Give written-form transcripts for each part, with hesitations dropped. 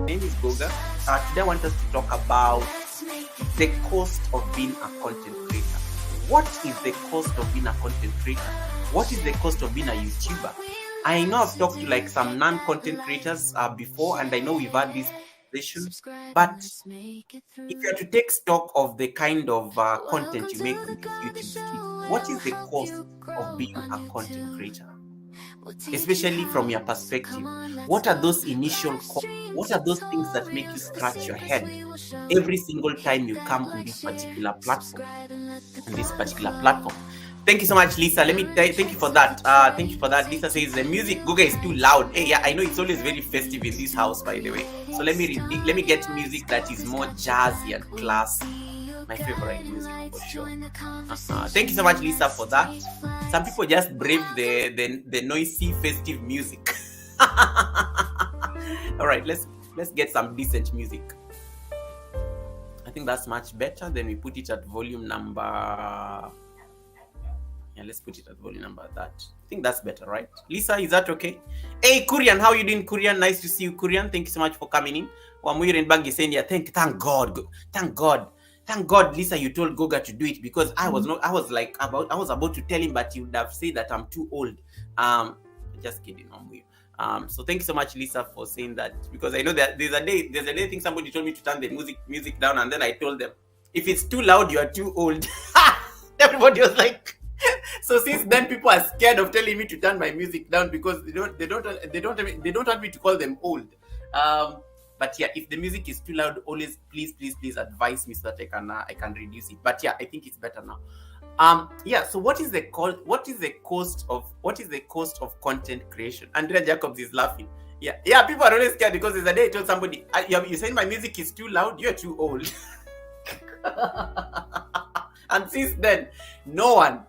name is Goga. Today I want us to talk about the cost of being a content creator. What is the cost of being a content creator? What is the cost of being a YouTuber? I know I've talked to like some non-content creators before, and I know we've had this conversation, but if you are to take stock of the kind of content you make on YouTube, what is the cost of being a content creator? Especially from your perspective, what are those initial costs? What are those things that make you scratch your head every single time you come on this particular platform? Thank you so much, Lisa. Let me thank you for that. Thank you for that. Lisa says the music, Google, is too loud. Hey, yeah, I know it's always very festive in this house, by the way. So let me get music that is more jazzy and classy. My favorite music for sure. Thank you so much, Lisa, for that. Some people just brave the noisy festive music. All right, let's get some decent music. I think that's much better. Then we put it at volume number. Yeah, let's put it at volume number that. I think that's better, right? Lisa, is that okay? Hey, Kurian, how you doing, Kurian? Nice to see you, Kurian. Thank you so much for coming in. Wamuir Bag is saying, yeah, thank God, Lisa, you told Goga to do it, because I was about to tell him, but he would have said that I'm too old. Just kidding, so thank you so much, Lisa, for saying that, because I know that there's a day I think somebody told me to turn the music down, and then I told them, if it's too loud, you are too old. Everybody was like, so since then people are scared of telling me to turn my music down, because they don't want me to call them old. But yeah, if the music is too loud, always please advise me so that I can reduce it. But yeah, I think it's better now. Yeah. So what is the cost of content creation? Andrea Jacobs is laughing. Yeah. People are always scared because there's a day I told somebody, you saying my music is too loud, you're too old. And since then, no one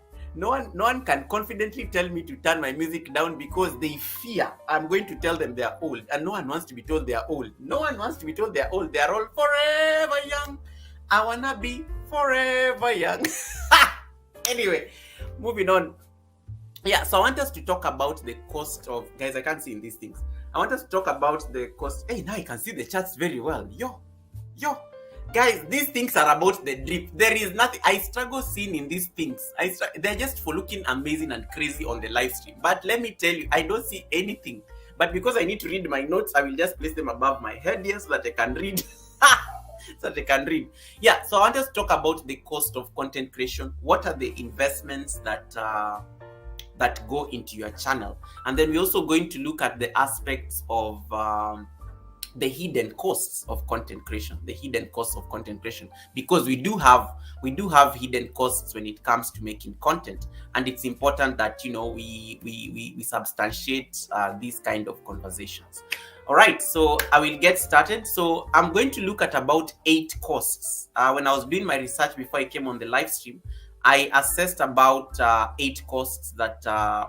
can confidently tell me to turn my music down, because they fear I'm going to tell them they are old, and no one wants to be told they are old. No one wants to be told they are old. They are all forever young. I wanna be forever young. Anyway, moving on. Yeah, so I want us to talk about the cost of, guys, I can't see in these things. I want us to talk about the cost. Hey, now I can see the charts very well. Yo. Guys, these things are about the drip. There is nothing. I struggle seeing in these things. They're just for looking amazing and crazy on the live stream. But let me tell you, I don't see anything. But because I need to read my notes, I will just place them above my head here so that I can read. Yeah, so I want us to talk about the cost of content creation. What are the investments that go into your channel? And then we're also going to look at the aspects of the hidden costs of content creation, because we do have hidden costs when it comes to making content, and it's important that we substantiate these kind of conversations. All right, so I will get started. So I'm going to look at about 8 costs. When I was doing my research before I came on the live stream, I assessed about 8 costs that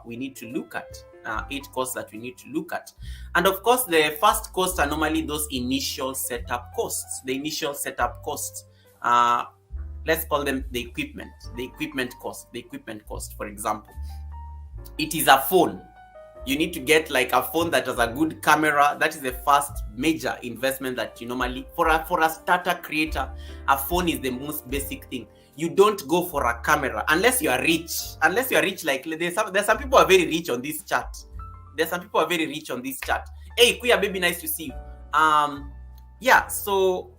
we need to look at. 8 costs that we need to look at. And of course, the first costs are normally those initial setup costs. Let's call them the equipment cost. For example, it is a phone. You need to get like a phone that has a good camera. That is the first major investment that you normally, for a starter creator, a phone is the most basic thing. You don't go for a camera unless you are rich. Like there's some people who are very rich on this chat. Hey, Kuya baby, nice to see you. Yeah. So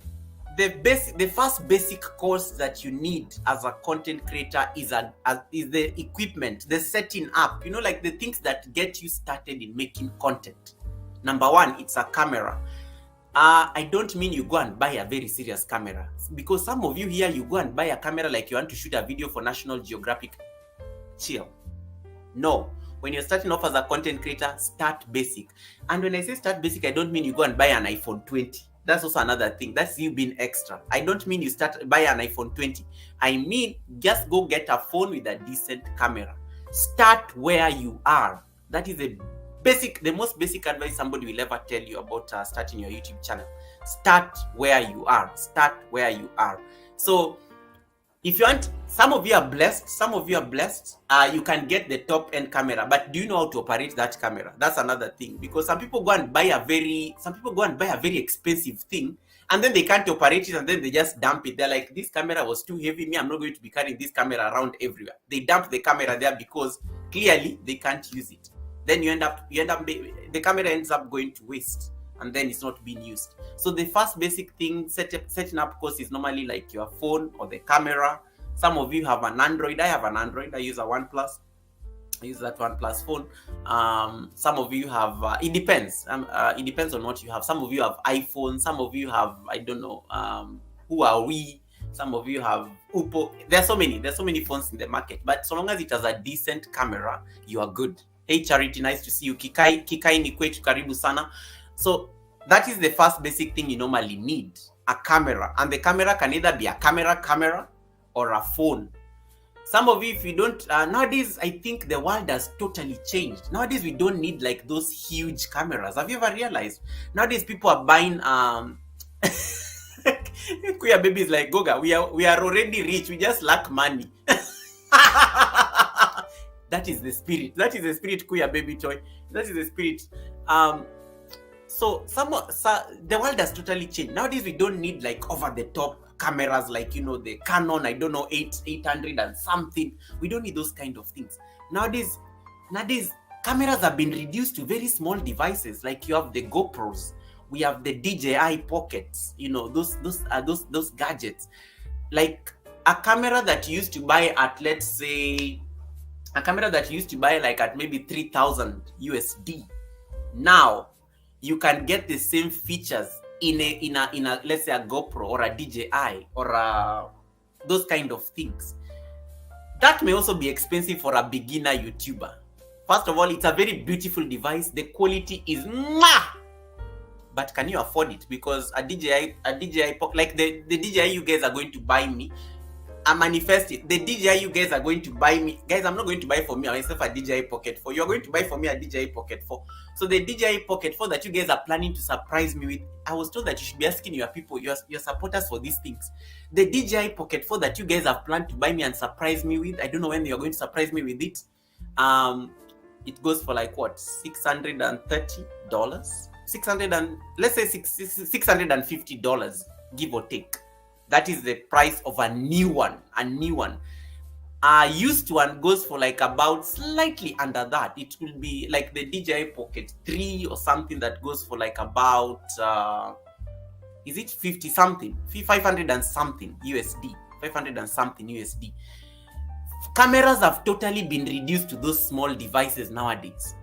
the first basic course that you need as a content creator is the equipment, the setting up. Like the things that get you started in making content. Number 1, it's a camera. I don't mean you go and buy a very serious camera, because some of you here, you go and buy a camera like you want to shoot a video for National Geographic. Chill. No. When you're starting off as a content creator, start basic. And when I say start basic, I don't mean you go and buy an iPhone 20. That's also another thing. That's you being extra. I don't mean you buy an iPhone 20. I mean, just go get a phone with a decent camera. Start where you are. That is the most basic advice somebody will ever tell you about starting your YouTube channel. Start where you are. So if you want Some of you are blessed. Some of you are blessed. You can get the top end camera, but do you know how to operate that camera? That's another thing, because some people go and buy a very expensive thing, and then they can't operate it, and then they just dump it. They're like, this camera was too heavy. Me, I'm not going to be carrying this camera around everywhere. They dump the camera there because clearly they can't use it. Then the camera ends up going to waste, and then it's not being used. So the first basic thing setting up course is normally like your phone or the camera. Some of you have an Android. I have an Android. I use a OnePlus. I use that OnePlus phone. Some of you have, it depends. It depends on what you have. Some of you have iPhone. Some of you have, I don't know, Huawei. Some of you have Oppo. There's so many phones in the market. But so long as it has a decent camera, you are good. Hey Charity, nice to see you. Kikai ni kwetu, karibu sana. So that is the first basic thing you normally need, a camera. And the camera can either be a camera, or a phone. Some of you, if you don't, nowadays, I think the world has totally changed. Nowadays, we don't need like those huge cameras. Have you ever realized? Nowadays, people are buying, Kuya baby is like, Goga, we are already rich. We just lack money. That is the spirit. That is the spirit, Kuya baby toy. That is the spirit. So the world has totally changed. Nowadays, we don't need like over the top cameras like, you know, the Canon, I don't know, 800 and something. We don't need those kind of things. Nowadays cameras have been reduced to very small devices. Like you have the GoPros, we have the DJI pockets, you know, those gadgets. Like a camera that you used to buy at, let's say, like at maybe 3,000 USD. Now you can get the same features in a let's say a GoPro or a DJI or those kind of things. That may also be expensive for a beginner YouTuber. First of all, it's a very beautiful device. The quality is but can you afford it? Because a DJI like the DJI you guys are going to buy me, I manifest it. The DJI you guys are going to buy me, guys, I'm not going to buy for me myself a DJI Pocket 4. You're going to buy for me a DJI Pocket 4. So the DJI Pocket 4 that you guys are planning to surprise me with, I was told that you should be asking your people, your supporters for these things. The DJI Pocket 4 that you guys have planned to buy me and surprise me with, I don't know when you're going to surprise me with it. It goes for like what, $630? Let's say $650, give or take. That is the price of a new one. Used one goes for like about slightly under that. It will be like the DJI Pocket 3 or something that goes for like about, is it 50 something? 500 and something USD. 500 and something USD. Cameras have totally been reduced to those small devices nowadays.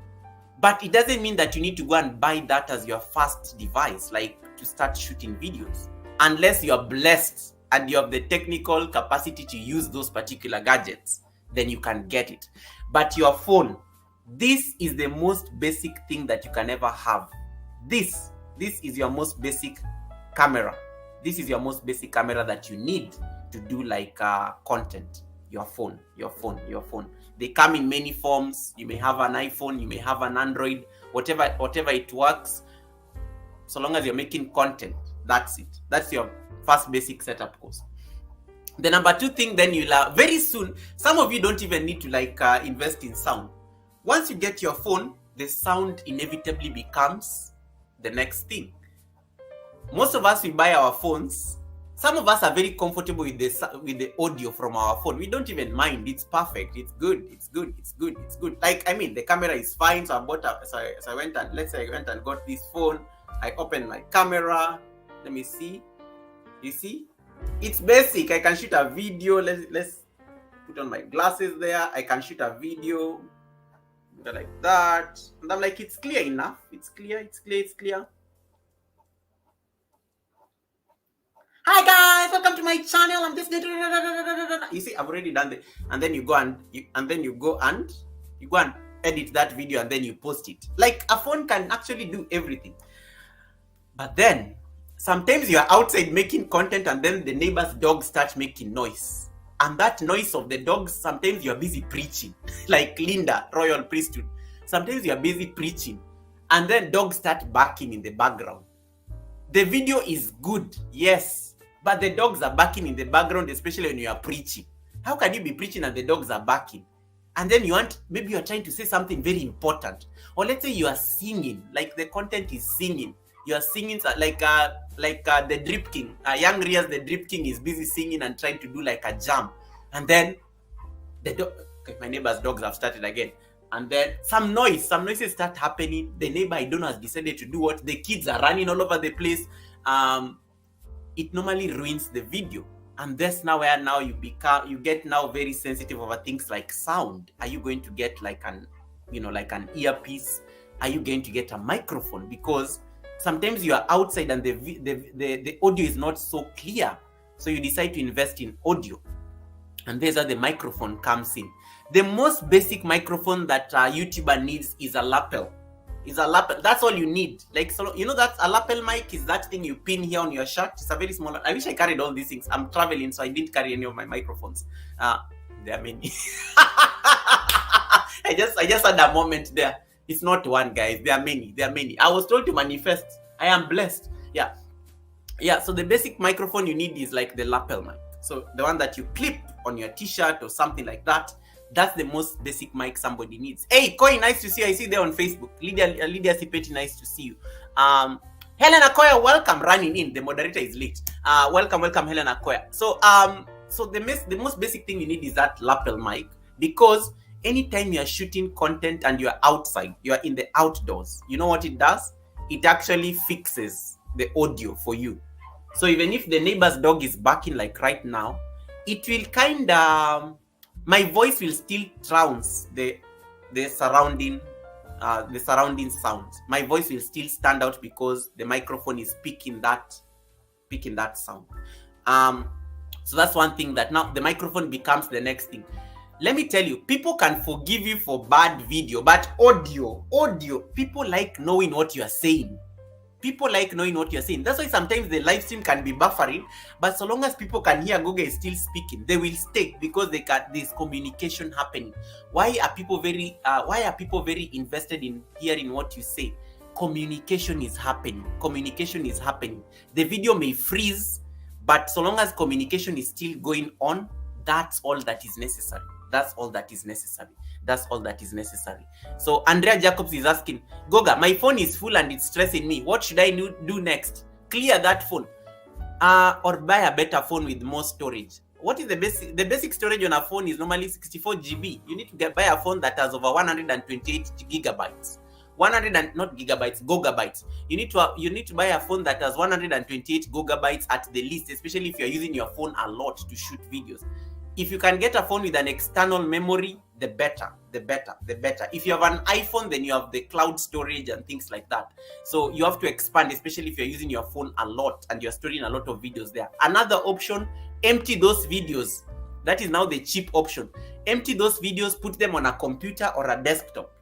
But it doesn't mean that you need to go and buy that as your first device, like to start shooting videos. Unless you're blessed and you have the technical capacity to use those particular gadgets, then you can get it. But your phone, this is the most basic thing that you can ever have. This is your most basic camera. This is your most basic camera that you need to do like content. Your phone. They come in many forms. You may have an iPhone, you may have an Android, whatever it works. So long as you're making content, that's it. That's your first basic setup course. The number two thing, then you'll very soon, some of you don't even need to like invest in sound. Once you get your phone, the sound inevitably becomes the next thing. Most of us, we buy our phones. Some of us are very comfortable with the audio from our phone. We don't even mind. It's perfect. It's good. Like, I mean, the camera is fine. So I went and got this phone. I opened my camera. Let me see. You see? It's basic. I can shoot a video. Let's put on my glasses there. I can shoot a video like that. And I'm like, it's clear enough. It's clear. Hi guys, welcome to my channel. I'm just you see, I've already done it. And then you go and edit that video and then you post it. Like a phone can actually do everything. But then sometimes you are outside making content and then the neighbor's dog starts making noise. And that noise of the dogs, sometimes you're busy preaching. Like Linda, Royal Priesthood. Sometimes you're busy preaching and then dogs start barking in the background. The video is good, yes. But the dogs are barking in the background, especially when you are preaching. How can you be preaching and the dogs are barking? And then maybe you're trying to say something very important. Or let's say you are singing, like the content is singing. You are singing like the Drip King. Young Riaz, the Drip King, is busy singing and trying to do like a jam. And then my neighbor's dogs have started again. And then some noises start happening. The neighbor, I don't know, has decided to do what? The kids are running all over the place. It normally ruins the video. And that's now where you get now very sensitive over things like sound. Are you going to get like an earpiece? Are you going to get a microphone? Because sometimes you are outside and the audio is not so clear. So you decide to invest in audio. And there's where the microphone comes in. The most basic microphone that a YouTuber needs is a lapel. That's all you need. Like, so that a lapel mic is that thing you pin here on your shirt. It's a very small. I wish I carried all these things. I'm traveling, so I didn't carry any of my microphones. There are many. I just had a moment there. It's not one, guys. There are many. I was told to manifest. I am blessed. Yeah. So the basic microphone you need is like the lapel mic. So the one that you clip on your t-shirt or something like that. That's the most basic mic somebody needs. Hey, Koi, nice to see you. I see you there on Facebook. Lydia Sipeti, nice to see you. Helen Akoya, welcome. Running in. The moderator is late. Welcome, Helen Akoya. So the most basic thing you need is that lapel mic, because anytime you are shooting content and you are outside, you are in the outdoors, you know what it does? It actually fixes the audio for you. So even if the neighbor's dog is barking like right now, it will my voice will still trounce the surrounding sounds. My voice will still stand out because the microphone is picking that sound. So that's one thing that now the microphone becomes the next thing. Let me tell you, people can forgive you for bad video, but audio, people like knowing what you are saying. That's why sometimes the live stream can be buffering, but so long as people can hear Goga is still speaking, they will stay because there's communication happening. Why are people very invested in hearing what you say? Communication is happening. The video may freeze, but so long as communication is still going on, that's all that is necessary. So Andrea Jacobs is asking, Goga, my phone is full and it's stressing me. What should I do next? Clear that phone, or buy a better phone with more storage. What is the basic storage on a phone is normally 64 GB. You need to buy a phone that has over 128 gigabytes. Not gigabytes, gigabytes. You need to buy a phone that has 128 gigabytes at the least, especially if you're using your phone a lot to shoot videos. If you can get a phone with an external memory, the better. If you have an iPhone, then you have the cloud storage and things like that. So you have to expand, especially if you're using your phone a lot and you're storing a lot of videos there. Another option, empty those videos. That is now the cheap option. Empty those videos, put them on a computer or a desktop.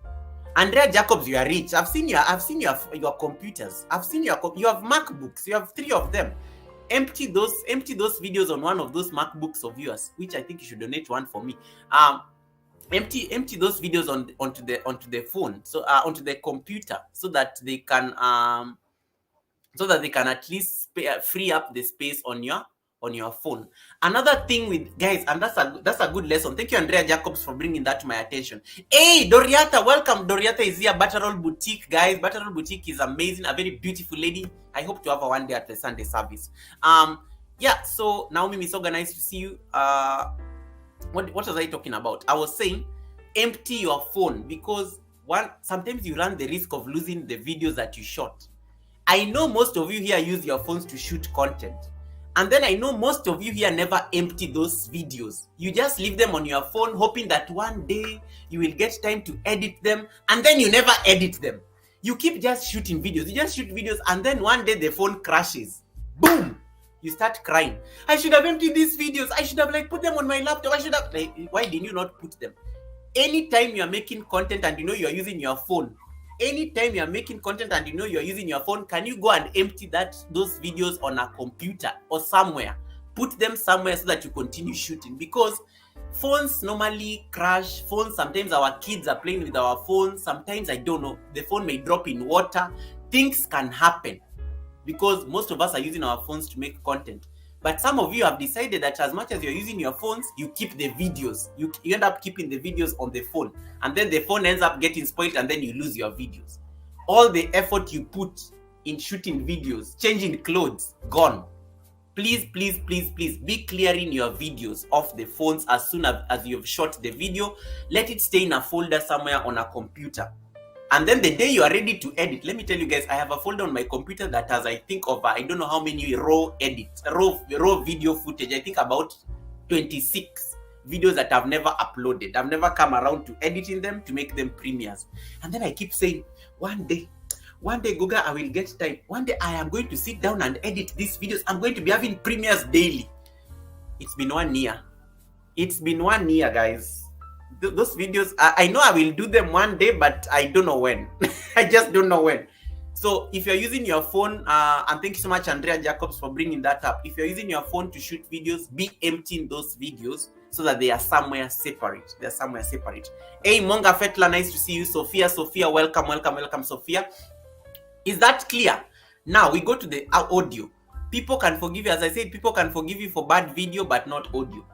Andrea Jacobs, you are rich. I've seen your computers. You have MacBooks. You have 3 of them. Empty those videos on one of those MacBooks of yours, which I think you should donate one for me. Empty those videos onto the phone, so onto the computer, so that they can at least free up the space on your phone. Another thing with guys, and that's a good lesson. Thank you, Andrea Jacobs, for bringing that to my attention. Hey, Doriata, welcome. Doriata is here. Butterroll Boutique, guys. Butterroll Boutique is amazing. A very beautiful lady. I hope to have her one day at the Sunday service. Yeah. So Naomi Misoga, nice to see you. What was I talking about? I was saying, empty your phone, because sometimes you run the risk of losing the videos that you shot. I know most of you here use your phones to shoot content. And then I know most of you here never empty those videos. You just leave them on your phone, hoping that one day you will get time to edit them, and then you never edit them. You keep just shooting videos. You just shoot videos, and then one day the phone crashes. Boom! You start crying. I should have emptied these videos. I should have put them on my laptop. Why didn't you not put them? Anytime you are making content and you know you are using your phone, can you go and empty those videos on a computer or somewhere? Put them somewhere so that you continue shooting, because phones normally crash. Sometimes our kids are playing with our phones. Sometimes, I don't know, the phone may drop in water. Things can happen because most of us are using our phones to make content. But some of you have decided that as much as you're using your phones, you keep the videos. You end up keeping the videos on the phone. And then the phone ends up getting spoiled and then you lose your videos. All the effort you put in shooting videos, changing clothes, gone. Please, please, please, please be clearing your videos off the phones as soon as you've shot the video. Let it stay in a folder somewhere on a computer. And then the day you are ready to edit, let me tell you guys, I have a folder on my computer that has, I think, over, I don't know how many raw video footage. I think about 26 videos that I've never uploaded. I've never come around to editing them to make them premieres. And then I keep saying, one day, Google, I will get time. One day I am going to sit down and edit these videos. I'm going to be having premieres daily. It's been 1 year. It's been 1 year, guys. Those videos, I know I will do them one day, but I don't know when. I just don't know when. So if you're using your phone, and thank you so much, Andrea Jacobs, for bringing that up. If you're using your phone to shoot videos, be emptying those videos so that they are somewhere separate. They're somewhere separate. Hey, Monga Fetla, nice to see you. Sophia, welcome, Sophia. Is that clear? Now we go to the audio. People can forgive you. As I said, people can forgive you for bad video, but not audio.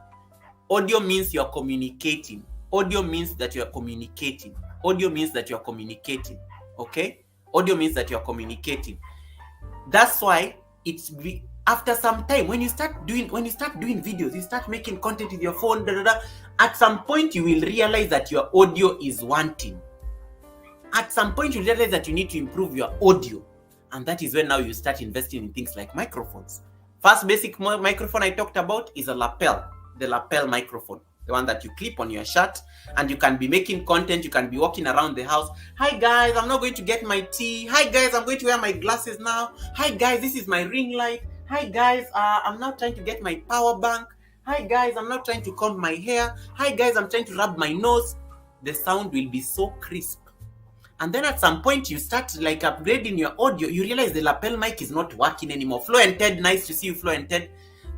Audio means you're communicating. Audio means that you're communicating. Audio means that you're communicating. Okay? Audio means that you're communicating. That's why after some time, when you start doing videos, you start making content with your phone, at some point you will realize that your audio is wanting. At some point you realize that you need to improve your audio. And that is when now you start investing in things like microphones. First basic microphone I talked about is a lapel. The lapel microphone. The one that you clip on your shirt, and you can be making content. You can be walking around the house. Hi guys, I'm not going to get my tea. Hi guys, I'm going to wear my glasses now. Hi guys, this is my ring light. Hi guys, I'm now trying to get my power bank. Hi guys, I'm now trying to comb my hair. Hi guys, I'm trying to rub my nose. The sound will be so crisp. And then at some point you start like upgrading your audio. You realize the lapel mic is not working anymore. Flo and Ted, nice to see you, Flo and Ted.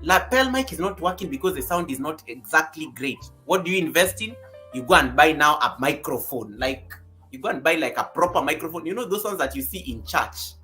Lapel mic is not working because the sound is not exactly great. What do you invest in? You go and buy now a microphone. Like, you go and buy like a proper microphone. You know those ones that you see in church?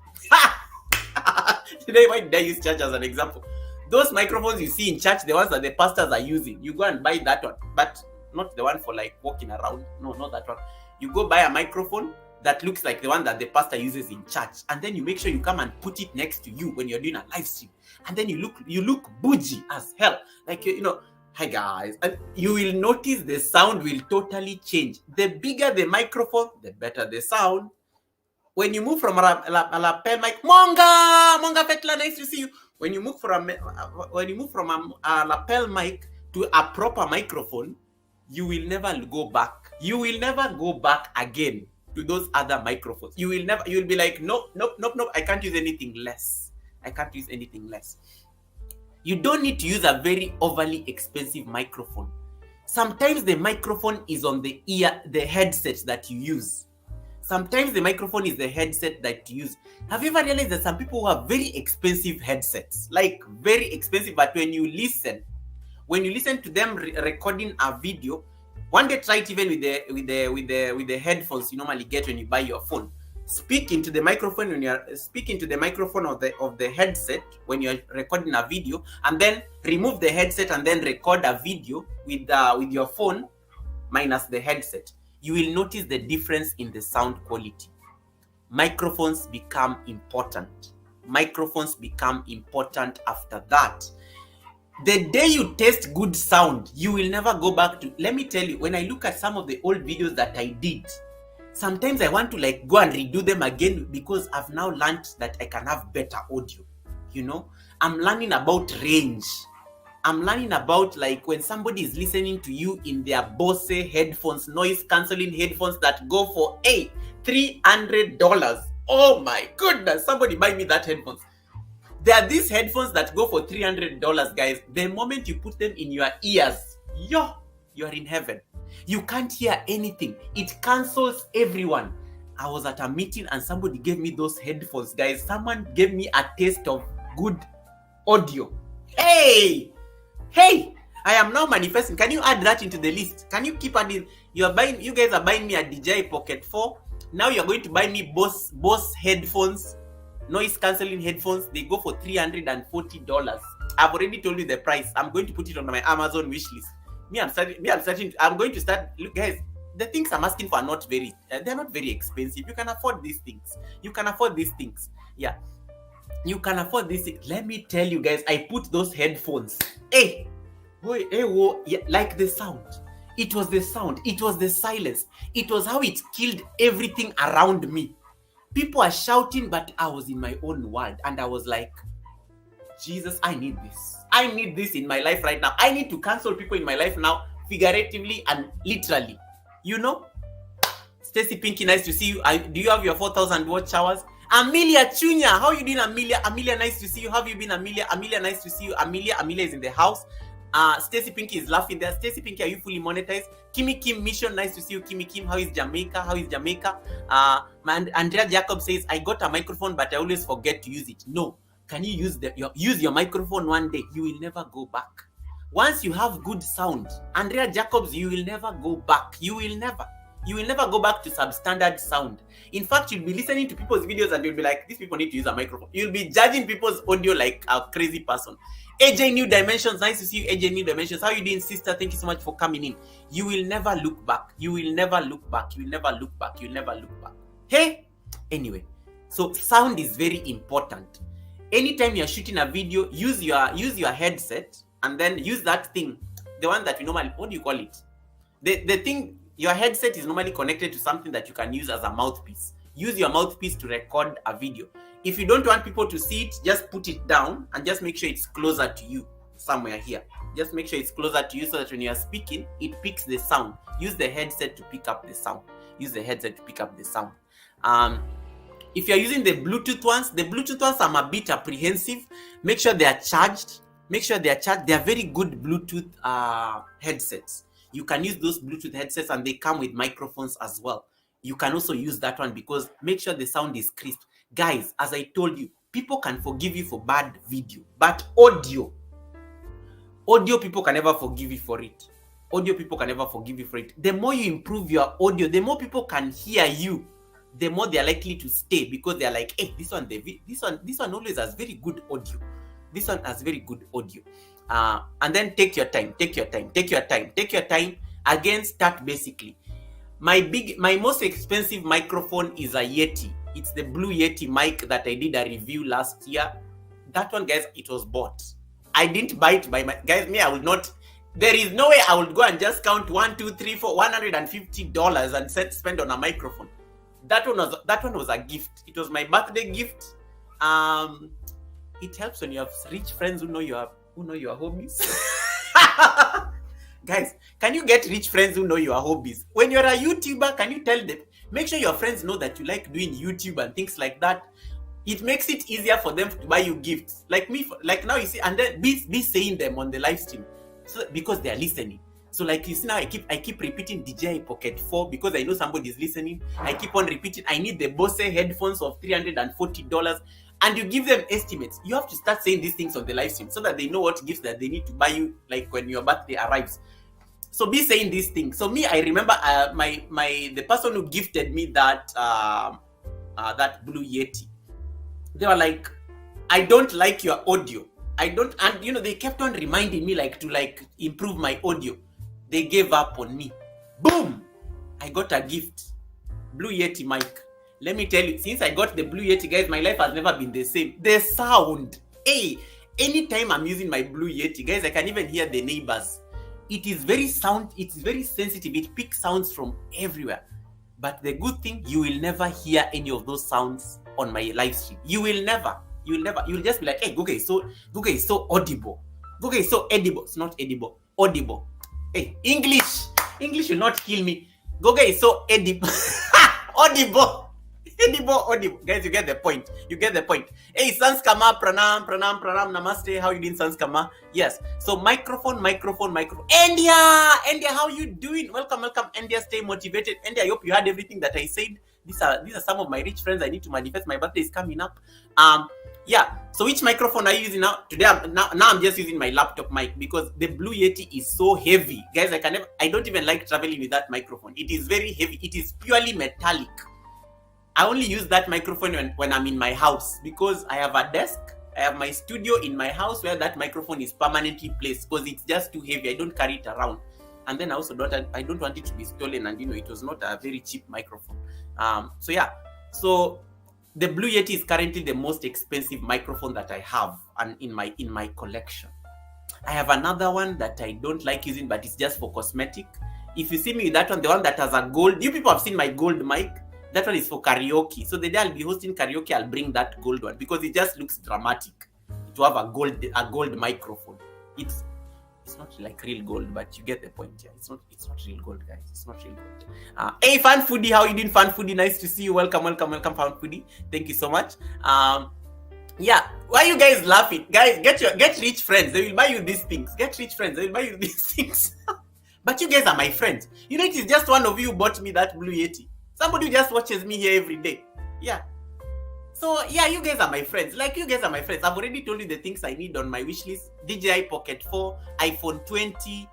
Today, why did I use church as an example? Those microphones you see in church, the ones that the pastors are using, you go and buy that one. But not the one for like walking around. No, not that one. You go buy a microphone that looks like the one that the pastor uses in church. And then you make sure you come and put it next to you when you're doing a live stream. And then you look bougie as hell. Like, you know, hi guys. And you will notice the sound will totally change. The bigger the microphone, the better the sound. When you move from a lapel mic, Monga Fetla, nice to see you. When you move from a lapel mic to a proper microphone, you will never go back. You will never go back again to those other microphones. You will be like, nope. I can't use anything less. You don't need to use a very overly expensive microphone. Sometimes the microphone is on the headset that you use. Sometimes the microphone is the headset that you use. Have you ever realized that some people who have very expensive headsets, like very expensive, but when you listen to them recording a video, one day try it even with the headphones you normally get when you buy your phone. Speak into the microphone when you're speaking to the microphone of the headset when you're recording a video, and then remove the headset and then record a video with your phone minus the headset. You will notice the difference in the sound quality. Microphones become important. After that. The day you taste good sound, you will never go back to. Let me tell you, when I look at some of the old videos that I did, sometimes I want to like go and redo them again because I've now learned that I can have better audio. You know, I'm learning about range. I'm learning about like when somebody is listening to you in their Bose headphones, noise cancelling headphones that go for $300. Oh my goodness, somebody buy me that headphones. There are these headphones that go for $300, guys. The moment you put them in your ears, you're in heaven. You can't hear anything. It cancels everyone. I was at a meeting and somebody gave me those headphones, guys. Someone gave me a taste of good audio. Hey, I am now manifesting. Can you add that into the list? Can you keep adding? You guys are buying me a DJI Pocket 4. Now you're going to buy me Bose headphones, noise cancelling headphones. They go for $340. I've already told you the price. I'm going to put it on my Amazon wish list. I'm going to start. Look, guys, the things I'm asking for are not very. They're not very expensive. You can afford these things. Yeah, you can afford these things. Let me tell you, guys. I put those headphones. Hey, boy, hey, whoa, yeah, like the sound. It was the sound. It was the silence. It was how it killed everything around me. People are shouting, but I was in my own world, and I was like, Jesus, I need this. I need this in my life right now. I need to cancel people in my life now, figuratively and literally. You know? Stacy Pinky, nice to see you. Do you have your 4,000 watch hours? Amelia Chunya, how you doing, Amelia? Amelia, nice to see you. How have you been, Amelia? Amelia, nice to see you. Amelia is in the house. Stacy Pinky is laughing there. Stacy Pinky, are you fully monetized? Kimmy Kim Mission, nice to see you. Kimmy Kim, how is Jamaica? Andrea Jacob says, I got a microphone, but I always forget to use it. No. Can you use your microphone one day? You will never go back. Once you have good sound, Andrea Jacobs, you will never go back. You will never go back to substandard sound. In fact, you'll be listening to people's videos and you'll be like, these people need to use a microphone. You'll be judging people's audio like a crazy person. AJ New Dimensions, nice to see you, AJ New Dimensions. How you doing, sister? Thank you so much for coming in. You will never look back. Hey, anyway, so sound is very important. Anytime you're shooting a video, use your headset and then use that thing, the one that we normally, what do you call it? The thing, your headset is normally connected to something that you can use as a mouthpiece. Use your mouthpiece to record a video. If you don't want people to see it, just put it down and just make sure it's closer to you, somewhere here. Just make sure it's closer to you so that when you're speaking, it picks the sound. Use the headset to pick up the sound. If you're using the Bluetooth ones, I'm a bit apprehensive. Make sure they are charged. They are very good Bluetooth headsets. You can use those Bluetooth headsets and they come with microphones as well. You can also use that one because make sure the sound is crisp. Guys, as I told you, people can forgive you for bad video, but audio people can never forgive you for it. The more you improve your audio, the more people can hear you, the more they're likely to stay because they're like, hey, this one always has very good audio. And then take your time. Again, start basically. My most expensive microphone is a Yeti. It's the Blue Yeti mic that I did a review last year. That one, guys, it was bought. I didn't buy it by my guys. I will not. There is no way I would go and just count 1, 2, 3, 4, $150 and spend on a microphone. That one was a gift. It was my birthday gift. It helps when you have rich friends who know your hobbies. Guys, can you get rich friends who know your hobbies? When you're a YouTuber, can you tell them? Make sure your friends know that you like doing YouTube and things like that. It makes it easier for them to buy you gifts. Like me, like now you see, and then be saying them on the live stream, so because they are listening. So like you see now, I keep repeating DJI Pocket 4 because I know somebody is listening. I keep on repeating. I need the Bose headphones of $340, and you give them estimates. You have to start saying these things on the live stream so that they know what gifts that they need to buy you, like when your birthday arrives. So be saying these things. So me, I remember the person who gifted me that Blue Yeti. They were like, I don't like your audio. And they kept on reminding me to improve my audio. They gave up on me. Boom! I got a gift. Blue Yeti mic. Let me tell you, since I got the Blue Yeti, guys, my life has never been the same. The sound. Hey, anytime I'm using my Blue Yeti, guys, I can even hear the neighbors. It is very sensitive. It picks sounds from everywhere. But the good thing, you will never hear any of those sounds on my live stream. You will never. You'll just be like, hey, Google is so audible. Google is so edible. It's not edible. Audible. Hey, English will not kill me. Google is so edible. Audible. Audible. Guys, you get the point. Hey, Sanskama, pranam, namaste. How you doing, Sanskama? Yes. So microphone. India, how you doing? Welcome, India. Stay motivated. India, I hope you heard everything that I said. These are some of my rich friends I need to manifest. My birthday is coming up. Yeah. So which microphone are you using now? Today, I'm just using my laptop mic because the Blue Yeti is so heavy. Guys, I don't even like traveling with that microphone. It is very heavy. It is purely metallic. I only use that microphone when I'm in my house because I have a desk I have my studio in my house where that microphone is permanently placed because it's just too heavy. I don't carry it around. And then I also I don't want it to be stolen, and it was not a very cheap microphone. So yeah, so the Blue Yeti is currently the most expensive microphone that I have and in my collection. I have another one that I don't like using, but it's just for cosmetic. If you see me with that one, the one that has a gold, you people have seen my gold mic. That one is for karaoke. So the day I'll be hosting karaoke, I'll bring that gold one because it just looks dramatic to have a gold microphone. It's not like real gold, but you get the point here. It's not real gold, guys. It's not real gold. Hey, Fan Foodie, how you doing, Fan Foodie? Nice to see you. Welcome, Fan Foodie. Thank you so much. Yeah, why are you guys laughing? Guys, get rich friends. They will buy you these things. Get rich friends. They will buy you these things. But you guys are my friends. You know, it is just one of you who bought me that Blue Yeti. Somebody who just watches me here every day. Yeah. So, yeah, you guys are my friends. Like, you guys are my friends. I've already told you the things I need on my wish list. DJI Pocket 4, iPhone 20,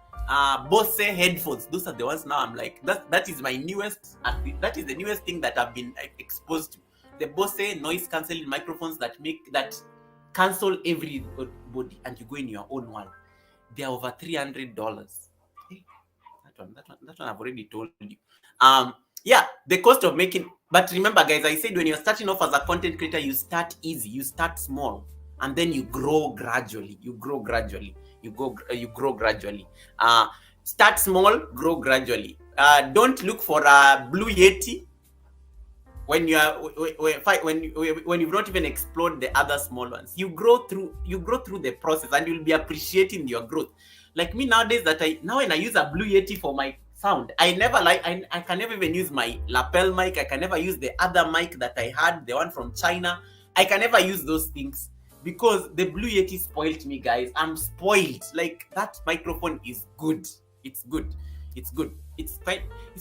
Bose headphones. Those are the ones now I'm like, that is my newest, that is the newest thing that I've been exposed to. The Bose noise cancelling microphones that cancel everybody, and you go in your own one. They're over $300. That one I've already told you. Yeah, the cost of making, but remember guys, I said when you're starting off as a content creator, you start easy, you start small, and then you grow gradually. Start small, grow gradually. Don't look for a Blue Yeti when you've not even explored the other small ones. You grow through the process, and you'll be appreciating your growth. Like me nowadays, when I use a Blue Yeti for my sound, I can never even use my lapel mic. I can never use the other mic that I had, the one from China. I can never use those things because the Blue Yeti spoiled me, guys. I'm spoiled. Like, that microphone is good. It's good. It's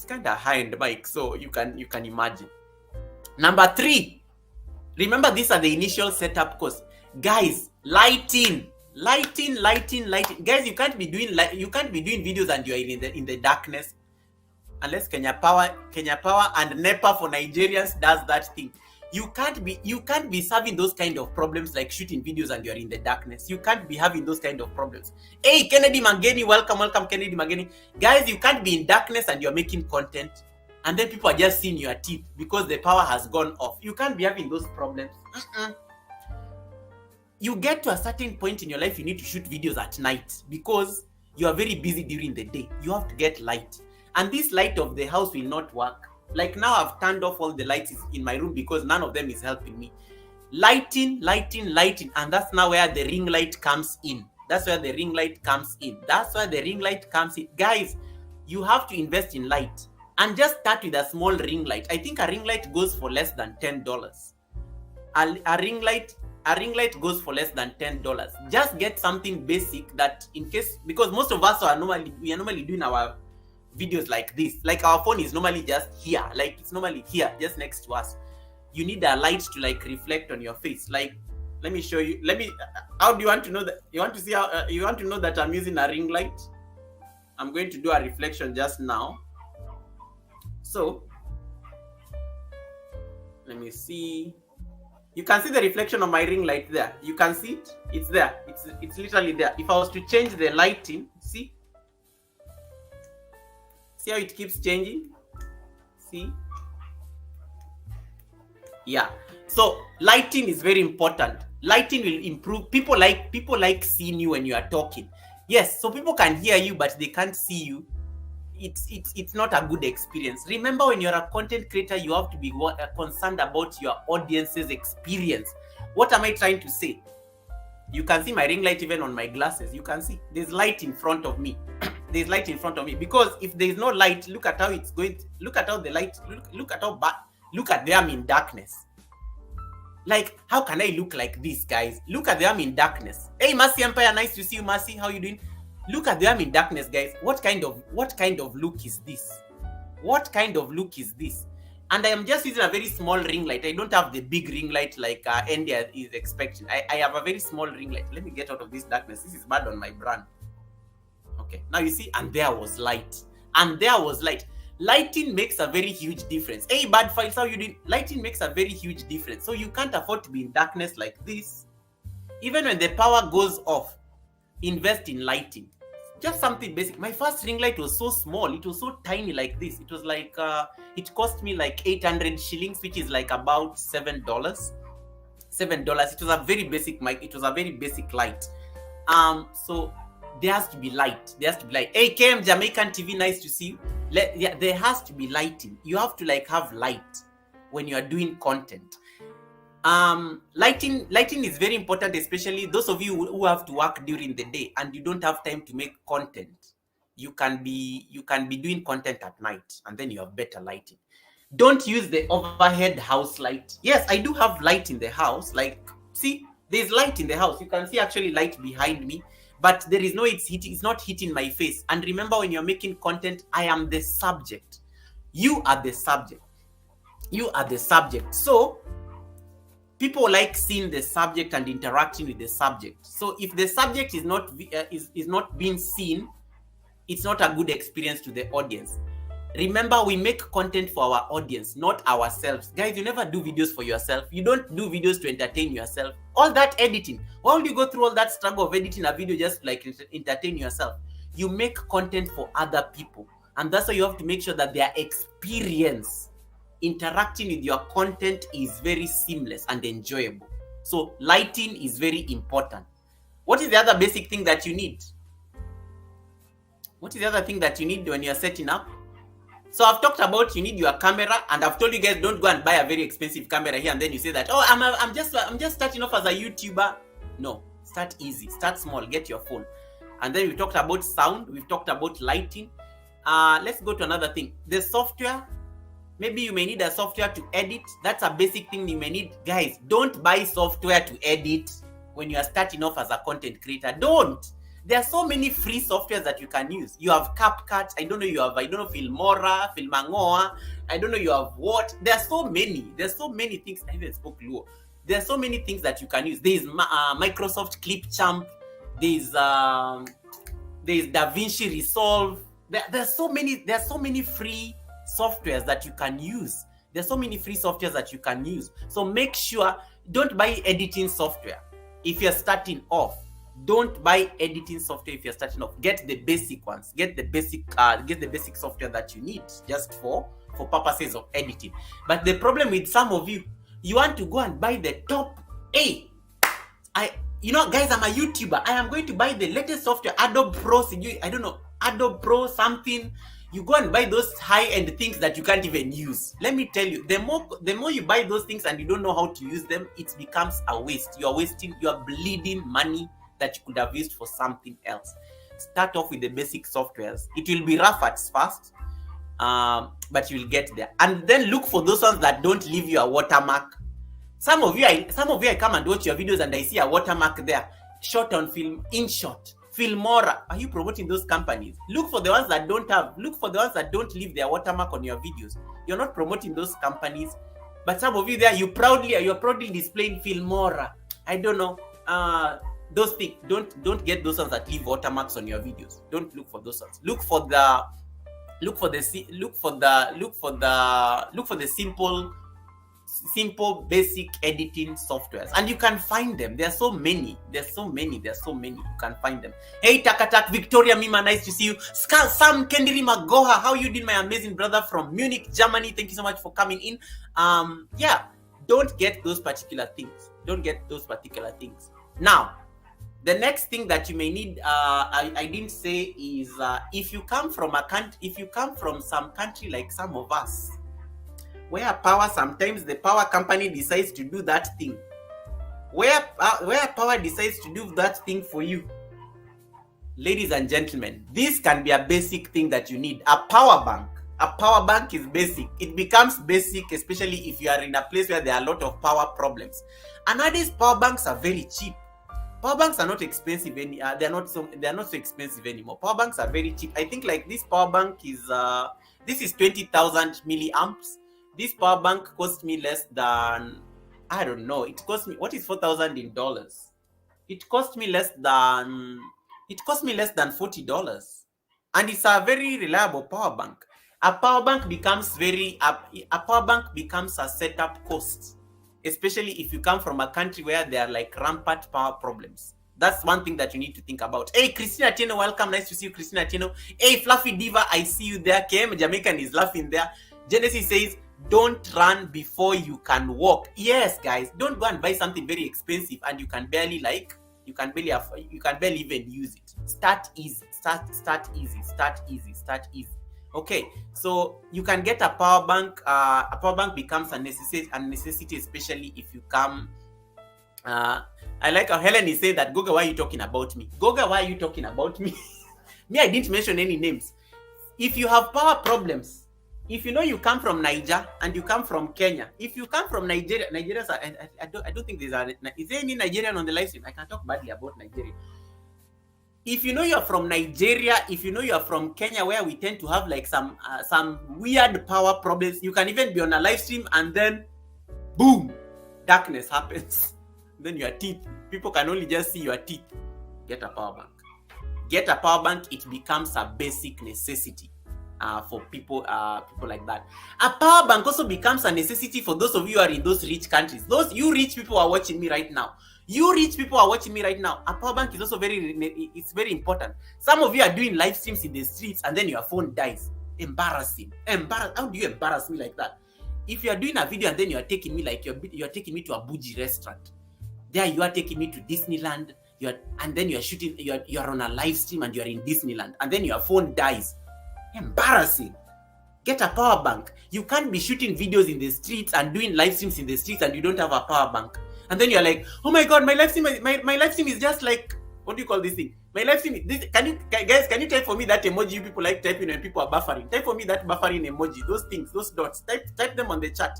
kind of high-end mic, so you can imagine. Number 3, remember, these are the initial setup costs, guys. Lighting. Guys, you can't be doing videos and you're in the darkness, unless Kenya Power and NEPA for Nigerians does that thing. You can't be serving those kind of problems, like shooting videos and you're in the darkness. You can't be having those kind of problems. Hey, Kennedy Mangeni, welcome Kennedy Mangeni. Guys, you can't be in darkness and you're making content, and then people are just seeing your teeth because the power has gone off. You can't be having those problems. You get to a certain point in your life, you need to shoot videos at night because you are very busy during the day. You have to get light, and this light of the house will not work. Like, now I've turned off all the lights in my room because none of them is helping me. Lighting, and that's now where the ring light comes in. Guys, you have to invest in light, and just start with a small ring light. I think a ring light goes for less than $10. A ring light goes for less than $10. Just get something basic that, in case, because most of us are normally doing our videos like this. Like, our phone is normally just here. Like, it's normally here, just next to us. You need a light to like reflect on your face. Like, let me show you. How do you want to know that? You want to see how? You want to know that I'm using a ring light? I'm going to do a reflection just now. So, let me see. You can see the reflection of my ring light there. You can see it. It's there. It's literally there. If I was to change the lighting, see how it keeps changing? See? Yeah. So lighting is very important. Lighting will improve. People like seeing you when you are talking. Yes, so people can hear you, but they can't see you. It's not a good experience. Remember, when you're a content creator, you have to be concerned about your audience's experience. What am I trying to say? You can see my ring light even on my glasses. You can see there's light in front of me. There's light in front of me, because if there's no light, look at how it's going. Look at how the light. Look at how bad. Look at them in darkness. Like, how can I look like this, guys? Look at them in darkness. Hey, Mercy Empire, nice to see you, Mercy. How you doing? Look at them in darkness, guys. What kind of look is this? What kind of look is this? And I am just using a very small ring light. I don't have the big ring light like India is expecting. I have a very small ring light. Let me get out of this darkness. This is bad on my brand. Okay, now you see, and there was light. Lighting makes a very huge difference. Hey, Bad Files, how you doing? Lighting makes a very huge difference. So you can't afford to be in darkness like this. Even when the power goes off, invest in lighting. Just something basic. My first ring light was so small. It was so tiny like this. It was like, it cost me like 800 shillings, which is like about $7. $7. It was a very basic mic. It was a very basic light. So there has to be light. There has to be light. Hey, KM Jamaican TV, nice to see you. Yeah, there has to be lighting. You have to like have light when you are doing content. Lighting is very important, especially those of you who have to work during the day and you don't have time to make content. You can be doing content at night, and then you have better lighting. Don't use the overhead house light. Yes, I do have light in the house. Like, see, there's light in the house. You can see actually light behind me, but there is no, it's not hitting my face. And remember, when you're making content, I am the subject. You are the subject. You are the subject. So people like seeing the subject and interacting with the subject. So if the subject is not being seen, it's not a good experience to the audience. Remember, we make content for our audience, not ourselves. Guys, you never do videos for yourself. You don't do videos to entertain yourself. All that editing, why would you go through all that struggle of editing a video just like entertain yourself? You make content for other people, and that's why you have to make sure that their experience interacting with your content is very seamless and enjoyable. So lighting is very important. What is the other basic thing that you need? What is the other thing that you need when you're setting up? So I've talked about you need your camera, and I've told you guys don't go and buy a very expensive camera here and then you say that, oh, I'm just starting off as a YouTuber. No, start easy, start small, get your phone. And then we talked about sound, we've talked about lighting. Let's go to another thing. The software. Maybe you may need a software to edit. That's a basic thing you may need. Guys, don't buy software to edit when you are starting off as a content creator. Don't. There are so many free softwares that you can use. You have CapCut. I don't know Filmora, Filmangoa. I don't know you have what. There are so many. There's so many things. I even spoke Luo. There are so many things that you can use. There is Microsoft Clipchamp. There's DaVinci Resolve. There are so many free softwares that you can use. There's so many free softwares that you can use. So make sure, don't buy editing software if you're starting off. Don't buy editing software if you're starting off. Get the basic ones. Get the basic software that you need just for purposes of editing. But the problem with some of you, you want to go and buy the top A. Guys, I'm a YouTuber. I am going to buy the latest software, Adobe Pro. I don't know, Adobe Pro something. You go and buy those high-end things that you can't even use. Let me tell you, the more you buy those things and you don't know how to use them, it becomes a waste. You are bleeding money that you could have used for something else. Start off with the basic softwares. It will be rough at first, but you will get there. And then look for those ones that don't leave you a watermark. Some of you, I come and watch your videos and I see a watermark there. Shot on film, InShot, Filmora. Are you promoting those companies? Look for the ones that don't leave their watermark on your videos. You're not promoting those companies. But some of you there, you're proudly displaying Filmora. I don't know. Those things. Don't get those ones that leave watermarks on your videos. Don't look for those ones. Look for the simple basic editing softwares, and you can find them. There's so many you can find them. Hey Takatak, Victoria Mima, nice to see you. Sam Kendiri Magoha, how you doing, my amazing brother from Munich, Germany? Thank you so much for coming in. Don't get those particular things. Now, the next thing that you may need, I didn't say, is if you come from some country like some of us, where sometimes the power company decides to do that thing. Where power decides to do that thing for you. Ladies and gentlemen, this can be a basic thing that you need. A power bank. A power bank is basic. It becomes basic, especially if you are in a place where there are a lot of power problems. And nowadays, power banks are very cheap. Power banks are not expensive. They're not so expensive anymore. Power banks are very cheap. I think like this power bank is this is 20,000 milliamps. This power bank cost me less than, I don't know, it cost me, what is 4,000 in dollars? It cost me less than $40. And it's a very reliable power bank. A power bank becomes a setup cost, especially if you come from a country where there are like rampant power problems. That's one thing that you need to think about. Hey, Christina Tieno, welcome. Nice to see you, Christina Tieno. Hey, Fluffy Diva, I see you there. KM Jamaican is laughing there. Genesis says, don't run before you can walk. Yes, guys, don't go and buy something very expensive and you can barely you can barely even use it. Start easy. Start easy. Okay, so you can get a power bank. A power bank becomes a necessity, especially if you come. I like how Helen is saying that, Goga, why are you talking about me? Goga, why are you talking about me? Me, I didn't mention any names. If you have power problems, if you know you come from Niger and you come from Kenya, if you come from Nigeria, I don't think is there any Nigerian on the live stream? I can talk badly about Nigeria. If you know you're from Nigeria, if you know you're from Kenya, where we tend to have like some weird power problems, you can even be on a live stream and then, boom, darkness happens. Then your teeth, people can only just see your teeth. Get a power bank. Get a power bank. It becomes a basic necessity for people like that. A power bank also becomes a necessity for those of you who are in those rich countries. Those you rich people are watching me right now. You rich people are watching me right now. A power bank is also it's very important. Some of you are doing live streams in the streets and then your phone dies. Embarrassing. How do you embarrass me like that? If you are doing a video and then you are taking me like you're taking me to a bougie restaurant. There you are taking me to Disneyland. And then you're shooting. You're on a live stream and you're in Disneyland, and then your phone dies. Embarrassing. Get a power bank. You can't be shooting videos in the streets and doing live streams in the streets and you don't have a power bank. And then you're like, oh my god, my live stream is just like, what do you call this thing? My live stream. Can you type for me that emoji you people like typing when people are buffering? Type for me that buffering emoji. Those things, those dots. Type them on the chat.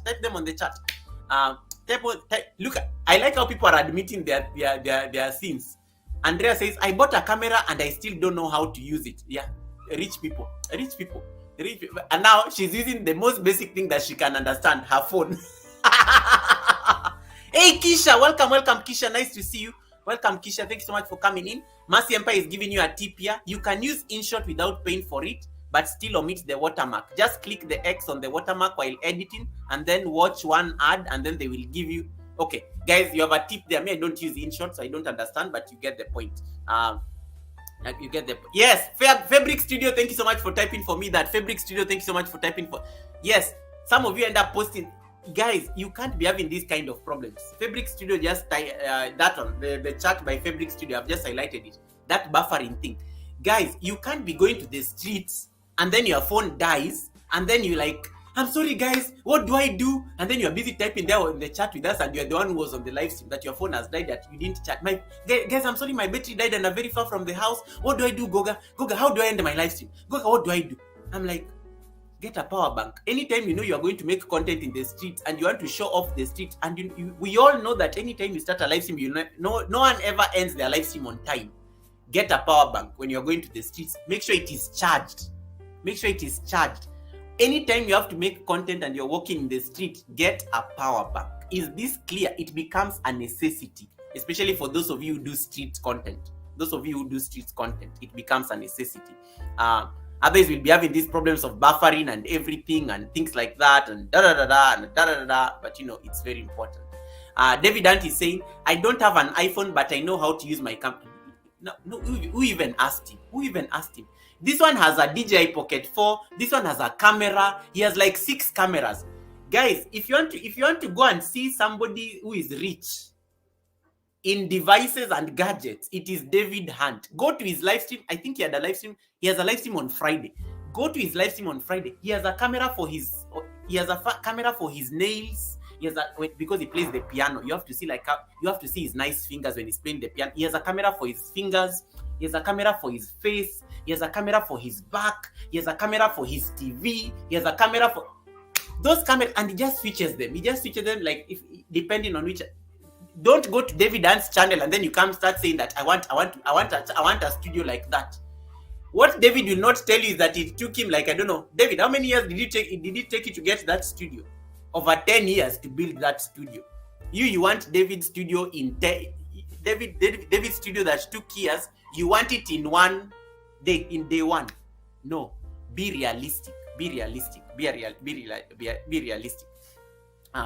Look, I like how people are admitting their sins. Andrea says, I bought a camera and I still don't know how to use it. Yeah, rich people. And now she's using the most basic thing that she can understand, her phone. Hey, Kisha, welcome, Kisha. Nice to see you. Welcome, Kisha. Thank you so much for coming in. Mercy Empire is giving you a tip here. You can use InShot without paying for it, but still omit the watermark. Just click the X on the watermark while editing and then watch one ad and then they will give you. Okay, guys, you have a tip there. Me, I don't use InShot, so I don't understand, but you get the point. Yes, Fabric Studio, thank you so much for typing for me that. Fabric Studio, thank you so much for typing for. Yes, some of you end up posting. Guys, you can't be having these kind of problems. Fabric Studio, just that on the chat by Fabric Studio, I've just highlighted it. That buffering thing. Guys, you can't be going to the streets and then your phone dies and then you're like, I'm sorry guys, what do I do? And then you're busy typing there in the chat with us and you're the one who was on the live stream that your phone has died, that you didn't chat. Guys, I'm sorry, my battery died and I'm very far from the house. What do I do, Goga? Goga, how do I end my live stream? Goga, what do I do? I'm like, get a power bank. Anytime you know you're going to make content in the streets and you want to show off the streets, and we all know that anytime you start a live stream, no one ever ends their live stream on time. Get a power bank when you're going to the streets. Make sure it is charged. Anytime you have to make content and you're walking in the street, get a power bank. Is this clear? It becomes a necessity, especially for those of you who do street content. It becomes a necessity. Others will be having these problems of buffering and everything and things like that and but it's very important. David Ant is saying, I don't have an iPhone, but I know how to use my camera. No, who even asked him? This one has a DJI Pocket 4. This one has a camera. He has like 6 cameras. Guys, if you want to go and see somebody who is rich in devices and gadgets, it is David Hunt. Go to his live stream. I think he had a live stream. He has a live stream on Friday. Go to his live stream on Friday. He has a camera for his. Camera for his nails. Because he plays the piano. You have to see his nice fingers when he's playing the piano. He has a camera for his fingers. He has a camera for his face. He has a camera for his back. He has a camera for his TV. He has a camera for those cameras, and he just switches them. Like depending on which. Don't go to David Hunt's channel and then you come start saying that I want a studio like that. What David will not tell you is that it took him like, I don't know, David, how many years did it take you to get that studio? Over 10 years to build that studio. You want David's studio David's studio that took years. You want it in one day, in day one. No, be realistic.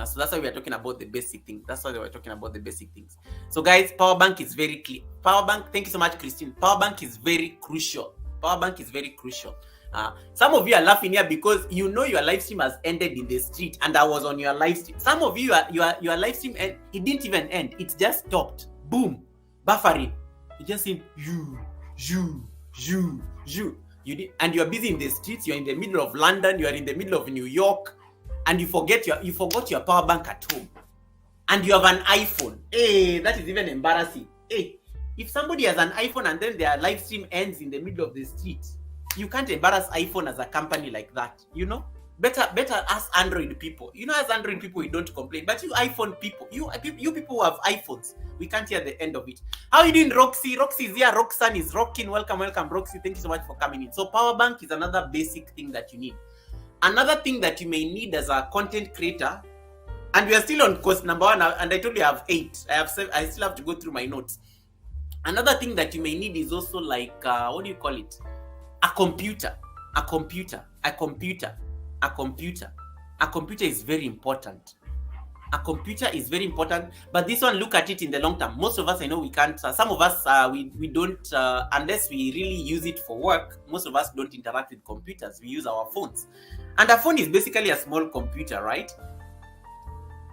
So that's why we are talking about the basic things. That's why we are talking about the basic things. So guys, power bank is very clear. Power bank, thank you so much, Christine. Power bank is very crucial. Power bank is very crucial. Some of you are laughing here because you know your live stream has ended in the street, and I was on your live stream. Some of you your live stream, and it didn't even end. It just stopped. Boom, buffering. You just see you did, and you're busy in the streets. You're in the middle of London. You are in the middle of New York, and you forgot your power bank at home, and you have an iPhone. Hey, that is even embarrassing. Hey, if somebody has an iPhone and then their live stream ends in the middle of the street, you can't embarrass iPhone as a company like that. You know, better ask Android people. You know, as Android people, we don't complain, but you iPhone people, you people who have iPhones, we can't hear the end of it. How you doing, Roxy? Roxy is here. Roxanne is rocking. Welcome, Roxy. Thank you so much for coming in. So power bank is another basic thing that you need. Another thing that you may need as a content creator, and we are still on course number 1, and I told you I have 8. I still have to go through my notes. Another thing that you may need is also like what do you call it? A computer is very important. A computer is very important, but this one, look at it in the long term. Most of us, I know we can't, some of us, we don't, unless we really use it for work, most of us don't interact with computers. We use our phones. And a phone is basically a small computer, right?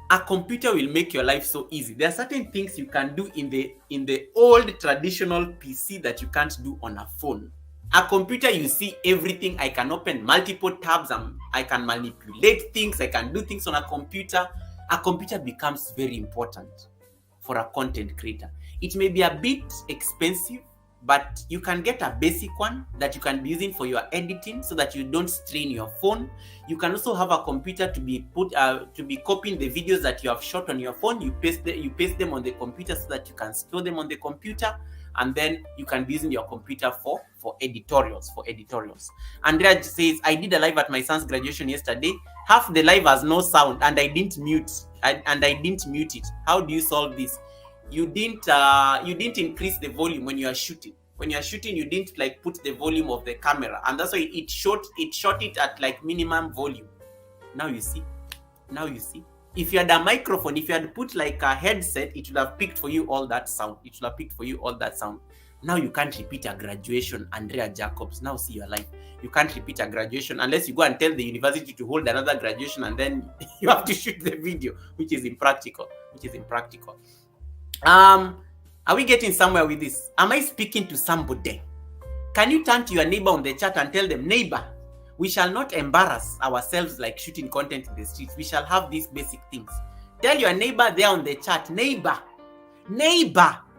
A computer will make your life so easy. There are certain things you can do in the old traditional PC that you can't do on a phone. A computer, you see everything. I can open multiple tabs, I can manipulate things, I can do things on a computer. A computer becomes very important for a content creator. It may be a bit expensive, but you can get a basic one that you can be using for your editing so that you don't strain your phone. You can also have a computer to be copying the videos that you have shot on your phone. You paste them on the computer so that you can store them on the computer, and then you can be using your computer for editorials. Andrea says, I did a live at my son's graduation yesterday. Half the live has no sound, and I didn't mute it. How do you solve this? You didn't increase the volume when you are shooting. When you are shooting, you didn't like put the volume of the camera, and that's why it shot it at like minimum volume. Now you see. If you had a microphone, if you had put like a headset, it would have picked for you all that sound. Now you can't repeat a graduation, Andrea Jacobs. Now see your life. You can't repeat a graduation unless you go and tell the university to hold another graduation, and then you have to shoot the video, which is impractical. Are we getting somewhere with this? Am I speaking to somebody? Can you turn to your neighbor on the chat and tell them, neighbor, we shall not embarrass ourselves like shooting content in the streets. We shall have these basic things. Tell your neighbor there on the chat, neighbor,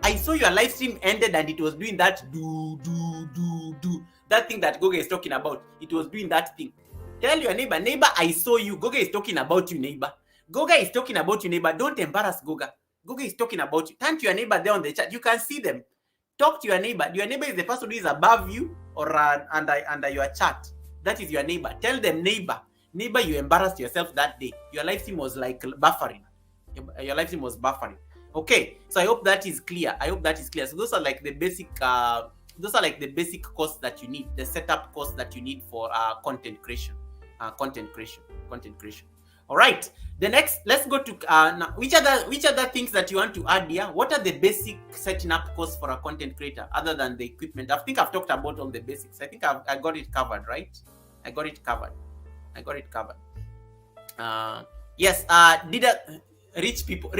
I saw your live stream ended and it was doing that do. That thing that Goga is talking about. It was doing that thing. Tell your neighbor, I saw you. Goga is talking about you, neighbor. Don't embarrass Goga. Goga is talking about you. Turn to your neighbor there on the chat. You can see them. Talk to your neighbor. Your neighbor is the person who is above you or under your chat. That is your neighbor. Tell them, neighbor, you embarrassed yourself that day. Your live stream was like buffering. Okay, so I hope that is clear. So those are like the basic costs that you need, the setup costs that you need for content creation. All right. The next, let's go to now, which other things that you want to add here? What are the basic setting up costs for a content creator other than the equipment? I think I've talked about all the basics. I think I got it covered, right? I got it covered. Yes. Rich people.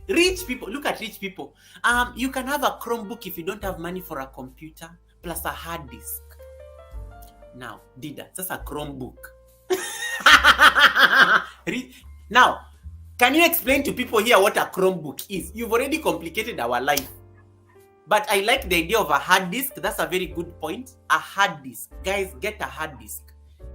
Look at rich people. You can have a Chromebook if you don't have money for a computer plus a hard disk. Now, that's a Chromebook. Now, can you explain to people here what a Chromebook is? You've already complicated our life. But I like the idea of a hard disk. That's a very good point. A hard disk. Guys, get a hard disk.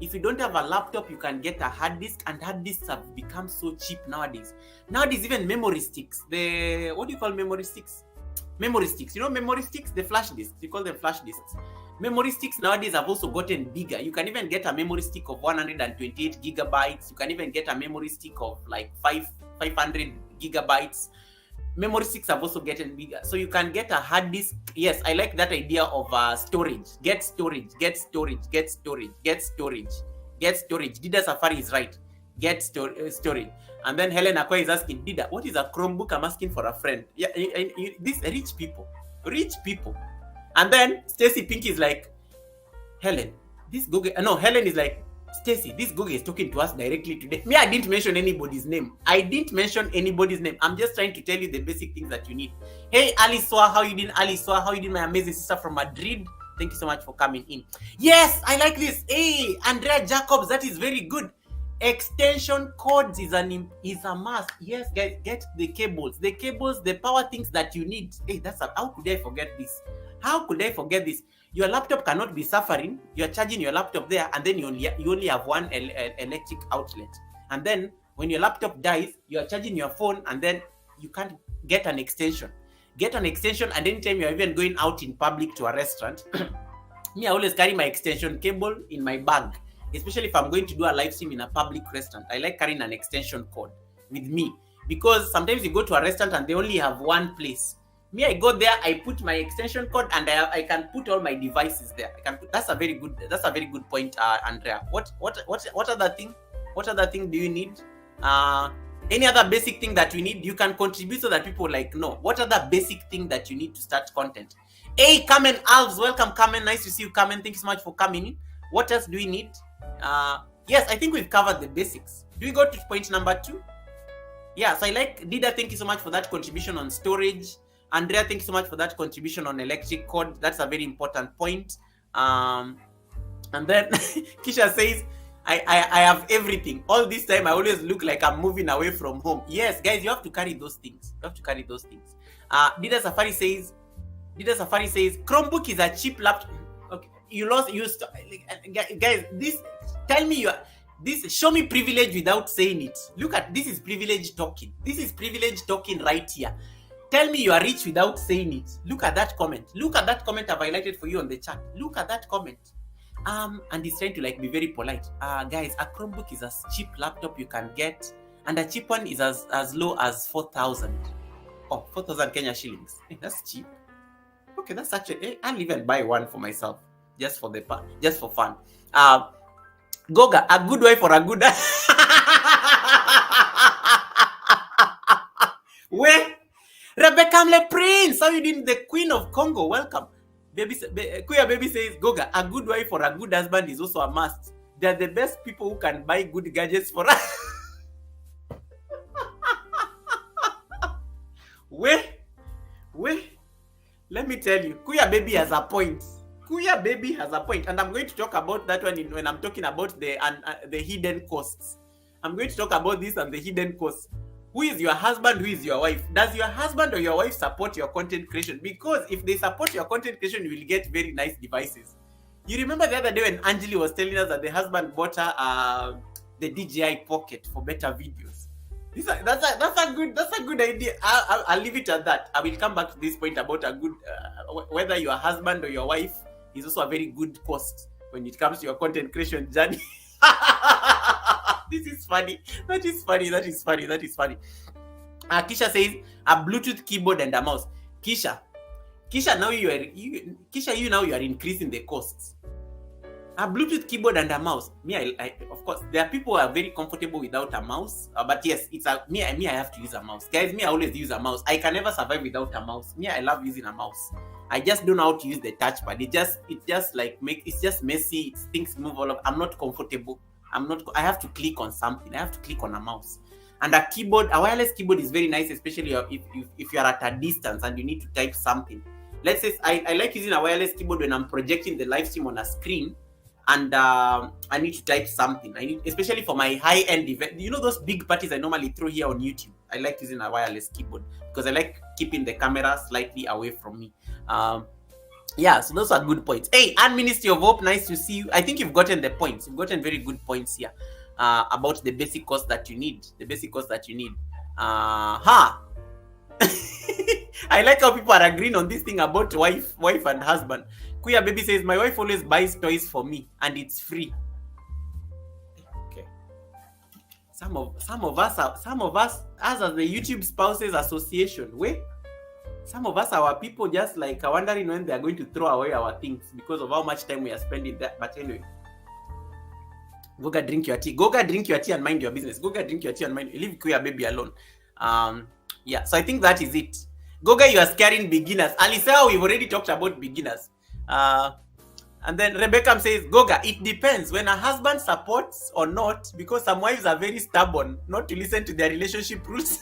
If you don't have a laptop, you can get a hard disk, and hard disks have become so cheap nowadays. Nowadays, even memory sticks. What do you call memory sticks? Memory sticks. You know memory sticks? The flash disks. You call them flash disks. Memory sticks nowadays have also gotten bigger. You can even get a memory stick of 128 gigabytes. You can even get a memory stick of like 500 gigabytes. Memory sticks have also gotten bigger. So you can get a hard disk. Yes, I like that idea of storage. Get storage. Dida Safari is right. Get storage. And then Helen Akwa is asking, Dida, what is a Chromebook? I'm asking for a friend. Yeah, these rich people. And then Stacy Pink is like, Helen, this Google, no, Helen is like, Stacy, this Google is talking to us directly today. Me, I didn't mention anybody's name. I'm just trying to tell you the basic things that you need. Hey, Aliswa, how you doing? Aliswa, how you doing? My amazing sister from Madrid. Thank you so much for coming in. Yes, I like this. Hey, Andrea Jacobs, that is very good. Extension cords is a must. Yes, guys, get the cables, the power things that you need. Hey, how could I forget this? Your laptop cannot be suffering. You're charging your laptop there, and then you only have one electric outlet. And then when your laptop dies, you're charging your phone, and then you can't get an extension. Get an extension, and anytime you're even going out in public to a restaurant, me, I always carry my extension cable in my bag, especially if I'm going to do a live stream in a public restaurant. I like carrying an extension cord with me, because sometimes you go to a restaurant and they only have one place. Me, I go there, I put my extension cord, and I can put all my devices there. That's a very good point, Andrea. What other thing do you need? Any other basic thing that we need? You can contribute so that people know what other basic thing that you need to start content. Hey, Carmen Alves, welcome, Carmen. Nice to see you, Carmen. Thank you so much for coming in. What else do we need? Yes, I think we've covered the basics. Do we go to point number 2? Yeah, so I like Dida. Thank you so much for that contribution on storage. Andrea, thank you so much for that contribution on electric cord. That's a very important point. And then Kisha says, I have everything. All this time, I always look like I'm moving away from home. Yes, guys, you have to carry those things. Dida Safari says, Chromebook is a cheap laptop. Okay, guys, show me privilege without saying it. Look at this, is privilege talking. This is privilege talking right here. Tell me you are rich without saying it. Look at that comment. I've highlighted for you on the chat. Look at that comment. And he's trying to be very polite. Guys, a Chromebook is a cheap laptop you can get, and a cheap one is as low as 4,000. Oh, 4,000 Kenya shillings. Hey, that's cheap. Okay, that's actually. I'll even buy one for myself, just for fun. Goga, a good wife or a good. Where? Rebecca Mle Prince, how you doing? The Queen of Congo, welcome. Kuya Baby says, Goga, a good wife or a good husband is also a must. They're the best people who can buy good gadgets for us. Wait. Let me tell you, Kuya Baby has a point. And I'm going to talk about that one when I'm talking about the hidden costs. I'm going to talk about this and the hidden costs. Who is your husband? Who is your wife? Does your husband or your wife support your content creation? Because if they support your content creation, you will get very nice devices. You remember the other day when Angeli was telling us that the husband bought her the DJI Pocket for better videos. That's a good idea. I'll leave it at that. I will come back to this point about a good whether your husband or your wife is also a very good cost when it comes to your content creation journey. This is funny. That is funny. Kisha says a Bluetooth keyboard and a mouse. Kisha, now you are increasing the costs. A Bluetooth keyboard and a mouse. Of course, there are people who are very comfortable without a mouse. But yes, I have to use a mouse. Guys, I always use a mouse. I can never survive without a mouse. I love using a mouse. I just don't know how to use the touchpad. It's just messy. Things move all up. I'm not comfortable. I have to click on something. I have to click on a mouse. And a wireless keyboard is very nice, especially if you're at a distance and you need to type something. Let's say I like using a wireless keyboard when I'm projecting the live stream on a screen and I need to type something. Especially for my high-end event. You know those big parties I normally throw here on YouTube? I like using a wireless keyboard because I like keeping the camera slightly away from me. Yeah, so those are good points. Hey, and Ministry of Hope, nice to see you. I think you've gotten the points. You've gotten very good points here about the basic cost that you need. I like how people are agreeing on this thing about wife and husband. Kuya Baby says, my wife always buys toys for me and it's free. Okay. Some of us, us as the YouTube Spouses Association, some of us, our people just are wondering when they are going to throw away our things because of how much time we are spending there. But anyway, Goga, drink your tea. Goga, drink your tea and mind your business. Goga, drink your tea and leave queer baby alone. Yeah, so I think that is it. Goga, you are scaring beginners. Alisa, we've already talked about beginners. And then Rebecca says, Goga, it depends when a husband supports or not, because some wives are very stubborn not to listen to their relationship rules.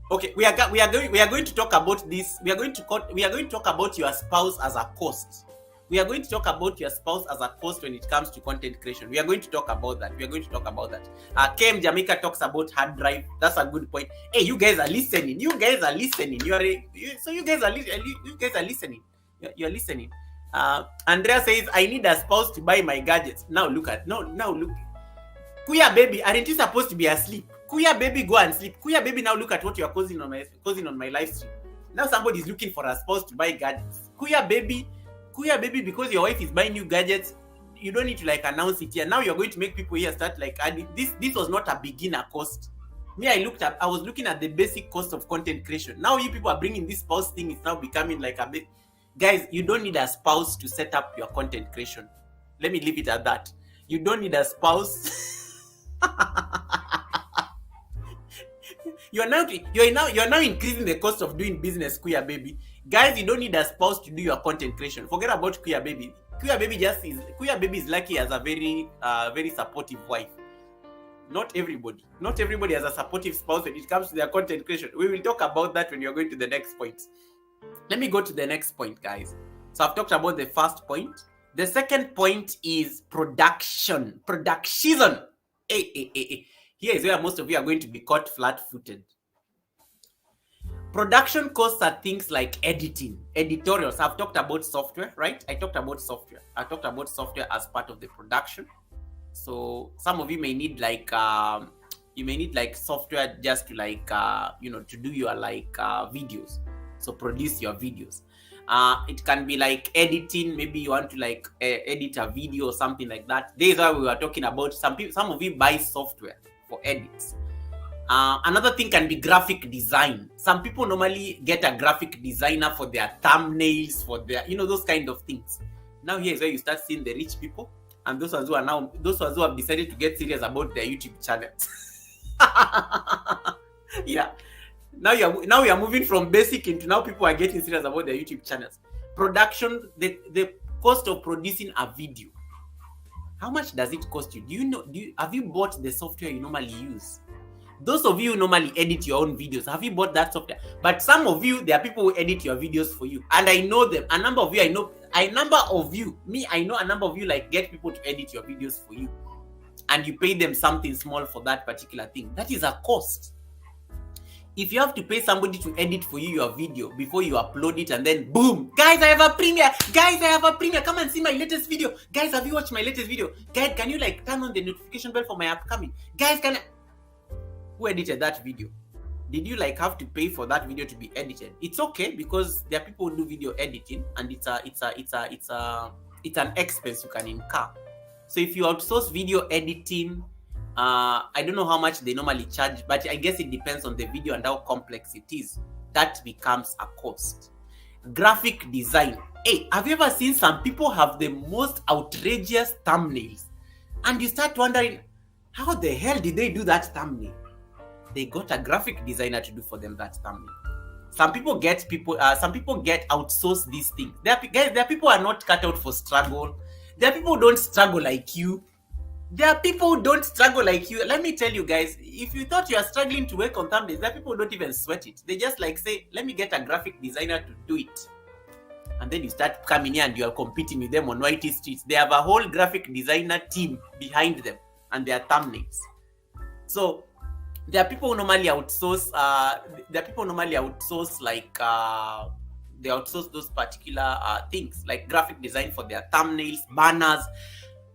Okay, we are going to talk about this. We are going to talk about your spouse as a cost. We are going to talk about your spouse as a cost when it comes to content creation. We are going to talk about that. KM Jamaica talks about hard drive. That's a good point. Hey, you guys are listening. You guys are listening. You guys are listening. You're listening. Andrea says, I need a spouse to buy my gadgets. Now look. Kuya baby, aren't you supposed to be asleep? Kuya baby, go and sleep. Kuya baby, now look at what you are causing on my live stream. Now somebody is looking for a spouse to buy gadgets. Kuya baby, because your wife is buying you gadgets, you don't need to like announce it here. Now you're going to make people here start like adding this was not a beginner cost. Me, I was looking at the basic cost of content creation. Now you people are bringing this spouse thing. It's now becoming like a bit. Guys, you don't need a spouse to set up your content creation. Let me leave it at that. You don't need a spouse. You're now increasing the cost of doing business, queer baby. Guys, you don't need a spouse to do your content creation. Forget about queer baby. Queer baby is lucky as a very very supportive wife. Not everybody has a supportive spouse when it comes to their content creation. We will talk about that when you're going to the next point. Let me go to the next point, guys. So I've talked about the first point. The second point is production. Here is where most of you are going to be caught flat-footed. Production costs are things like editing, editorials. I've talked about software, right? I talked about software as part of the production. So some of you may need like software just to like to do your like videos. So produce your videos. It can be like editing. Maybe you want to like edit a video or something like that. This is why we were talking about. Some of you buy software for edits. Another thing can be graphic design. Some people normally get a graphic designer for their thumbnails, for their those kind of things. Now here is where you start seeing the rich people and those ones who have decided to get serious about their YouTube channel. Yeah. Now we are moving from basic into now people are getting serious about their YouTube channels. Production, the cost of producing a video. How much does it cost you? Have you bought the software you normally use? Those of you who normally edit your own videos, have you bought that software? But some of you, there are people who edit your videos for you. And I know them. A number of you, I know a number of you like get people to edit your videos for you. And you pay them something small for that particular thing. That is a cost. If you have to pay somebody to edit for you your video before you upload it and then boom, guys, I have a premiere. Come and see my latest video. Guys, have you watched my latest video? Guys, can you like turn on the notification bell for my upcoming? Guys, who edited that video? Did you like have to pay for that video to be edited? It's okay because there are people who do video editing and it's an expense you can incur. So if you outsource video editing, I don't know how much they normally charge, but I guess it depends on the video and how complex it is. That becomes a cost. Graphic design. Hey, have you ever seen some people have the most outrageous thumbnails? And you start wondering, how the hell did they do that thumbnail? They got a graphic designer to do for them that thumbnail. Some people get outsourced these things. There are people who are not cut out for struggle. There are people who don't struggle like you. Let me tell you guys, if you thought you are struggling to work on thumbnails, there are people who don't even sweat it. They just like say, let me get a graphic designer to do it. And then you start coming here and you are competing with them on YT Streets. They have a whole graphic designer team behind them and their thumbnails. So there are people who normally outsource. They outsource those particular things like graphic design for their thumbnails, banners.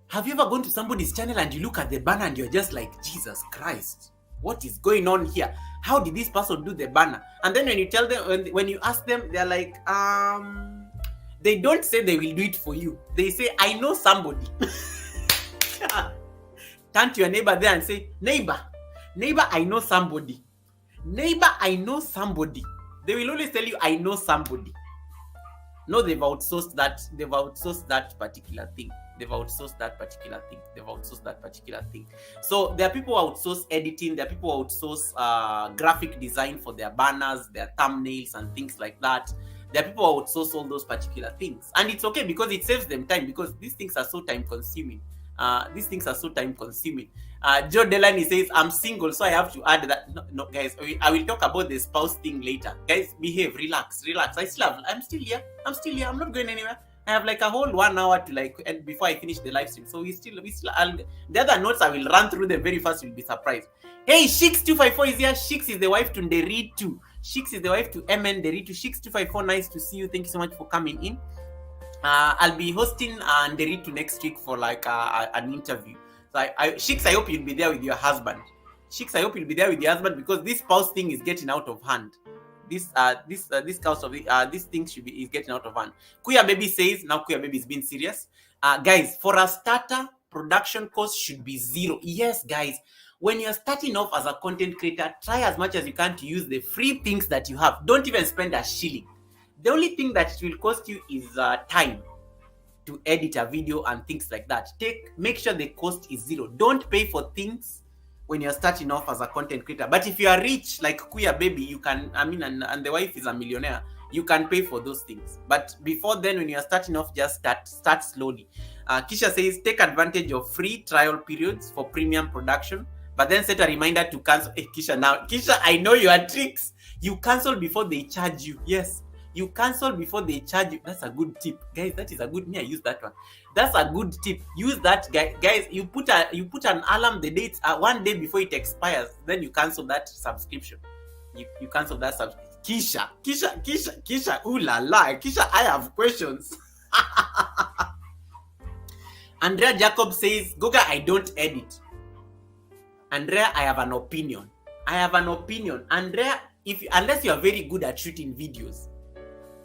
Have you ever gone to somebody's channel and you look at the banner and you're just like, Jesus Christ, what is going on here? How did this person do the banner? And then when you tell them, when you ask them, they're like, they don't say they will do it for you. They say, I know somebody. Turn to your neighbor there and say, neighbor, I know somebody. They will always tell you, I know somebody. No, they've outsourced that particular thing. They've outsourced that particular thing. So there are people who outsource editing. There are people who outsource graphic design for their banners, their thumbnails, and things like that. There are people who outsource all those particular things, and it's okay because it saves them time, because these things are so time consuming. Joe Delaney says, I'm single, so I have to add that. No, guys, I will talk about the spouse thing later. Guys, behave, relax. I'm still here. I'm not going anywhere. I have like a whole 1 hour to before I finish the live stream. So the other notes I will run through them very fast. You'll be surprised. Hey, Shix254 is here. Shix is the wife to Nderitu. Shix is the wife to MN Nderitu. Shix254, nice to see you. Thank you so much for coming in. I'll be hosting Nderitu next week for an interview. So Shix, I hope you'll be there with your husband. Because this spouse thing is getting out of hand. This thing is getting out of hand. Kuya Baby says, now Kuya Baby is being serious. Guys, for a starter, production cost should be 0. Yes, guys. When you're starting off as a content creator, try as much as you can to use the free things that you have. Don't even spend a shilling. The only thing that it will cost you is time to edit a video and things like that. Make sure the cost is 0. Don't pay for things when you're starting off as a content creator. But if you are rich like Kuya Baby, you can, and the wife is a millionaire, you can pay for those things. But before then, when you're starting off, just start slowly. Kisha says, take advantage of free trial periods for premium production, but then set a reminder to cancel. Hey, Kisha, I know your tricks. You cancel before they charge you. Yes. You cancel before they charge you. That's a good tip, guys. That is a good. I use that one. That's a good tip. Use that, guys. You put an alarm the date 1 day before it expires. Then you cancel that subscription. You cancel that subscription. Kisha. Ooh la la. Kisha, I have questions. Andrea Jacob says, Goga, I don't edit. Andrea, I have an opinion. Andrea, unless you are very good at shooting videos,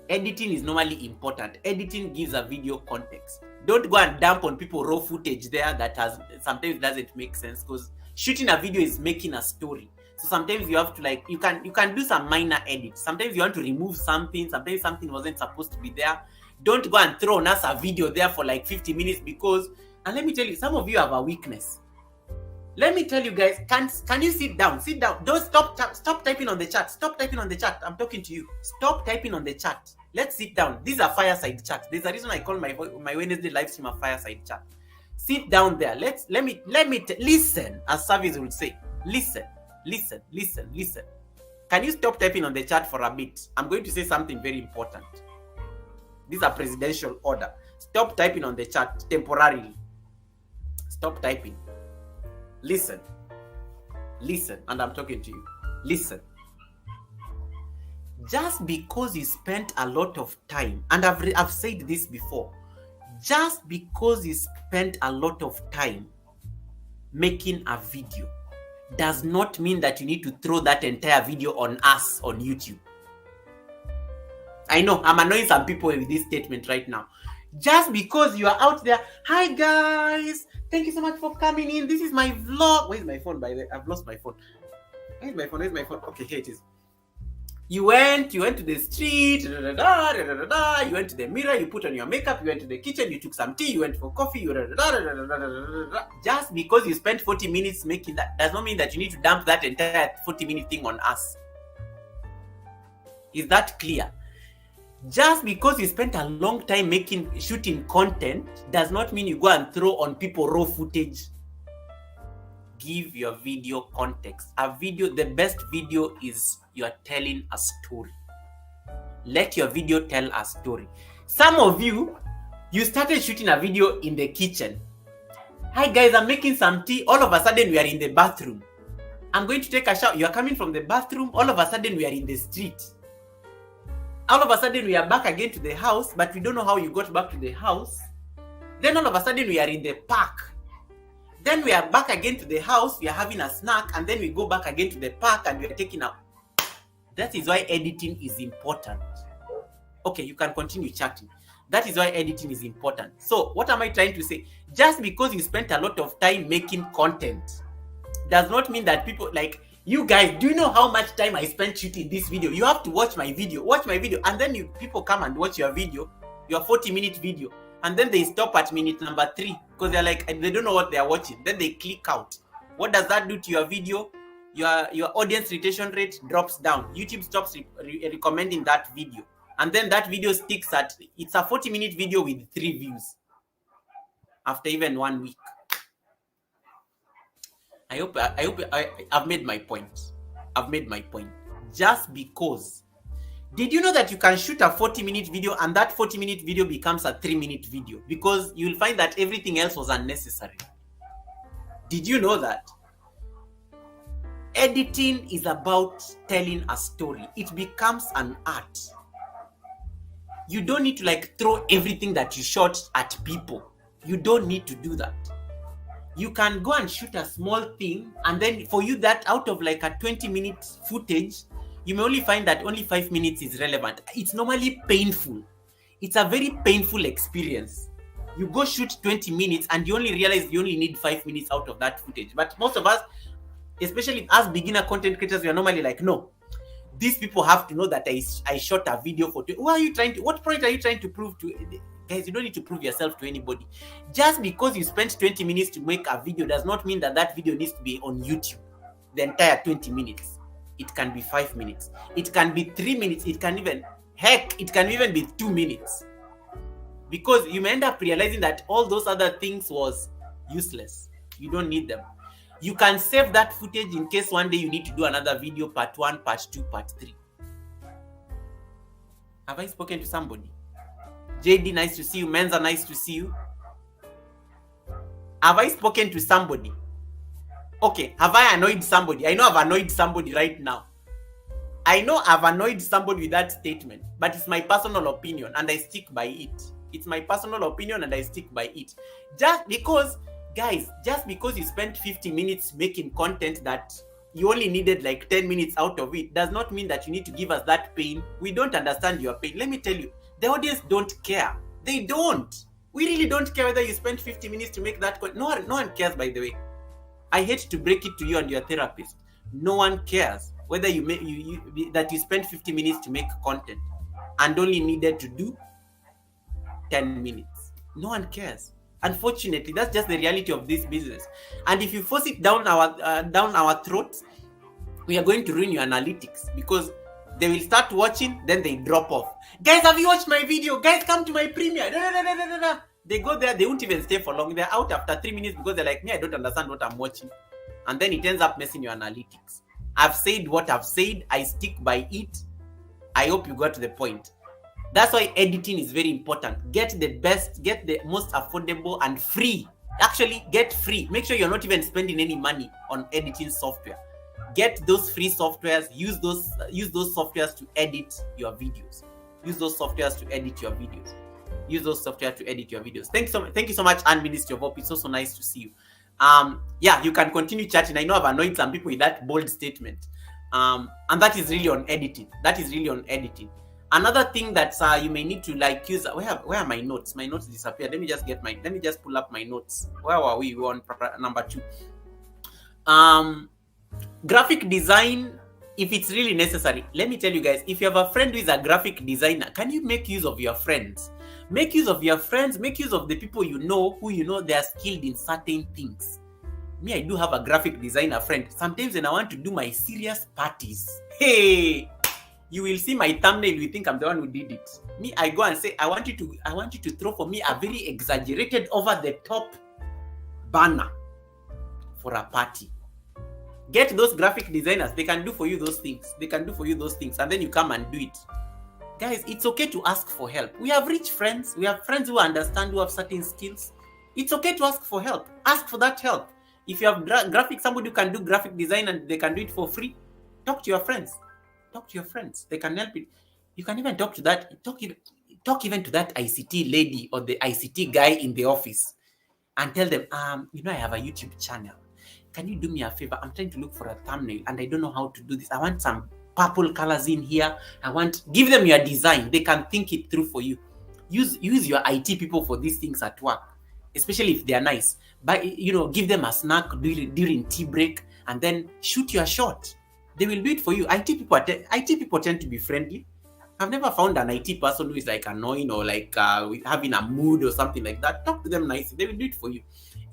editing is normally important. Editing gives a video context. Don't go and dump on people raw footage there that sometimes doesn't make sense, because shooting a video is making a story. So sometimes you have to you can do some minor edits. Sometimes you want to remove something. Sometimes something wasn't supposed to be there. Don't go and throw on us a video there for 50 minutes because, and let me tell you, some of you have a weakness. Let me tell you guys, can you sit down? Sit down. Don't stop typing on the chat. Stop typing on the chat. I'm talking to you. Stop typing on the chat. Let's sit down. These are fireside chats. There's a reason I call my Wednesday live stream a fireside chat. Sit down there. Let me listen, as Savis would say. Listen. Can you stop typing on the chat for a bit? I'm going to say something very important. This is a presidential order. Stop typing on the chat temporarily. Stop typing. Listen, and I'm talking to you. Listen. Just because you spent a lot of time, and I've said this before, just because you spent a lot of time making a video does not mean that you need to throw that entire video on us on YouTube. I know I'm annoying some people with this statement right now. Just because you are out there, hi guys, thank you so much for coming in. This is my vlog. Where's my phone, by the way? I've lost my phone. Where's my phone? Okay, here it is. You went to the street, you went to the mirror, you put on your makeup, you went to the kitchen, you took some tea, you went for coffee, just because you spent 40 minutes making that does not mean that you need to dump that entire 40-minute thing on us. Is that clear? Just because you spent a long time shooting content does not mean you go and throw on people raw footage. Give your video context. The best video is you're telling a story. Let your video tell a story. Some of you started shooting a video in the kitchen. Hi guys, I'm making some tea. All of a sudden we are in the bathroom. I'm going to take a shower. You are coming from the bathroom. All of a sudden we are in the street. All of a sudden we are back again to the house, but we don't know how you got back to the house. Then all of a sudden we are in the park. Then we are back again to the house, we are having a snack, and then we go back again to the park and we are taking a... That is why editing is important. Okay, you can continue chatting. That is why editing is important. So what am I trying to say? Just because you spent a lot of time making content does not mean that people you guys, do you know how much time I spent shooting this video? You have to watch my video, and then people come and watch your video, your 40-minute video, and then they stop at minute number 3 because they're like, they don't know what they're watching. Then they click out. What does that do to your video? Your audience retention rate drops down. YouTube stops recommending that video, and then that video sticks at, it's a 40-minute video with 3 views after even 1 week. I hope I've made my point. I've made my point. Just because, did you know that you can shoot a 40-minute video and that 40-minute video becomes a 3-minute video because you'll find that everything else was unnecessary? Did you know that? Editing is about telling a story. It becomes an art. You don't need to like throw everything that you shot at people. You don't need to do that. You can go and shoot a small thing, and then for you that out of like a 20-minute footage, you may only find that only 5 minutes is relevant. It's normally painful. It's a very painful experience. You go shoot 20 minutes and you only realize you only need 5 minutes out of that footage. But most of us, especially as beginner content creators, we are normally like, no, these people have to know that I shot a video for what point are you trying to prove to? Guys, you don't need to prove yourself to anybody. Just because you spent 20 minutes to make a video does not mean that that video needs to be on YouTube the entire 20 minutes. It can be 5 minutes. It can be 3 minutes. It can even be 2 minutes. Because you may end up realizing that all those other things was useless. You don't need them. You can save that footage in case one day you need to do another video, part 1, part 2, part 3. Have I spoken to somebody? JD, nice to see you. Menza, nice to see you. Have I spoken to somebody? Okay, have I annoyed somebody? I know I've annoyed somebody right now. I know I've annoyed somebody with that statement, but it's my personal opinion and I stick by it. It's my personal opinion and I stick by it. Just because, guys, just because you spent 50 minutes making content that you only needed like 10 minutes out of it does not mean that you need to give us that pain. We don't understand your pain. Let me tell you, the audience don't care. They don't. We really don't care whether you spent 50 minutes to make that content. No one cares, by the way. I hate to break it to you and your therapist. No one cares whether that you spent 50 minutes to make content and only needed to do 10 minutes. No one cares. Unfortunately, that's just the reality of this business. And if you force it down our throats, we are going to ruin your analytics because they will start watching, then they drop off. Guys, have you watched my video? Guys, come to my premiere. They go there, they won't even stay for long. They're out after 3 minutes because they're like, me, I don't understand what I'm watching. And then it ends up messing your analytics. I've said what I've said. I stick by it. I hope you got to the point. That's why editing is very important. Get the best, get the most affordable and free. Actually, get free. Make sure you're not even spending any money on editing software. Get those free softwares. Use those softwares to edit your videos. Use those softwares to edit your videos. Use those software to edit your videos. Thank you so much, Anne Ministry of Hope. It's also nice to see you. Yeah, you can continue chatting. I know I've annoyed some people with that bold statement. And that is really on editing. Another thing that you may need to like use. Where are my notes? My notes disappeared. Let me just pull up my notes. Where were we? We were on number 2. Graphic design, if it's really necessary. Let me tell you guys, if you have a friend who is a graphic designer, can you make use of your friends? Make use of your friends, make use of the people you know who you know they are skilled in certain things. Me, I do have a graphic designer friend. Sometimes when I want to do my serious parties, hey, you will see my thumbnail, you think I'm the one who did it. Me, I go and say, I want you to throw for me a very exaggerated over the top banner for a party. Get those graphic designers, they can do for you those things. And then you come and do it. Guys, it's okay to ask for help. We have rich friends. We have friends who understand, who have certain skills. It's okay to ask for help. Ask for that help. If you have somebody who can do graphic design and they can do it for free, talk to your friends. They can help it. You can even talk to that. Talk even to that ICT lady or the ICT guy in the office and tell them, I have a YouTube channel. Can you do me a favor? I'm trying to look for a thumbnail and I don't know how to do this. I want some purple colors in here. Give them your design. They can think it through for you. Use your IT people for these things at work, especially if they are nice. But give them a snack during tea break and then shoot your shot. They will do it for you. IT people tend to be friendly. I've never found an IT person who is like annoying or like having a mood or something like that. Talk to them nicely. They will do it for you.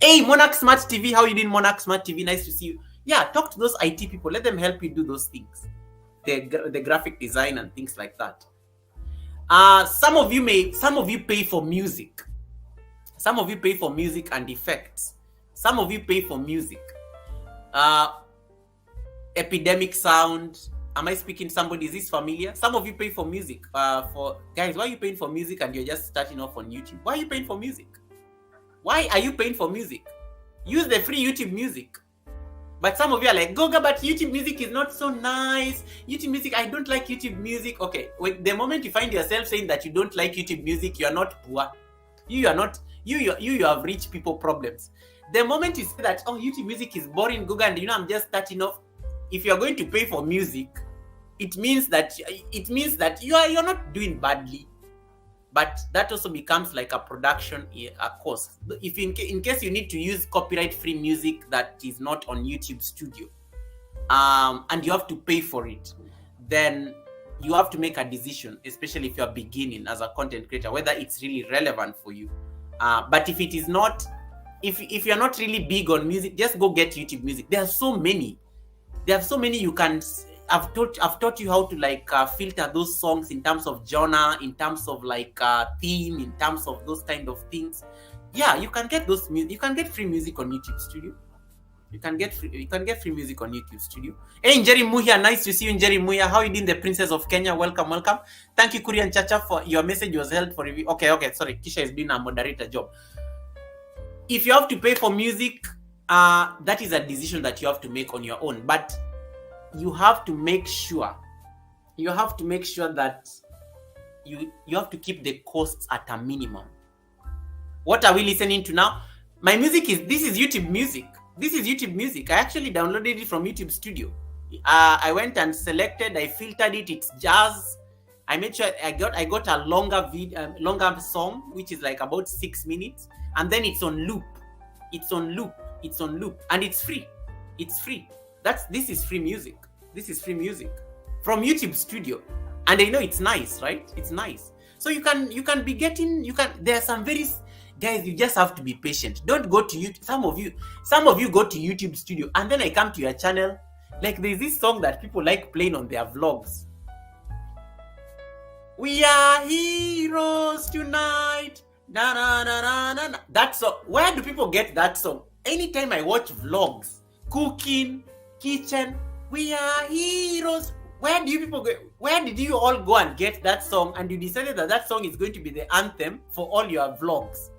Hey, Monarch Smart TV, how you doing, Monarch Smart TV? Nice to see you. Yeah, talk to those IT people. Let them help you do those things. The graphic design and things like that. Some of you pay for music. Some of you pay for music and effects. Some of you pay for music. Epidemic Sound. Am I speaking to somebody? Is this familiar? Some of you pay for music. For guys, why are you paying for music and you're just starting off on YouTube? Why are you paying for music? Why are you paying for music? Use the free YouTube music. But some of you are like, Goga, but YouTube music is not so nice. YouTube music, I don't like YouTube music. Okay, the moment you find yourself saying that you don't like YouTube music, you are not poor. You have rich people problems. The moment you say that, oh, YouTube music is boring, Goga, and I'm just starting off. If you're going to pay for music, it means that you're not doing badly. But that also becomes like a production, a cost. If in case you need to use copyright-free music that is not on YouTube Studio, and you have to pay for it, then you have to make a decision, especially if you're beginning as a content creator, whether it's really relevant for you. But if it is not, if you're not really big on music, just go get YouTube music. There are so many you can. I've taught you how to like filter those songs in terms of genre, in terms of like theme, in terms of those kind of things. Yeah, you can get those music. You can get free music on YouTube Studio. You can get free music on YouTube Studio. Hey, Njeri Muhia, nice to see you, Njeri Muhia. How are you doing, the Princess of Kenya? Welcome. Thank you, Kurian Chacha, for your message was held for review. Okay, sorry. Kisha has been a moderator job. If you have to pay for music, that is a decision that you have to make on your own. But you have to make sure that you have to keep the costs at a minimum. What are we listening to now? This is YouTube music. I actually downloaded it from YouTube Studio. I went and selected, I filtered it. It's jazz. I made sure I got a longer song, which is like about 6 minutes, and then it's on loop, and it's free. This is free music. From YouTube Studio, and I know it's nice, right? It's nice. So you can be getting, there are some very, guys, you just have to be patient. Don't go to YouTube. Some of you go to YouTube Studio, and then I come to your channel. Like there's this song that people like playing on their vlogs. We are heroes tonight. Na na na na na. That song. Where do people get that song? Anytime I watch vlogs, cooking, kitchen, we are heroes. Where did you all go and get that song, and you decided that song is going to be the anthem for all your vlogs?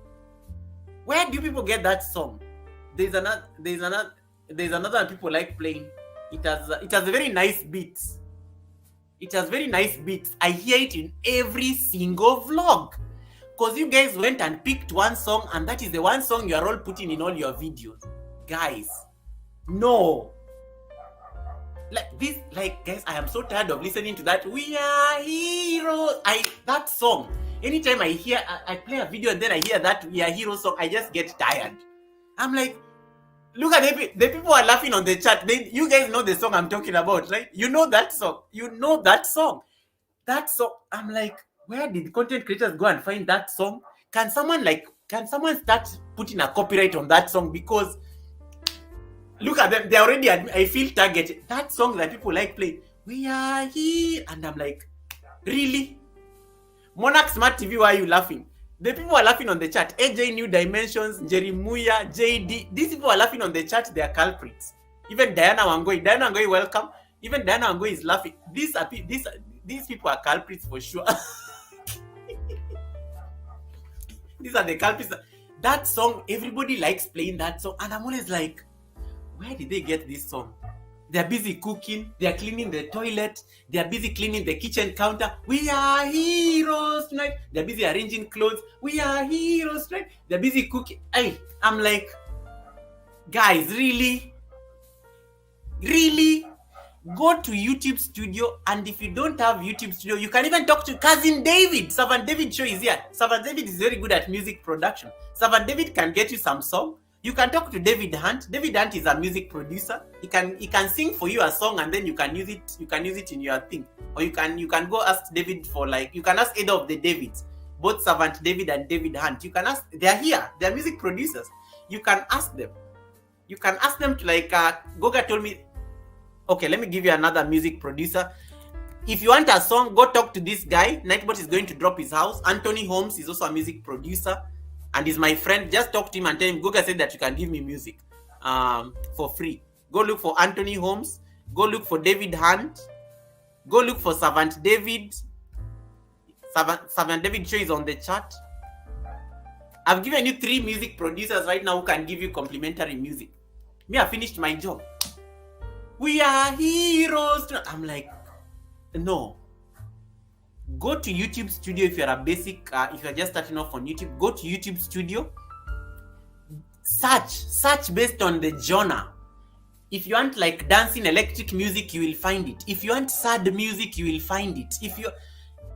Where do people get that song? There's another people like playing. It has a very nice beats. I hear it in every single vlog. Because you guys went and picked one song, and that is the one song you are all putting in all your videos. Guys, no. Guys, I am so tired of listening to that. We are heroes. That song. Anytime I play a video and then I hear that We Are Heroes song, I just get tired. I'm like, look at the people are laughing on the chat. You guys know the song I'm talking about, right? You know that song. That song. I'm like, where did content creators go and find that song? Can someone start putting a copyright on that song? Because look at them. They already, I feel targeted. That song that people like play, we are here. And I'm like, really? Monarch Smart TV, why are you laughing? The people are laughing on the chat. AJ New Dimensions, Jerimuya, JD. These people are laughing on the chat. They are culprits. Even Diana Wangoi. Diana Wangoi, welcome. Even Diana Wangoi is laughing. These people are culprits for sure. These are the culprits. That song, everybody likes playing that song. And I'm always like, where did they get this song? They're busy cooking. They're cleaning the toilet. They're busy cleaning the kitchen counter. We are heroes tonight. They're busy arranging clothes. We are heroes tonight. They're busy cooking. I'm like, guys, really? Really? Go to YouTube Studio, and if you don't have YouTube Studio, you can even talk to Cousin David. Servant David Show is here. Servant David is very good at music production. Servant David can get you some song. You can talk to David Hunt. David Hunt is a music producer. He can sing for you a song, and then you can use it in your thing. Or you can go ask David for, like, you can ask either of the Davids, both Servant David and David Hunt. You can ask, they're here, they're music producers. You can ask them. You can ask them to, like, Goga told me, okay, let me give you another music producer. If you want a song, go talk to this guy. Nightbot is going to drop his house. Anthony Holmes is also a music producer and is my friend. Just talk to him and tell him, Goga said that you can give me music for free. Go look for Anthony Holmes. Go look for David Hunt. Go look for Servant David. Servant David show is on the chat. I've given you 3 music producers right now who can give you complimentary music. Me, I finished my job. We are heroes. I'm like, no. Go to YouTube Studio if you're a basic, if you're just starting off on YouTube. Go to YouTube Studio. Search based on the genre. If you want, like, dancing electric music, you will find it. If you want sad music, you will find it. If you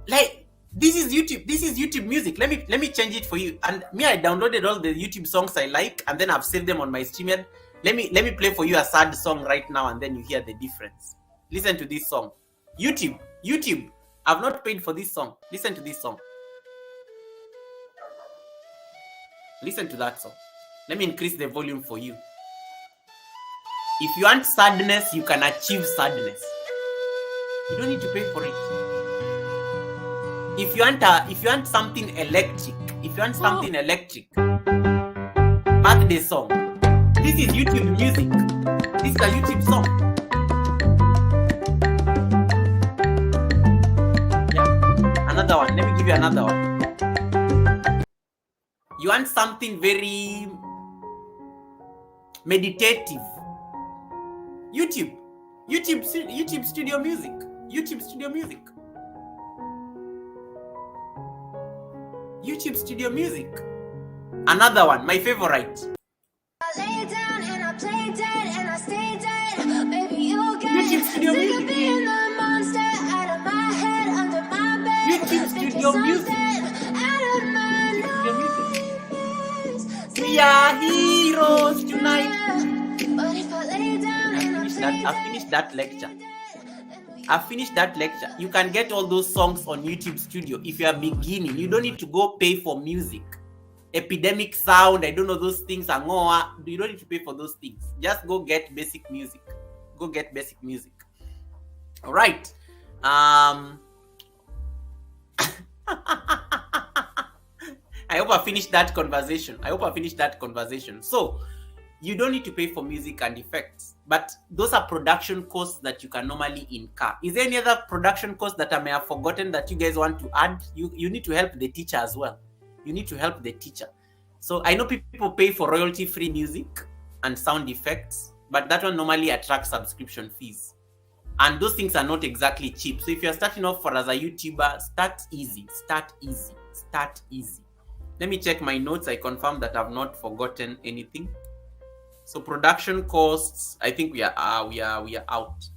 like, this is YouTube music. Let me change it for you. And me, I downloaded all the YouTube songs I like, and then I've saved them on my StreamYard. Let me play for you a sad song right now, and then you hear the difference. Listen to this song. YouTube. I've not paid for this song. Listen to this song. Listen to that song. Let me increase the volume for you. If you want sadness, you can achieve sadness. You don't need to pay for it. If you want something electric, birthday song. This is YouTube music. This is a YouTube song. Yeah. Another one. Let me give you another one. You want something very meditative. YouTube Studio Music. YouTube Studio Music. YouTube Studio Music. Another one, my favorite. YouTube Studio Music. YouTube Studio Music. We are heroes tonight. I finished that lecture. You can get all those songs on YouTube Studio if you are beginning. You don't need to go pay for music. Epidemic Sound, I don't know those things. Angoa, you don't need to pay for those things. Just go get basic music. All right. I hope I finished that conversation. So, you don't need to pay for music and effects, but those are production costs that you can normally incur. Is there any other production cost that I may have forgotten that you guys want to add? You need to help the teacher as well. So I know people pay for royalty-free music and sound effects, but that one normally attracts subscription fees. And those things are not exactly cheap. So if you're starting off as a YouTuber, start easy. Let me check my notes. I confirm that I've not forgotten anything. So production costs, I think we are out. We're out.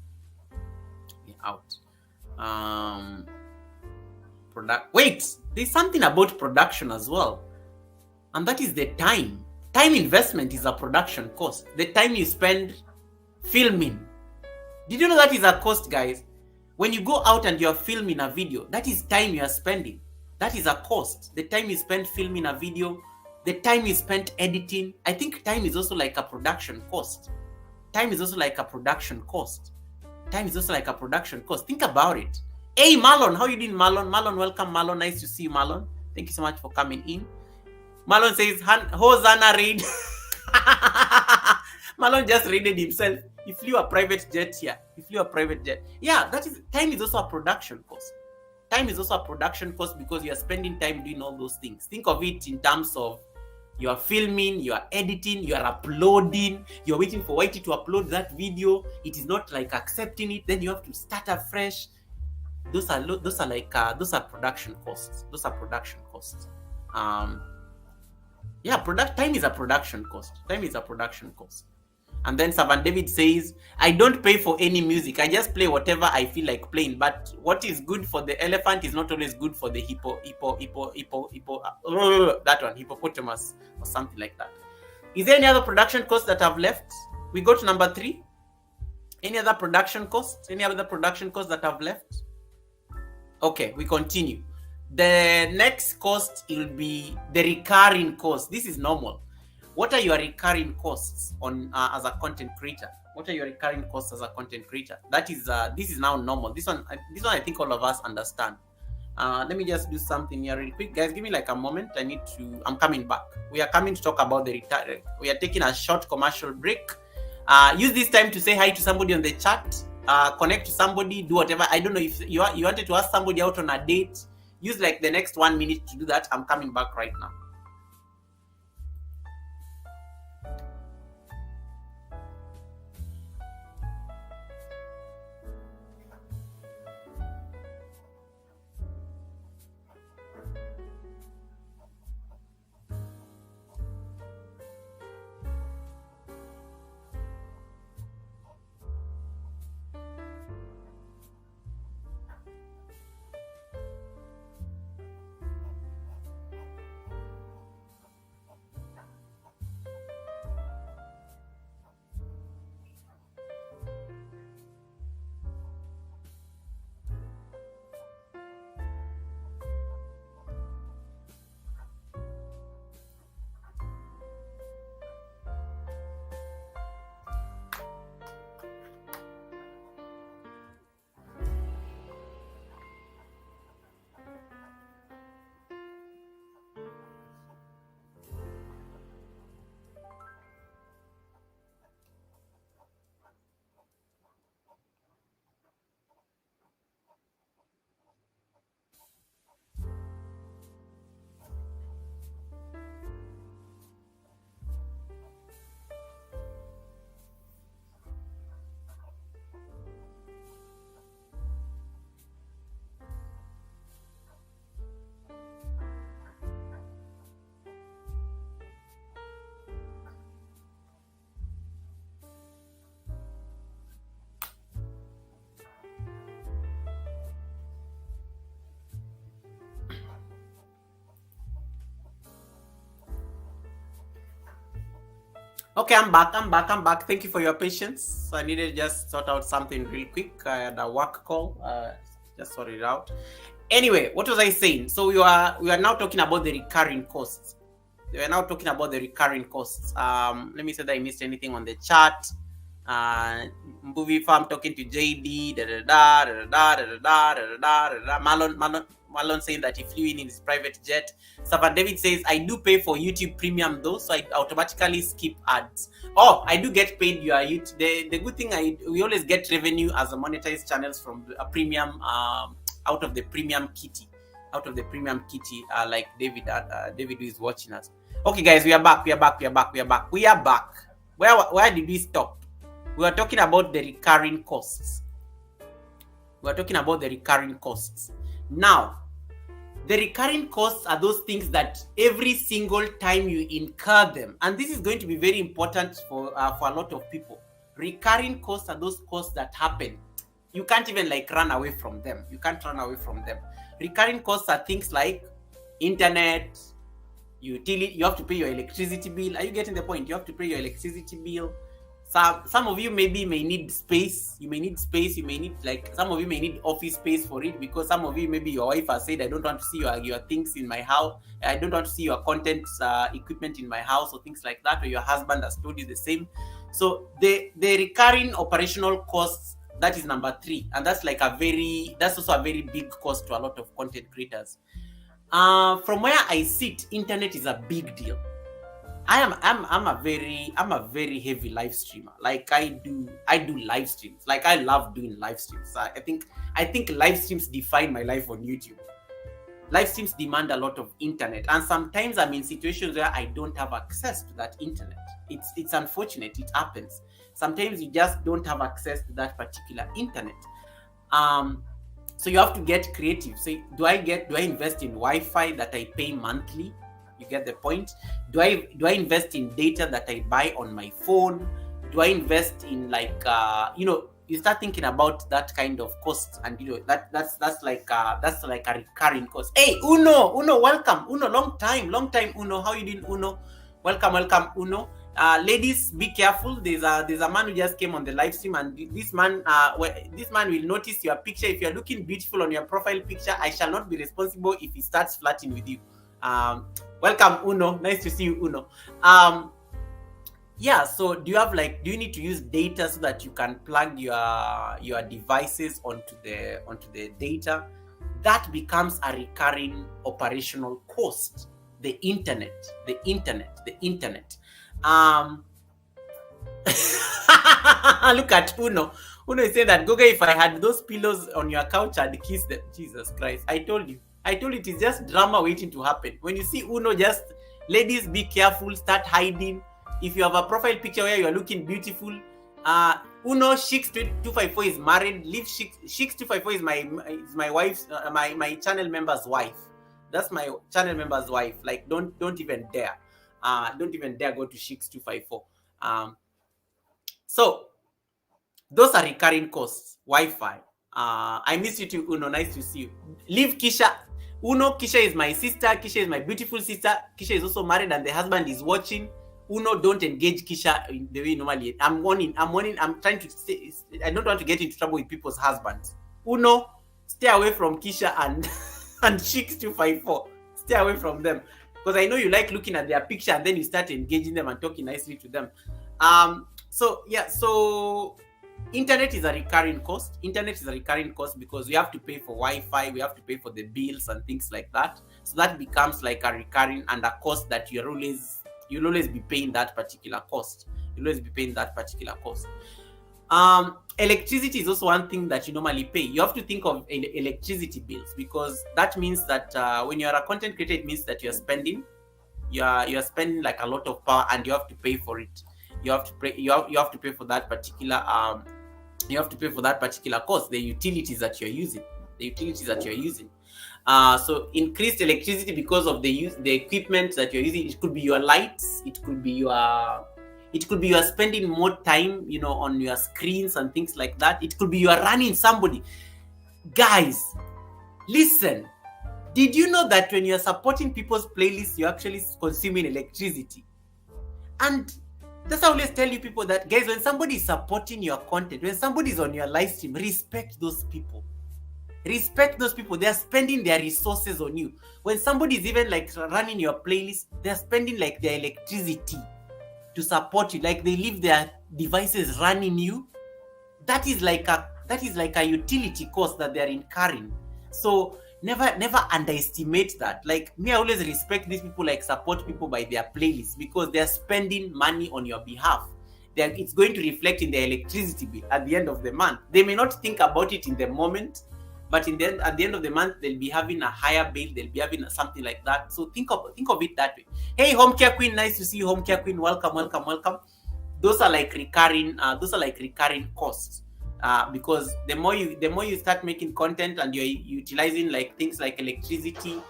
Wait, there's something about production as well, and that is the time. Time investment is a production cost. The time you spend filming. Did you know that is a cost, guys? When you go out and you're filming a video, that is time you are spending. That is a cost. The time you spend filming a video, the time you spent editing. I think time is also like a production cost. Think about it. Hey, Marlon, how you doing, Marlon? Marlon, welcome, Marlon. Nice to see you, Marlon. Thank you so much for coming in. Marlon says, Hosanna read. Marlon just raided himself. He flew a private jet here. Yeah, that is, time is also a production cost. Because you are spending time doing all those things. Think of it in terms of you are filming, you are editing, you are uploading, you're waiting for Whitey to upload that video. It is not like accepting it, then you have to start afresh. Those are production costs. Time is a production cost. And then Servant David says, I don't pay for any music. I just play whatever I feel like playing. But what is good for the elephant is not always good for the hippopotamus or something like that. Is there any other production costs that have left? We go to number 3. Any other production costs? Any other production costs that have left? Okay, we continue. The next cost will be the recurring cost. This is normal. What are your recurring costs on as a content creator? What are your recurring costs as a content creator? That is this is now normal. This one I think all of us understand. Let me just do something here real quick, guys. Give me like a moment. I'm coming back. We are coming to talk about the return. We are taking a short commercial break. Use this time to say hi to somebody on the chat. Connect to somebody, do whatever. I don't know if you wanted to ask somebody out on a date. Use like the next 1 minute to do that. I'm coming back right now. Okay, I'm back. Thank you for your patience. I needed to just sort out something real quick. I had a work call. Just sort it out. Anyway, what was I saying? So we are now talking about the recurring costs. We are now talking about the recurring costs. Let me see that I missed anything on the chat. Movie farm talking to JD. Marlon saying that he flew in his private jet. Savan David says, I do pay for YouTube Premium though, so I automatically skip ads. Oh, I do get paid your YouTube. The good thing, we always get revenue as a monetized channels from a premium, out of the premium kitty. Like David who is watching us. Okay, guys, we are back. Where did we stop? We were talking about the recurring costs. Now, the recurring costs are those things that every single time you incur them, and this is going to be very important for a lot of people. Recurring costs are those costs that happen. You can't even like run away from them. Recurring costs are things like internet, utility. You have to pay your electricity bill. Are you getting the point? You have to pay your electricity bill. Some of you may need space. You may need some of you may need office space for it, because some of you, maybe your wife has said, I don't want to see your things in my house. I don't want to see your content equipment in my house, or things like that, or your husband has told you the same. So the recurring operational costs, that is number 3, and that's also a very big cost to a lot of content creators. From where I sit, internet is a big deal. I'm a very heavy live streamer. Like I do live streams. Like I love doing live streams. I think live streams define my life on YouTube. Live streams demand a lot of internet, and sometimes I'm in situations where I don't have access to that internet. It's unfortunate. It happens. Sometimes you just don't have access to that particular internet. So you have to get creative. So do I invest in Wi-Fi that I pay monthly? You get the point? Do I invest in data that I buy on my phone? Do I invest in you start thinking about that kind of cost, and that's like a recurring cost. Hey, Uno, welcome. Uno, long time, Uno. How you doing, Uno? Welcome, Uno. Ladies, be careful. There's a man who just came on the live stream, and this man will notice your picture. If you're looking beautiful on your profile picture, I shall not be responsible if he starts flirting with you. Welcome, Uno. Nice to see you, Uno. Yeah, so do you need to use data so that you can plug your devices onto the data? That becomes a recurring operational cost. The internet. Look at Uno. Uno is saying that, Goga, if I had those pillows on your couch, I'd kiss them. Jesus Christ. I told you it is just drama waiting to happen. When you see Uno, just ladies, be careful, start hiding. If you have a profile picture where you are looking beautiful, Uno Shix254 is married. Leave Shix254 is my wife's my channel member's wife. That's my channel member's wife. Like, don't even dare. Don't even dare go to Shix254. So those are recurring costs. Wi-Fi. I miss you too, Uno. Nice to see you. Leave Kisha. Uno, Kisha is my sister. Kisha is my beautiful sister. Kisha is also married and the husband is watching. Uno, don't engage Kisha in the way normally. I'm warning. I'm trying to say, I don't want to get into trouble with people's husbands. Uno, stay away from Kisha and Shix254. Stay away from them. Because I know you like looking at their picture and then you start engaging them and talking nicely to them. So internet is a recurring cost. Because we have to pay for Wi-Fi, we have to pay for the bills and things like that. So that becomes like a recurring and a cost that you'll always be paying that particular cost. Electricity is also one thing that you normally pay. You have to think of electricity bills, because that means that when you're a content creator, it means that you're spending like a lot of power, and you have to pay for it. You have to pay for that particular cost, the utilities that you're using. So increased electricity because of the equipment that you're using. It could be your lights, it could be you are spending more time, on your screens and things like that. It could be you are running somebody. Guys, listen. Did you know that when you are supporting people's playlists, you're actually consuming electricity? And that's why I always tell you people that, guys, when somebody is supporting your content, when somebody is on your live stream, respect those people. They are spending their resources on you. When somebody is even like running your playlist, they are spending like their electricity to support you. Like, they leave their devices running you. That is like a utility cost that they are incurring. So never underestimate that. Like me, I always respect these people, like support people by their playlists, because they are spending money on your behalf. It's going to reflect in their electricity bill at the end of the month. They may not think about it in the moment, but at the end of the month, they'll be having a higher bill. They'll be having something like that. So think of it that way. Hey, Home Care Queen, nice to see you, Home Care Queen. Welcome. Those are like recurring costs. Because the more you start making content and you're utilizing like things like electricity,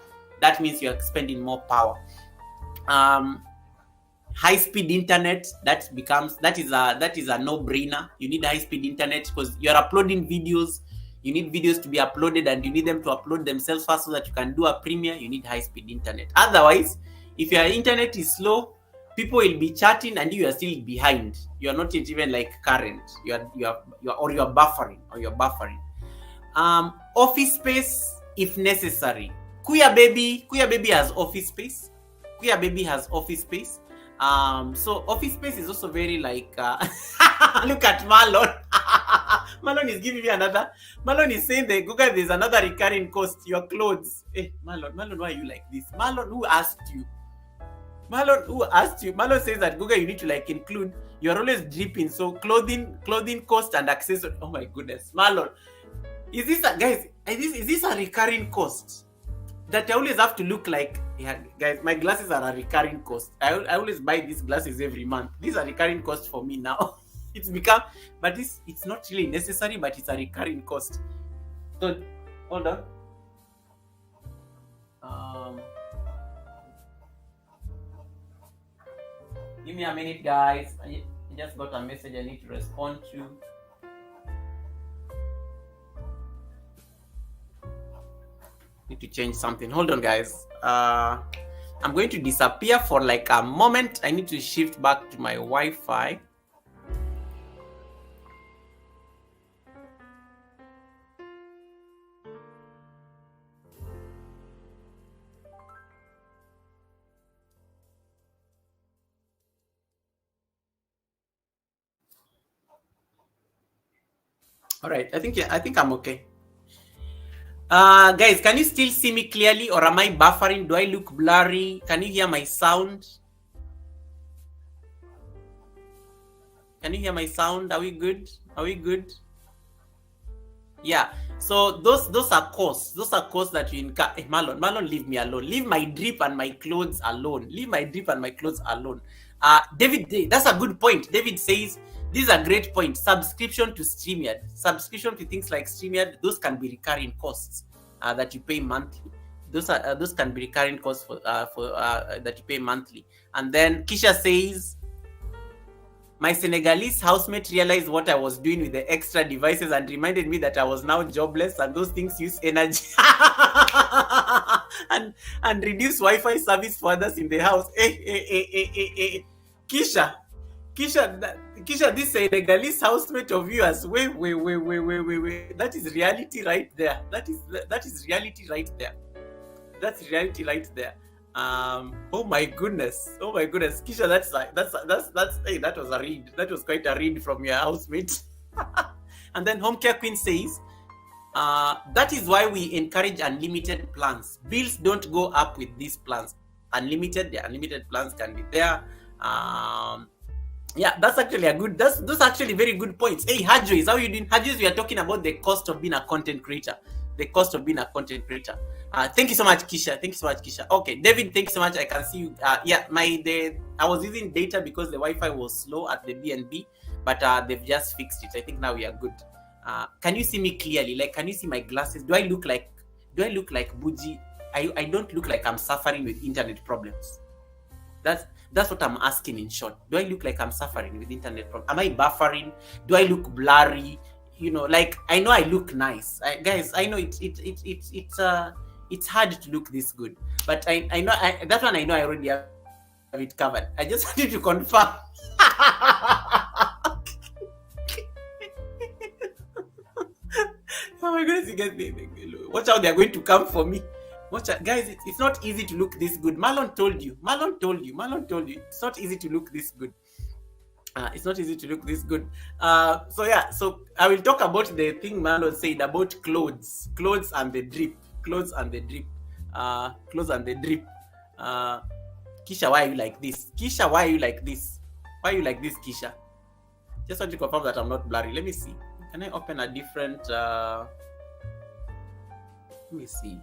that means you're spending more power. High-speed internet, that is a no-brainer. You need high-speed internet because you're uploading videos. You need videos to be uploaded, and you need them to upload themselves fast so that you can do a premiere. You need high-speed internet. Otherwise, if your internet is slow, people will be chatting and you are still behind. You are not even like current. You're buffering. Office space if necessary. Kuya baby has office space. So office space is also very like look at Marlon. Marlon is giving me another. Marlon is saying that Google, there's another recurring cost, your clothes. Hey, Marlon, why are you like this? Marlon, who asked you? Marlon says that Google, you need to like include, you're always dripping, so clothing cost and accessories. Oh my goodness, Marlon, is this a recurring cost that I always have to look like? Yeah, guys, my glasses are a recurring cost. I always buy these glasses every month. These are recurring costs for me now. It's become, but it's not really necessary, but it's a recurring cost. So hold on. Give me a minute, guys. I just got a message I need to respond to. Need to change something. Hold on, guys. I'm going to disappear for like a moment. I need to shift back to my Wi-Fi. All right, I think I'm okay. Guys, can you still see me clearly, or am I buffering? Do I look blurry? Can you hear my sound? Can you hear my sound? Are we good? Are we good? Yeah. So those are costs. Those are costs that you incur. Hey, Marlon, leave me alone. Leave my drip and my clothes alone. Leave my drip and my clothes alone. David, that's a good point. David says these are great points. Subscription to StreamYard, subscription to things like StreamYard, those can be recurring costs that you pay monthly. Those can be recurring costs for that you pay monthly. And then Kisha says, my Senegalese housemate realized what I was doing with the extra devices and reminded me that I was now jobless and those things use energy and reduce Wi-Fi service for others in the house. Kisha, this Senegalese housemate of yours, wait. That is reality right there. That is reality right there. That's reality right there. Oh my goodness, Kisha, hey, that was a read. That was quite a read from your housemate. And then Home Care Queen says, that is why we encourage unlimited plans. Bills don't go up with these plans. The unlimited plans can be there. Yeah, that's actually those actually very good points. Hey, Hajois, how are you doing? Hajois, we are talking about the cost of being a content creator. Thank you so much, Kisha. Okay, David, thank you so much. I can see you. Yeah, I was using data because the Wi-Fi was slow at the BNB, but they've just fixed it. I think now we are good. Can you see me clearly? Like, can you see my glasses? Do I look like bougie? I don't look like I'm suffering with internet problems. That's what I'm asking in short. Do I look like I'm suffering with internet problems? Am I buffering? Do I look blurry? You know, like, I know I look nice. Guys, I know it's hard to look this good. But I know that one I know I already have it covered. I just wanted to confirm. Oh my goodness, you guys, watch out, they're going to come for me. Watch out, guys, it's not easy to look this good. Marlon told you. It's not easy to look this good. So yeah, so I will talk about the thing Marlon said about clothes and the drip. Kisha, why are you like this? Why are you like this, Kisha? Just want to confirm that I'm not blurry. Let me see. Can I open a different? Let me see.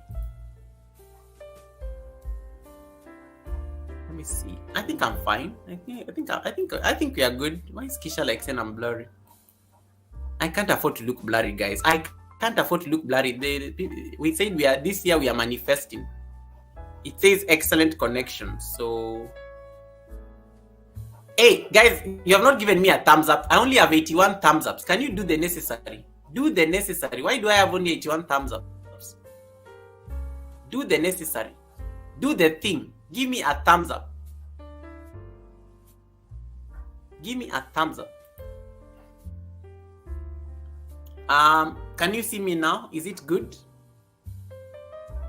I think I'm fine. I think we are good. Why is Kisha like saying I'm blurry? I can't afford to look blurry, guys. I can't afford to look blurry. We said this year we are manifesting. It says excellent connection. So, hey guys, you have not given me a thumbs up. I only have 81 thumbs ups. Can you do the necessary? Why do I have only 81 thumbs ups? Do the necessary. Do the thing. Give me a thumbs up. Can you see me now? Is it good?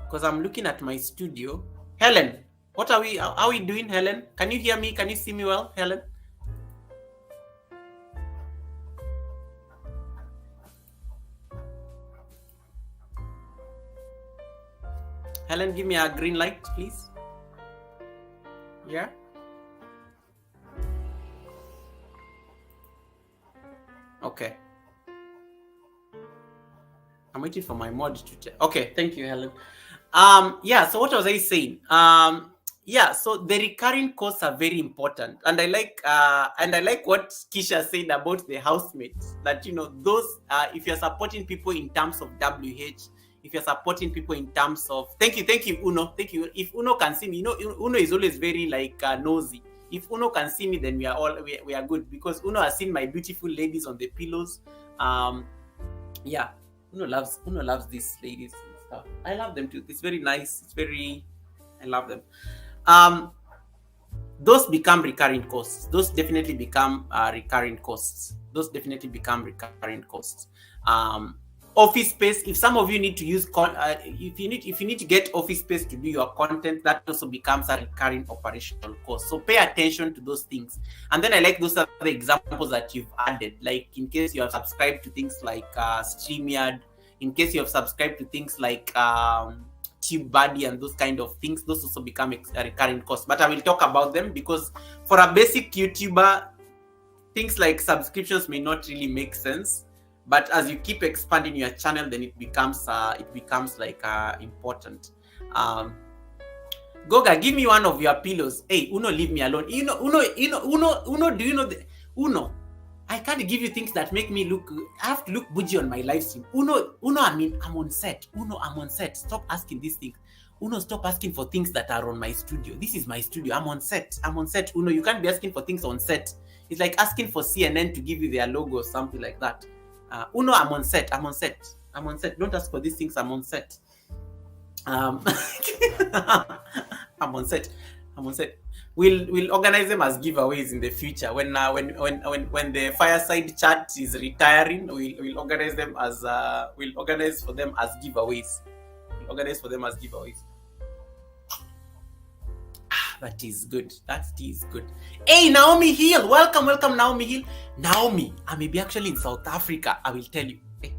Because I'm looking at my studio. Helen, how are we doing, Helen? Can you hear me? Can you see me well, Helen? Helen, give me a green light, please. Yeah. Okay. I'm waiting for my mod to check. Okay, thank you, Helen. Yeah, so what was I saying? Yeah, so the recurring costs are very important. And I like what Kisha said about the housemates, that, you know, those, if you're supporting people in terms of WH, if you're supporting people in terms of, thank you, Uno. Thank you. If Uno can see me, you know, Uno is always very like nosy. If Uno can see me, then we are good, because Uno has seen my beautiful ladies on the pillows. Yeah, Uno loves these ladies and stuff. I love them too. It's very nice. I love them. those become recurring costs. Those definitely become recurring costs. Office space. If some of you need to use, if you need to get office space to do your content, that also becomes a recurring operational cost. So pay attention to those things. And then I like those are the examples that you've added. Like in case you have subscribed to things like StreamYard, in case you have subscribed to things like TubeBuddy and those kind of things, those also become a recurring cost. But I will talk about them because for a basic YouTuber, things like subscriptions may not really make sense. But as you keep expanding your channel, then it becomes like important. Goga, give me one of your pillows. Hey, Uno, leave me alone. Uno, do you know the Uno? I can't give you things that make me look. I have to look bougie on my live stream. Uno, I mean, I'm on set. Uno, I'm on set. Stop asking these things. Uno, stop asking for things that are on my studio. This is my studio. I'm on set. Uno, you can't be asking for things on set. It's like asking for CNN to give you their logo or something like that. Uno, I'm on set. Don't ask for these things. I'm on set. I'm on set. We'll organize them as giveaways in the future. When the fireside chat is retiring, we'll organize them as we'll organize for them as giveaways. That is good. Hey, Naomi Hill. Welcome, Naomi Hill. Naomi, I may be actually in South Africa. I will tell you. Hey,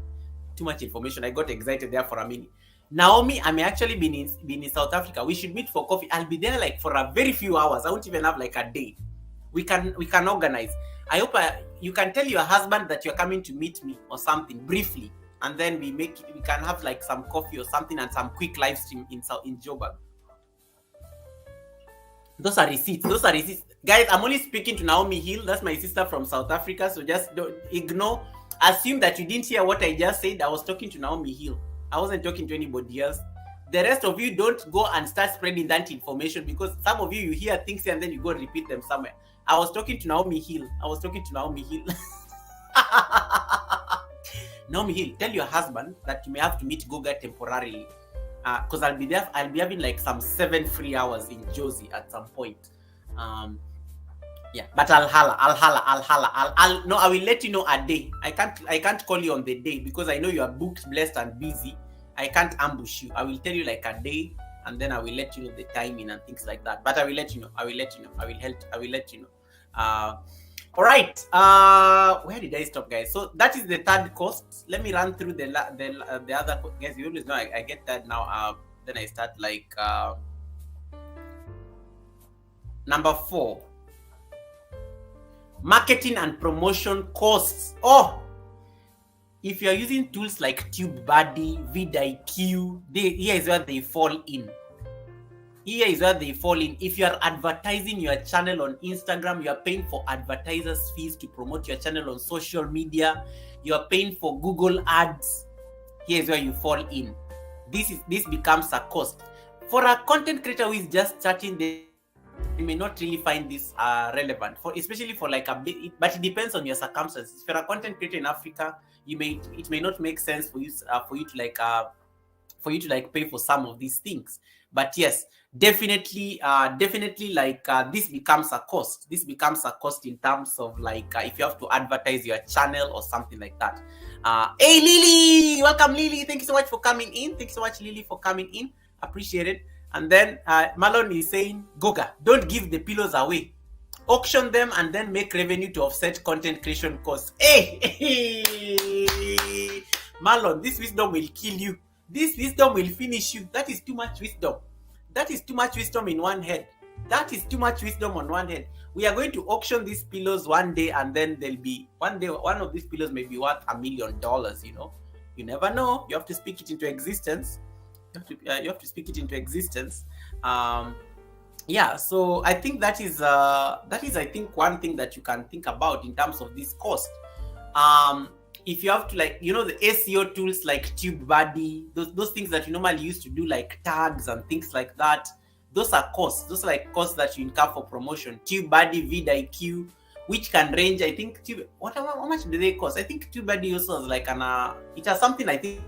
too much information. I got excited there for a minute. Naomi, I may actually be in South Africa. We should meet for coffee. I'll be there like for a very few hours. I won't even have like a day. We can organize. I hope you can tell your husband that you're coming to meet me or something briefly, and then we can have like some coffee or something and some quick live stream in Joburg. Those are receipts. Guys, I'm only speaking to Naomi Hill. That's my sister from South Africa. So just don't ignore. Assume that you didn't hear what I just said. I was talking to Naomi Hill. I wasn't talking to anybody else. The rest of you don't go and start spreading that information because some of you hear things and then you go repeat them somewhere. I was talking to Naomi Hill. Naomi Hill, tell your husband that you may have to meet Goga temporarily. Because I'll be having like some 7 free hours in Josie at some point. Yeah, but I'll holla. No, I will let you know a day. I can't call you on the day because I know you are booked, blessed, and busy. I can't ambush you. I will tell you like a day, and then I will let you know the timing and things like that. But I will let you know. I will let you know. All right. Where did I stop, guys? So that is the third cost. Let me run through the other guys. You always know I get that now. Then I start like number 4. Marketing and promotion costs. If you're using tools like TubeBuddy, vidIQ, here is where they fall in. If you are advertising your channel on Instagram, you are paying for advertisers' fees to promote your channel on social media. You are paying for Google Ads. Here's where you fall in. This becomes a cost. For a content creator who is just starting, they may not really find this relevant, especially for like a bit. But it depends on your circumstances. If you're a content creator in Africa, it may not make sense for you to like pay for some of these things. But yes, definitely like this becomes a cost. This becomes a cost in terms of like if you have to advertise your channel or something like that. Hey Lily, welcome Lily. Thank you so much for coming in. Appreciate it. And then Marlon is saying, Goga, don't give the pillows away. Auction them and then make revenue to offset content creation costs. Hey, Marlon, this wisdom will kill you. This wisdom will finish you. That is too much wisdom. In one head. We are going to auction these pillows one day, and then there'll be one of these pillows may be worth $1 million. You know, you never know. You have to speak it into existence. Yeah. So I think that is I think one thing that you can think about in terms of this cost. If you have to the SEO tools like TubeBuddy, those things that you normally used to do like tags and things like that, those are costs. Those are like costs that you incur for promotion. TubeBuddy, vidIQ, which can range, I think, how much do they cost? I think TubeBuddy also has like it has something I think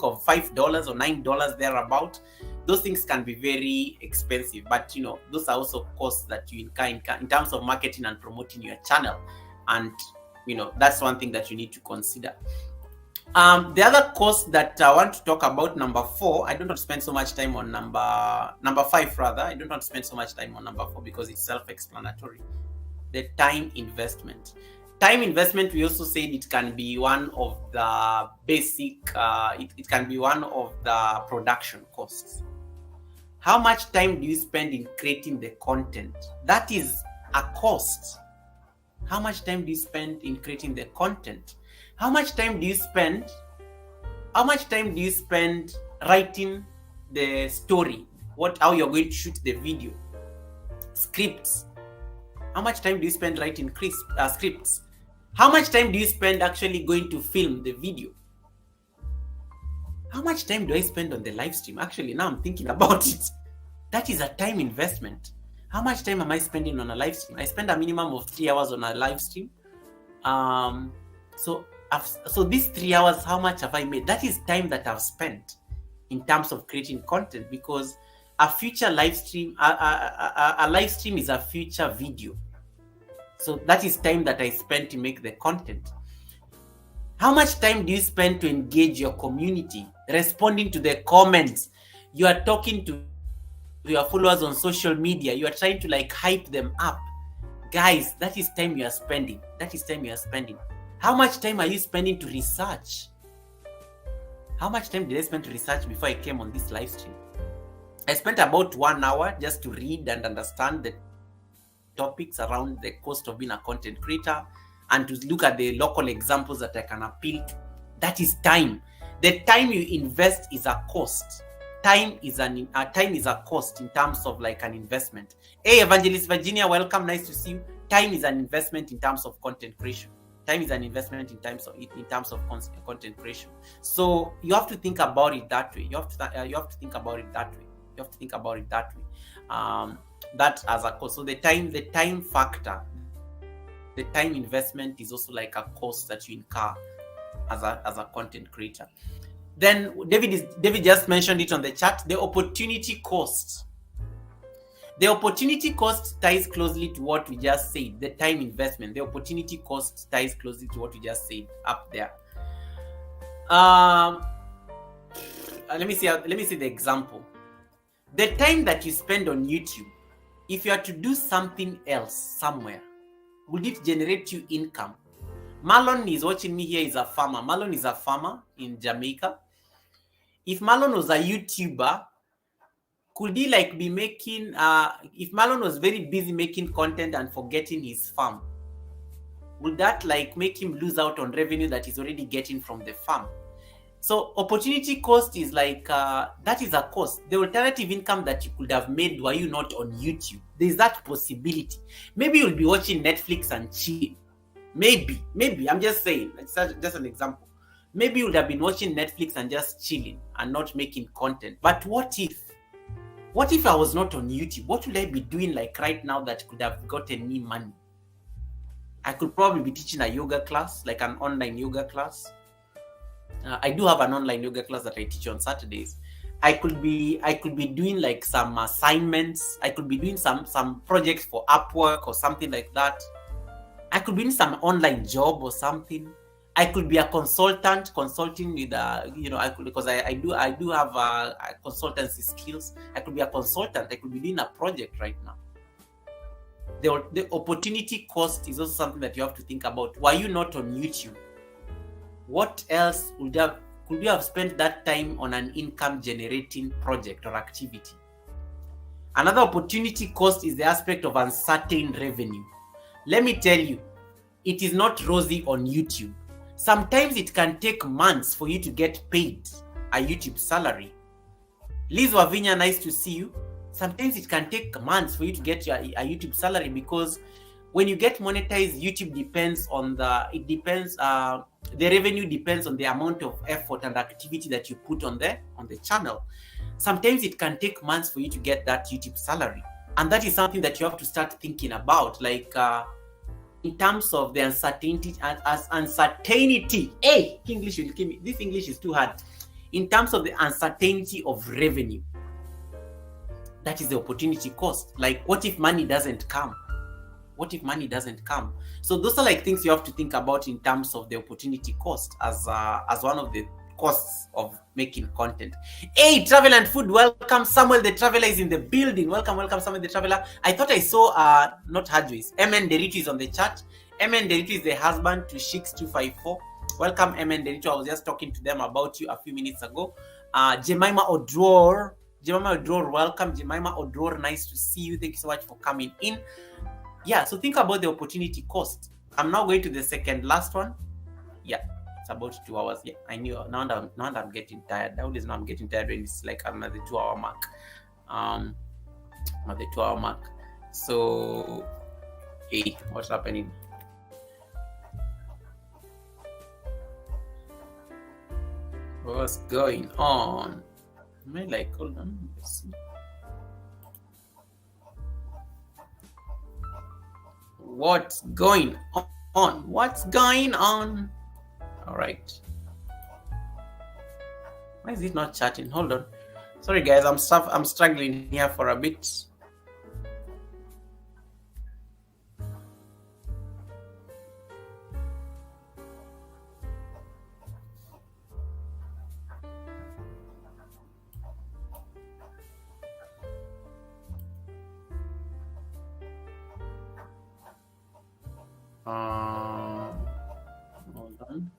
of $5 or $9 thereabout. those things can be very expensive, but those are also costs that you incur in terms of marketing and promoting your channel, and that's one thing that you need to consider. The other cost that I want to talk about, number 4, I don't want to spend so much time on number 5 rather. I don't want to spend so much time on number 4 because it's self-explanatory. The time investment. Time investment, we also said it can be one of the basic, it can be one of the production costs. How much time do you spend in creating the content? That is a cost. How much time do you spend in creating the content? How much time do you spend writing the story? How you're going to shoot the video? Scripts. How much time do you spend writing scripts? How much time do you spend actually going to film the video? How much time do I spend on the live stream? Actually, now I'm thinking about it. That is a time investment. How much time am I spending on a live stream? I spend a minimum of 3 hours on a live stream. So these 3 hours, how much have I made? That is time that I've spent in terms of creating content, because a future live stream, a live stream is a future video. So that is time that I spent to make the content. How much time do you spend to engage your community, responding to the comments? You are talking to your followers on social media. You are trying to hype them up. Guys, that is time you are spending. How much time are you spending to research? How much time did I spend to research before I came on this live stream? I spent about 1 hour just to read and understand the topics around the cost of being a content creator and to look at the local examples that I can appeal to. That is time. The time you invest is a cost. Time is a cost in terms of an investment. Hey, Evangelist Virginia, welcome. Nice to see you. Time is an investment in terms of content creation. Time is an investment in terms of content creation. So you have to think about it that way. You have to think about it that way. That as a cost. So the time factor, the time investment is also a cost that you incur as a content creator. Then David just mentioned it on the chat. The opportunity cost. The opportunity cost ties closely to what we just said. The time investment. The opportunity cost ties closely to what we just said up there. Let me see the example. The time that you spend on YouTube, if you are to do something else somewhere, would it generate you income? Marlon is watching me here. Is a farmer. Marlon is a farmer in Jamaica. If Marlon was a YouTuber, could he be making, if Marlon was very busy making content and forgetting his farm, would that make him lose out on revenue that he's already getting from the farm? So opportunity cost is that is a cost. The alternative income that you could have made were you not on YouTube. There's that possibility. Maybe you'll be watching Netflix and chill. Maybe, I'm just saying, it's just an example. Maybe you would have been watching Netflix and just chilling and not making content. But what if I was not on YouTube? What would I be doing right now that could have gotten me money? I could probably be teaching a yoga class, an online yoga class. I do have an online yoga class that I teach on Saturdays. I could be doing some assignments. I could be doing some projects for Upwork or something like that. I could be in some online job or something. I could be a consultant, consulting with because I do have consultancy skills. I could be a consultant. I could be doing a project right now. The opportunity cost is also something that you have to think about. Were you not on YouTube? What else could you have spent that time on an income generating project or activity? Another opportunity cost is the aspect of uncertain revenue. Let me tell you, it is not rosy on YouTube. Sometimes it can take months for you to get paid a YouTube salary. Liz Wavinya, nice to see you. Sometimes it can take months for you to get a YouTube salary, because when you get monetized, YouTube the revenue depends on the amount of effort and activity that you put on the channel. Sometimes it can take months for you to get that YouTube salary. And that is something that you have to start thinking about, in terms of the uncertainty. Hey, English will kill me. This English is too hard. In terms of the uncertainty of revenue. That is the opportunity cost. Like, what if money doesn't come? What if money doesn't come? So those are like things you have to think about in terms of the opportunity cost as one of the costs of making content. Hey, travel and food, welcome. Samuel the Traveler is in the building. Welcome, Samuel the Traveler. I thought I saw not Hadjuis. MN Derito is on the chat. MN Derito is the husband to Shix254. Welcome, MN Derito. I was just talking to them about you a few minutes ago. Jemima Odror, welcome. Jemima Odror, nice to see you. Thank you so much for coming in. Yeah, so think about the opportunity cost. I'm now going to the second last one. Yeah, it's about 2 hours. Yeah, I knew. Now I'm getting tired. Nowadays, now I'm getting tired when it's like I'm at the 2 hour mark. At the 2 hour mark. So, hey, what's happening? What's going on? Am I like, hold on, let's see. What's going on? What's going on? All right. Why is it not chatting? Hold on. Sorry, guys. I'm struggling here for a bit. Hold on.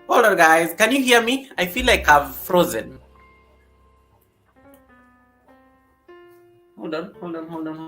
Hold on, guys. Can you hear me? I feel like I've frozen. Hold on. Hold on. Hold on.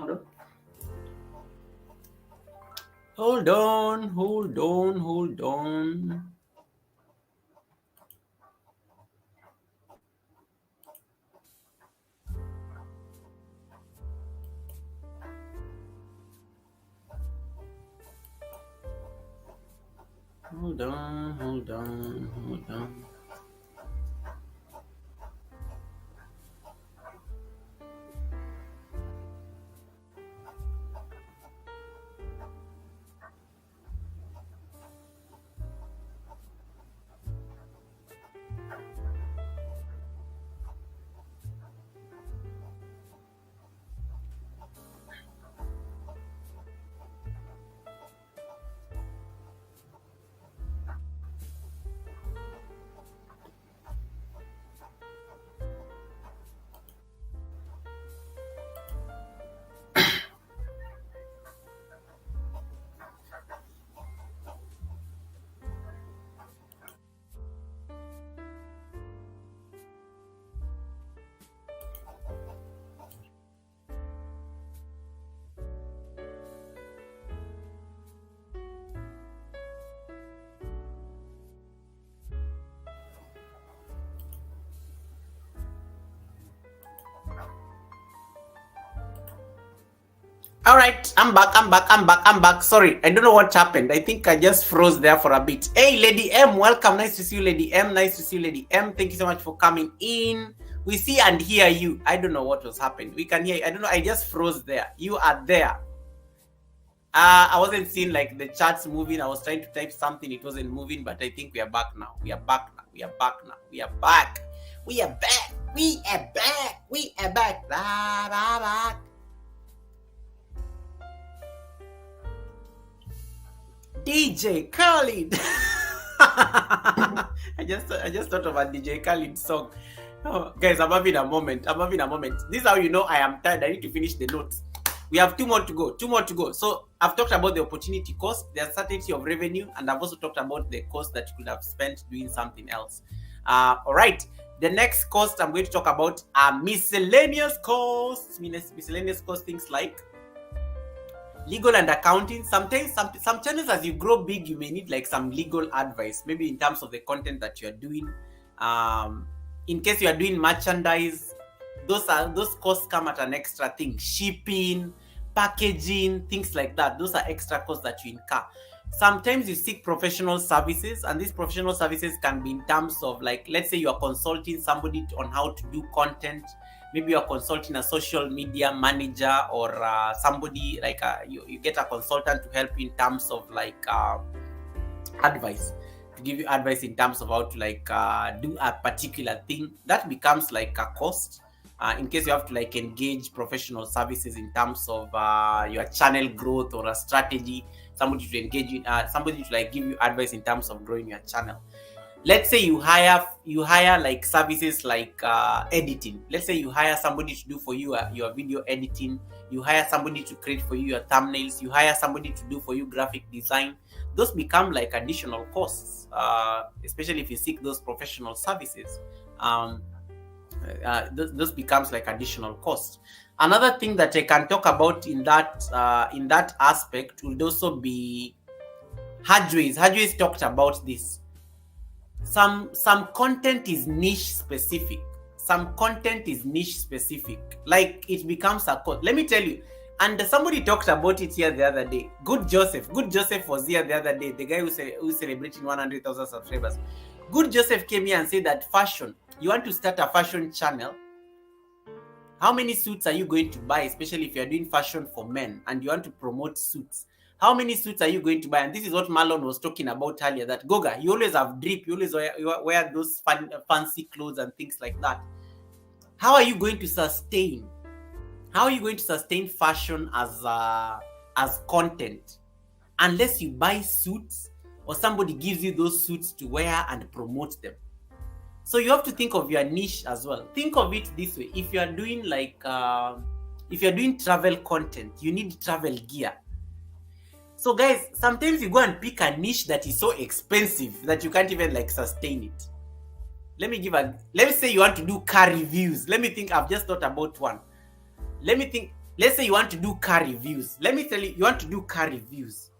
All right, I'm back. Sorry, I don't know what happened. I think I just froze there for a bit. Hey, Lady M, welcome. Nice to see you, Lady M. Thank you so much for coming in. We see and hear you. I don't know what was happening. We can hear you. I don't know. I just froze there. You are there. I wasn't seeing like the charts moving. I was trying to type something. It wasn't moving, but I think we are back now. We are back. DJ Khalid. I just thought of a DJ Khalid song. Oh, guys, I'm having a moment. This is how you know I am tired. I need to finish the notes. We have 2 more to go. So I've talked about the opportunity cost, the uncertainty of revenue, and I've also talked about the cost that you could have spent doing something else. All right. The next cost I'm going to talk about are miscellaneous costs. Miscellaneous costs, things like legal and accounting. Sometimes some channels, as you grow big, you may need like some legal advice, maybe in terms of the content that you're doing. In case you are doing merchandise, those costs come at an extra thing. Shipping, packaging, things like that. Those are extra costs that you incur. Sometimes you seek professional services, and these professional services can be in terms of, like, let's say you are consulting somebody on how to do content. Maybe you are consulting a social media manager, or somebody like you get a consultant to help in terms of like advice, to give you advice in terms of how to like do a particular thing. That becomes like a cost. In case you have to like engage professional services in terms of your channel growth or a strategy, somebody to engage you, somebody to like give you advice in terms of growing your channel. Let's say you hire like services like editing. Let's say you hire somebody to do for you your video editing. You hire somebody to create for you your thumbnails. You hire somebody to do for you graphic design. Those become like additional costs, especially if you seek those professional services. Those becomes like additional cost. Another thing that I can talk about in that aspect would also be Hadgeways. Hadgeways talked about this. Some content is niche specific. Some content is niche specific. Like it becomes a cost. Let me tell you. And somebody talked about it here the other day. Good Joseph was here the other day. The guy who's celebrating 100,000 subscribers. Good Joseph came here and said that fashion. You want to start a fashion channel. How many suits are you going to buy, especially if you're doing fashion for men and you want to promote suits? How many suits are you going to buy? And this is what Marlon was talking about earlier, that Goga, you always have drip, you always wear those fancy clothes and things like that. How are you going to sustain? How are you going to sustain fashion as content unless you buy suits or somebody gives you those suits to wear and promote them? So you have to think of your niche as well. Think of it this way. If you are doing like, if you're doing travel content, you need travel gear. So guys, sometimes you go and pick a niche that is so expensive that you can't even like sustain it. Let's say you want to do car reviews. Let me think, I've just thought about one. Let's say you want to do car reviews. Let me tell you, you want to do car reviews.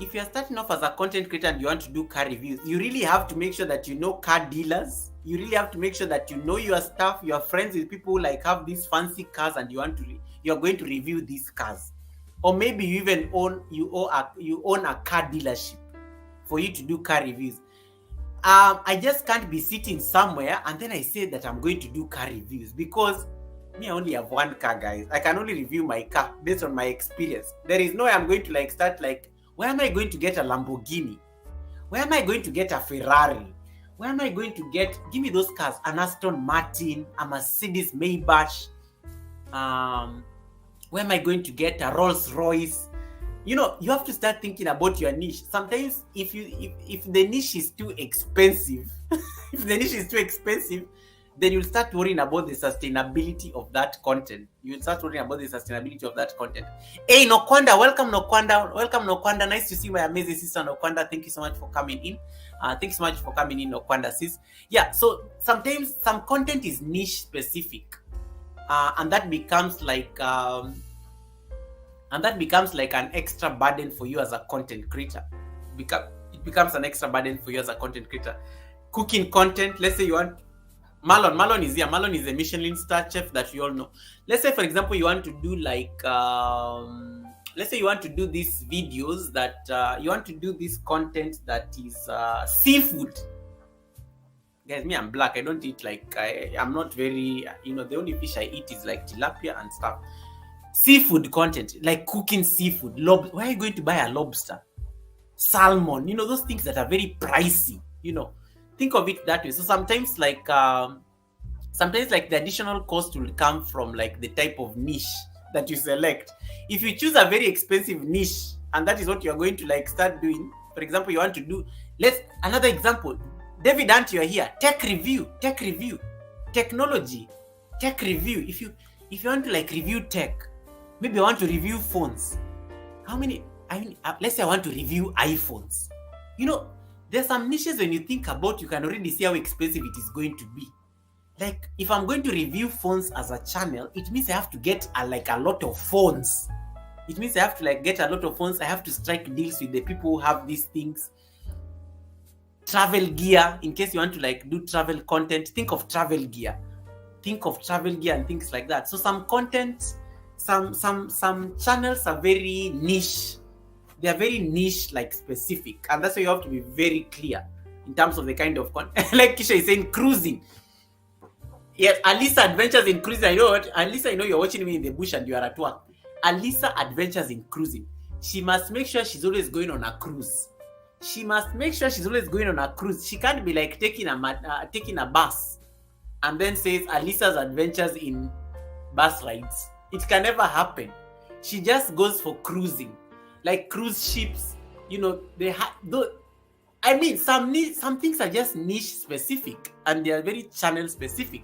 If you're starting off as a content creator and you want to do car reviews, you really have to make sure that you know car dealers. You really have to make sure that you know your stuff. You are friends with people who like have these fancy cars and you're going to review these cars. Or maybe you even own a car dealership for you to do car reviews. I just can't be sitting somewhere and then I say that I'm going to do car reviews, because me, I only have one car, guys. I can only review my car based on my experience. There is no way I'm going to like start like, where am I going to get a Lamborghini? Where am I going to get a Ferrari? Where am I going to get, give me those cars, an Aston Martin, a Mercedes Maybach. Where am I going to get a Rolls Royce? You know, you have to start thinking about your niche. Sometimes if the niche is too expensive, then you'll start worrying about the sustainability of that content. Hey, Nokwanda, welcome Nokwanda. Nice to see my amazing sister Nokwanda. Thank you so much for coming in. Nokwanda, sis. Yeah, so sometimes some content is niche specific, and that becomes like an extra burden for you as a content creator. It becomes an extra burden for you as a content creator. Cooking content, let's say you want, Marlon is here. Marlon is a Michelin star chef that you all know. Let's say, for example, you want to do like, let's say you want to do these videos that, you want to do this content that is seafood. Guys, me, I'm black. I don't eat like, I'm not very, the only fish I eat is like tilapia and stuff. Seafood content, like cooking seafood. Where are you going to buy a lobster? Salmon, those things that are very pricey, Think of it that way. So sometimes like the additional cost will come from like the type of niche that you select. If you choose a very expensive niche and that is what you're going to like start doing, for example, you want to do, another example, David Ant, you're here, tech review, technology, tech review. If you want to like review tech, maybe I want to review phones. Let's say I want to review iPhones. There's some niches when you think about, you can already see how expensive it is going to be. Like, if I'm going to review phones as a channel, it means I have to get a lot of phones. It means I have to like get a lot of phones. I have to strike deals with the people who have these things. Travel gear, in case you want to like do travel content, think of travel gear and things like that. So some content, some channels are very niche. they are very niche, like specific, and that's why you have to be very clear in terms of the kind of content. Like Kisha is saying, cruising. Yes, Alisa Adventures in Cruising. I know what, Alisa, I know you're watching me in the bush and you are at work. Alisa Adventures in Cruising. She must make sure she's always going on a cruise. She must make sure she's always going on a cruise. She can't be like taking a bus and then says Alisa's Adventures in bus rides. It can never happen. She just goes for cruising, like cruise ships. You know, I mean, some things are just niche specific and they are very channel specific.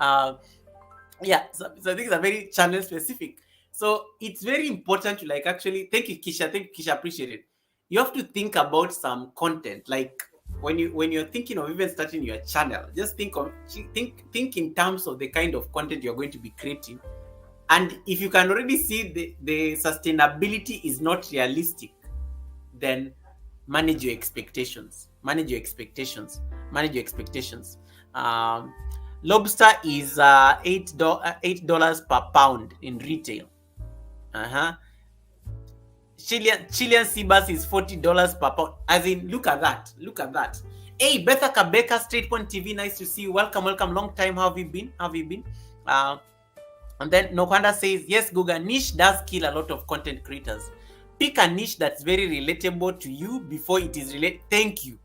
Yeah, so things are very channel specific. So it's very important to like actually, thank you, Kisha, appreciate it. You have to think about some content, like when you're thinking of even starting your channel, just think in terms of the kind of content you're going to be creating. And if you can already see the sustainability is not realistic, then manage your expectations. Lobster is $8 per pound in retail. Chilean sea bass is $40 per pound. As in, look at that. Hey, Betha Kabeka, Straight Point TV, nice to see you. Welcome. Long time. How have you been? And then Nokwanda says, yes, Guga, niche does kill a lot of content creators. Pick a niche that's very relatable to you before it is related. Thank you.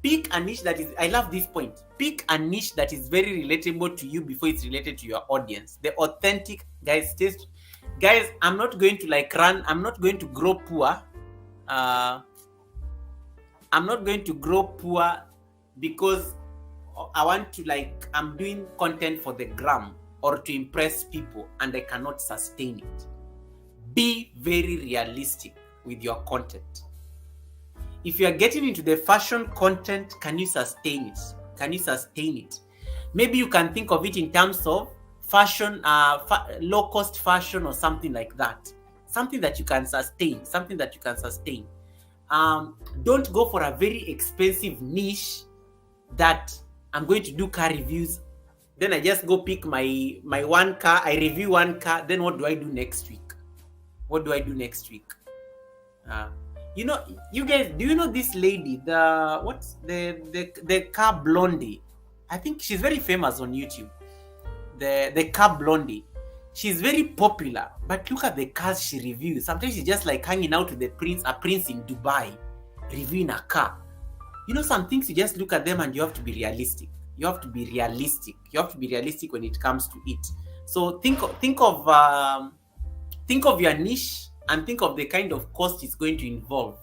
Pick a niche that is, I love this point. Pick a niche that is very relatable to you before it's related to your audience. The authentic, guys, I'm not going to I'm not going to grow poor. I'm not going to grow poor because I want to I'm doing content for the gram or to impress people and I cannot sustain it. Be very realistic with your content. If you are getting into the fashion content, can you sustain it? Maybe you can think of it in terms of fashion, low cost fashion or something like that. Something that you can sustain. Don't go for a very expensive niche that I'm going to do car reviews. Then I just go pick my one car, I review one car, then what do I do next week? You know, you guys, do you know this lady, the car blondie? I think she's very famous on YouTube. The car blondie. She's very popular, but look at the cars she reviews. Sometimes she's just like hanging out with a prince in Dubai, reviewing a car. You know, some things you just look at them and you have to be realistic. You have to be realistic when it comes to it. So think of your niche and think of the kind of cost it's going to involve.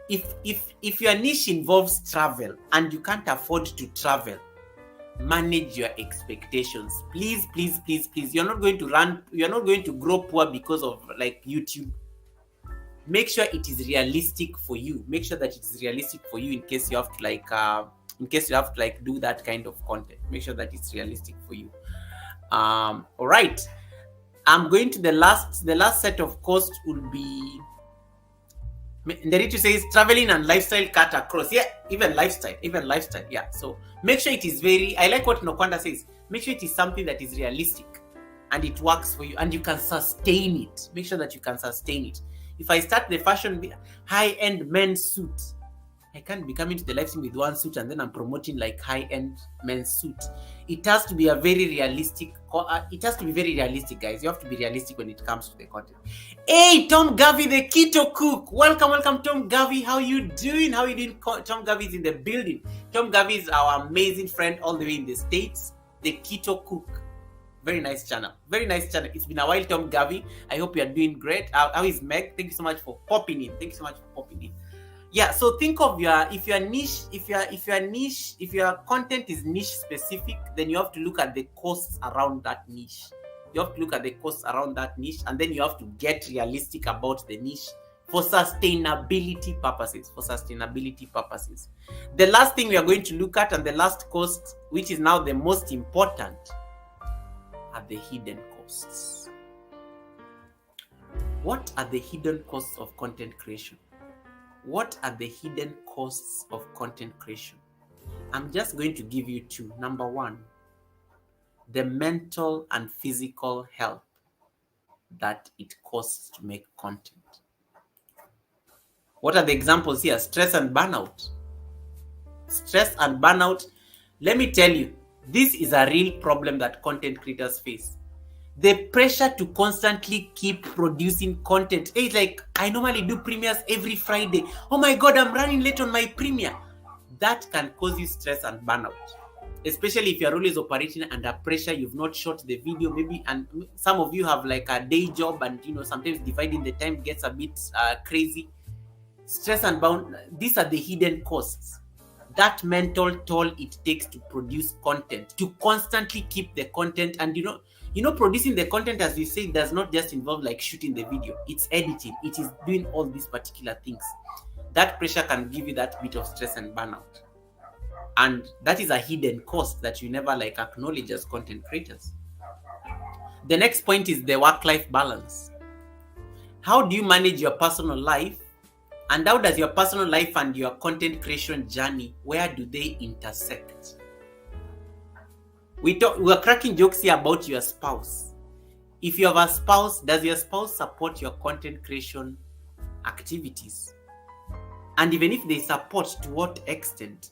If your niche involves travel and you can't afford to travel, manage your expectations. Please. You're not going to grow poor because of like YouTube. Make sure it is realistic for you. In case you have to do that kind of content. Make sure that it's realistic for you. All right. I'm going to the last set of costs will be, Neritu says traveling and lifestyle cut across. Yeah, even lifestyle. Yeah. So make sure it is I like what Nokwanda says. Make sure it is something that is realistic and it works for you and you can sustain it. Make sure that you can sustain it. If I start the fashion high-end men's suit, I can't be coming to the live stream with one suit and then I'm promoting like high-end men's suit. It has to be very realistic, guys. You have to be realistic when it comes to the content. Hey, Tom Gavi, the keto cook. Welcome, Tom Gavi. How you doing? Tom Gavi is in the building. Tom Gavi is our amazing friend all the way in the States. The keto cook. Very nice channel. It's been a while, Tom Gavi. I hope you are doing great. How is Meg? Thank you so much for popping in. Yeah, so think of if your content is niche specific, then you have to look at the costs around that niche. And then you have to get realistic about the niche for sustainability purposes. The last thing we are going to look at, and the last cost, which is now the most important, are the hidden costs. What are the hidden costs of content creation? I'm just going to give you two. Number one, the mental and physical health that it costs to make content. What are the examples here? Stress and burnout. Stress and burnout. Let me tell you, this is a real problem that content creators face. The pressure to constantly keep producing content. It's like, I normally do premieres every Friday. Oh my God, I'm running late on my premiere. That can cause you stress and burnout. Especially if you're always operating under pressure, you've not shot the video, maybe, and some of you have like a day job, and sometimes dividing the time gets a bit crazy. Stress and burnout, these are the hidden costs. That mental toll it takes to produce content, to constantly keep the content. And producing the content, as we say, does not just involve like shooting the video. It's editing, it is doing all these particular things. That pressure can give you that bit of stress and burnout, and that is a hidden cost that you never like acknowledge as content creators. The next point is the work-life balance. How do you manage your personal life, and how does your personal life and your content creation journey, where do they intersect? We're cracking jokes here about your spouse. If you have a spouse, does your spouse support your content creation activities? And even if they support, to what extent?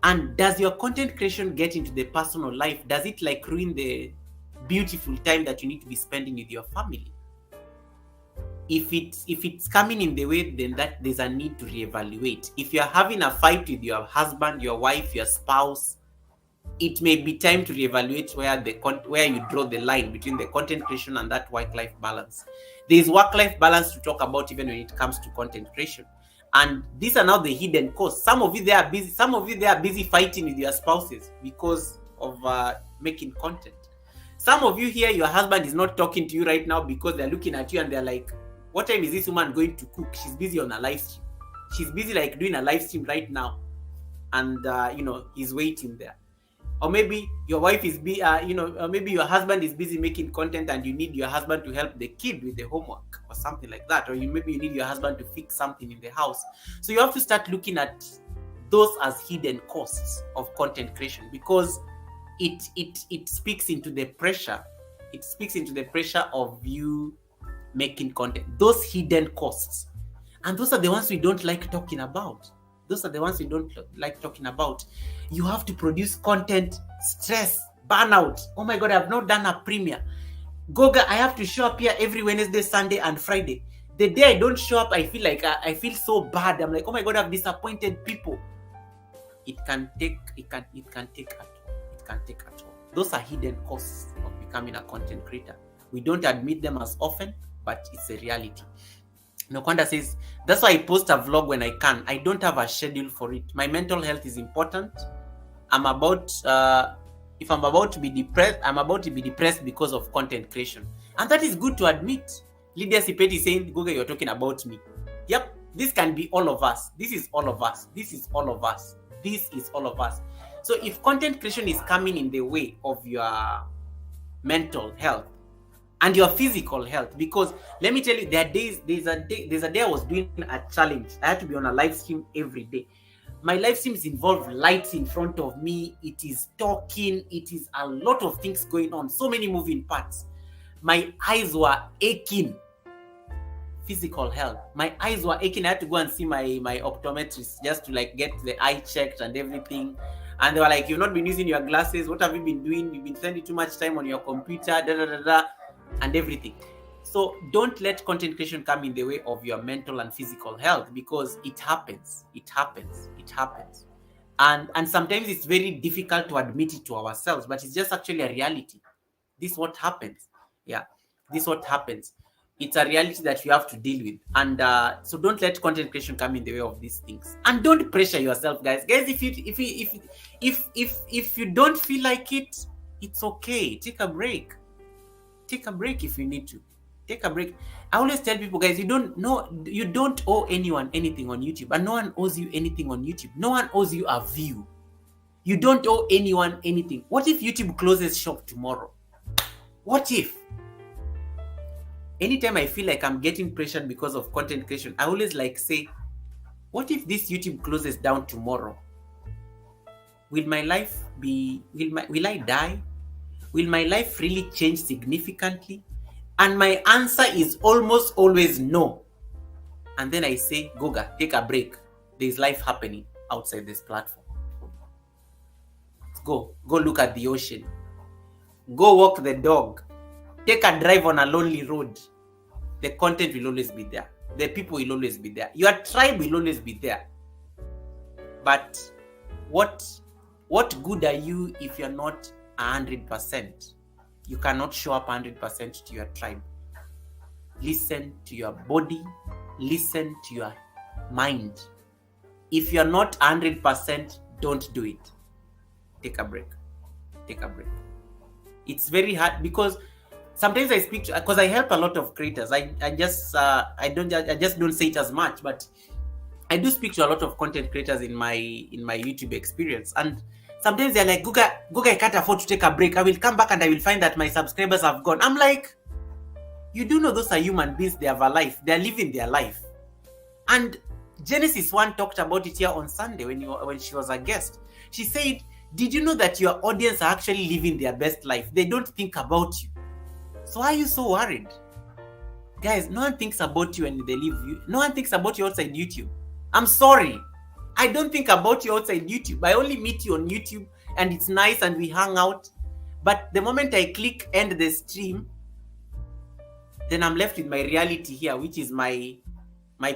And does your content creation get into the personal life? Does it like ruin the beautiful time that you need to be spending with your family? If it's coming in the way, then that there's a need to reevaluate. If you're having a fight with your husband, your wife, your spouse, it may be time to reevaluate where you draw the line between the content creation and that work-life balance. There is work-life balance to talk about even when it comes to content creation. And these are now the hidden costs. Some of you they are busy fighting with your spouses because of making content. Some of you here, your husband is not talking to you right now because they're looking at you and they're like, what time is this woman going to cook? She's busy on a live stream. She's busy like doing a live stream right now, and he's waiting there. Or maybe your wife is maybe your husband is busy making content and you need your husband to help the kid with the homework or something like that. Or maybe you need your husband to fix something in the house. So you have to start looking at those as hidden costs of content creation, because it speaks into the pressure. It speaks into the pressure of you making content. Those hidden costs. And those are the ones we don't like talking about. You have to produce content, stress, burnout. Oh my God, I've not done a premiere. Goga, I have to show up here every Wednesday, Sunday, and Friday. The day I don't show up, I feel like I feel so bad. I'm like, oh my God, I've disappointed people. It can take a toll. Those are hidden costs of becoming a content creator. We don't admit them as often, but it's a reality. Nokwanda says, that's why I post a vlog when I can. I don't have a schedule for it. My mental health is important. If I'm about to be depressed, I'm about to be depressed because of content creation. And that is good to admit. Lydia Sipeti is saying, Google, you're talking about me. Yep, this can be all of us. This is all of us. So if content creation is coming in the way of your mental health and your physical health, because let me tell you, there's a day I was doing a challenge. I had to be on a live stream every day. My live streams involve lights in front of me. It is talking. It is a lot of things going on. So many moving parts. My eyes were aching. Physical health. My eyes were aching. I had to go and see my optometrist just to like get the eye checked and everything. And they were like, you've not been using your glasses. What have you been doing? You've been spending too much time on your computer, and everything. So don't let content creation come in the way of your mental and physical health, because it happens. And sometimes it's very difficult to admit it to ourselves, but it's just actually a reality. This is what happens. Yeah, this is what happens. It's a reality that you have to deal with. And so don't let content creation come in the way of these things. And don't pressure yourself, guys. Guys, if you don't feel like it, it's okay. Take a break. Take a break if you need to. Take a break. I always tell people, guys, you don't owe anyone anything on YouTube, and no one owes you anything on YouTube. No one owes you a view. You don't owe anyone anything. What if YouTube closes shop tomorrow? What if? Anytime I feel like I'm getting pressured because of content creation, I always say, what if this YouTube closes down tomorrow? Will my life will I die? Will my life really change significantly? And my answer is almost always no. and then I say, Goga, take a break. There's life happening outside this platform. Go look at the ocean. Go walk the dog. Take a drive on a lonely road. The content will always be there. The people will always be there. Your tribe will always be there. But what good are you if you're not 100%? You cannot show up 100% to your tribe. Listen to your body. Listen to your mind. If you're not 100%, don't do it. Take a break. Take a break. It's very hard because sometimes I speak because I help a lot of creators. I just don't say it as much, but I do speak to a lot of content creators in my YouTube experience, and sometimes they're like, Guga, I can't afford to take a break. I will come back and I will find that my subscribers have gone. I'm like, you do know those are human beings. They have a life. They're living their life. And Genesis 1 talked about it here on Sunday when she was a guest. She said, did you know that your audience are actually living their best life? They don't think about you. So why are you so worried? Guys, no one thinks about you when they leave you. No one thinks about you outside YouTube. I'm sorry. I don't think about you outside YouTube. I only meet you on YouTube and it's nice and we hang out. But the moment I click end the stream, then I'm left with my reality here, which is my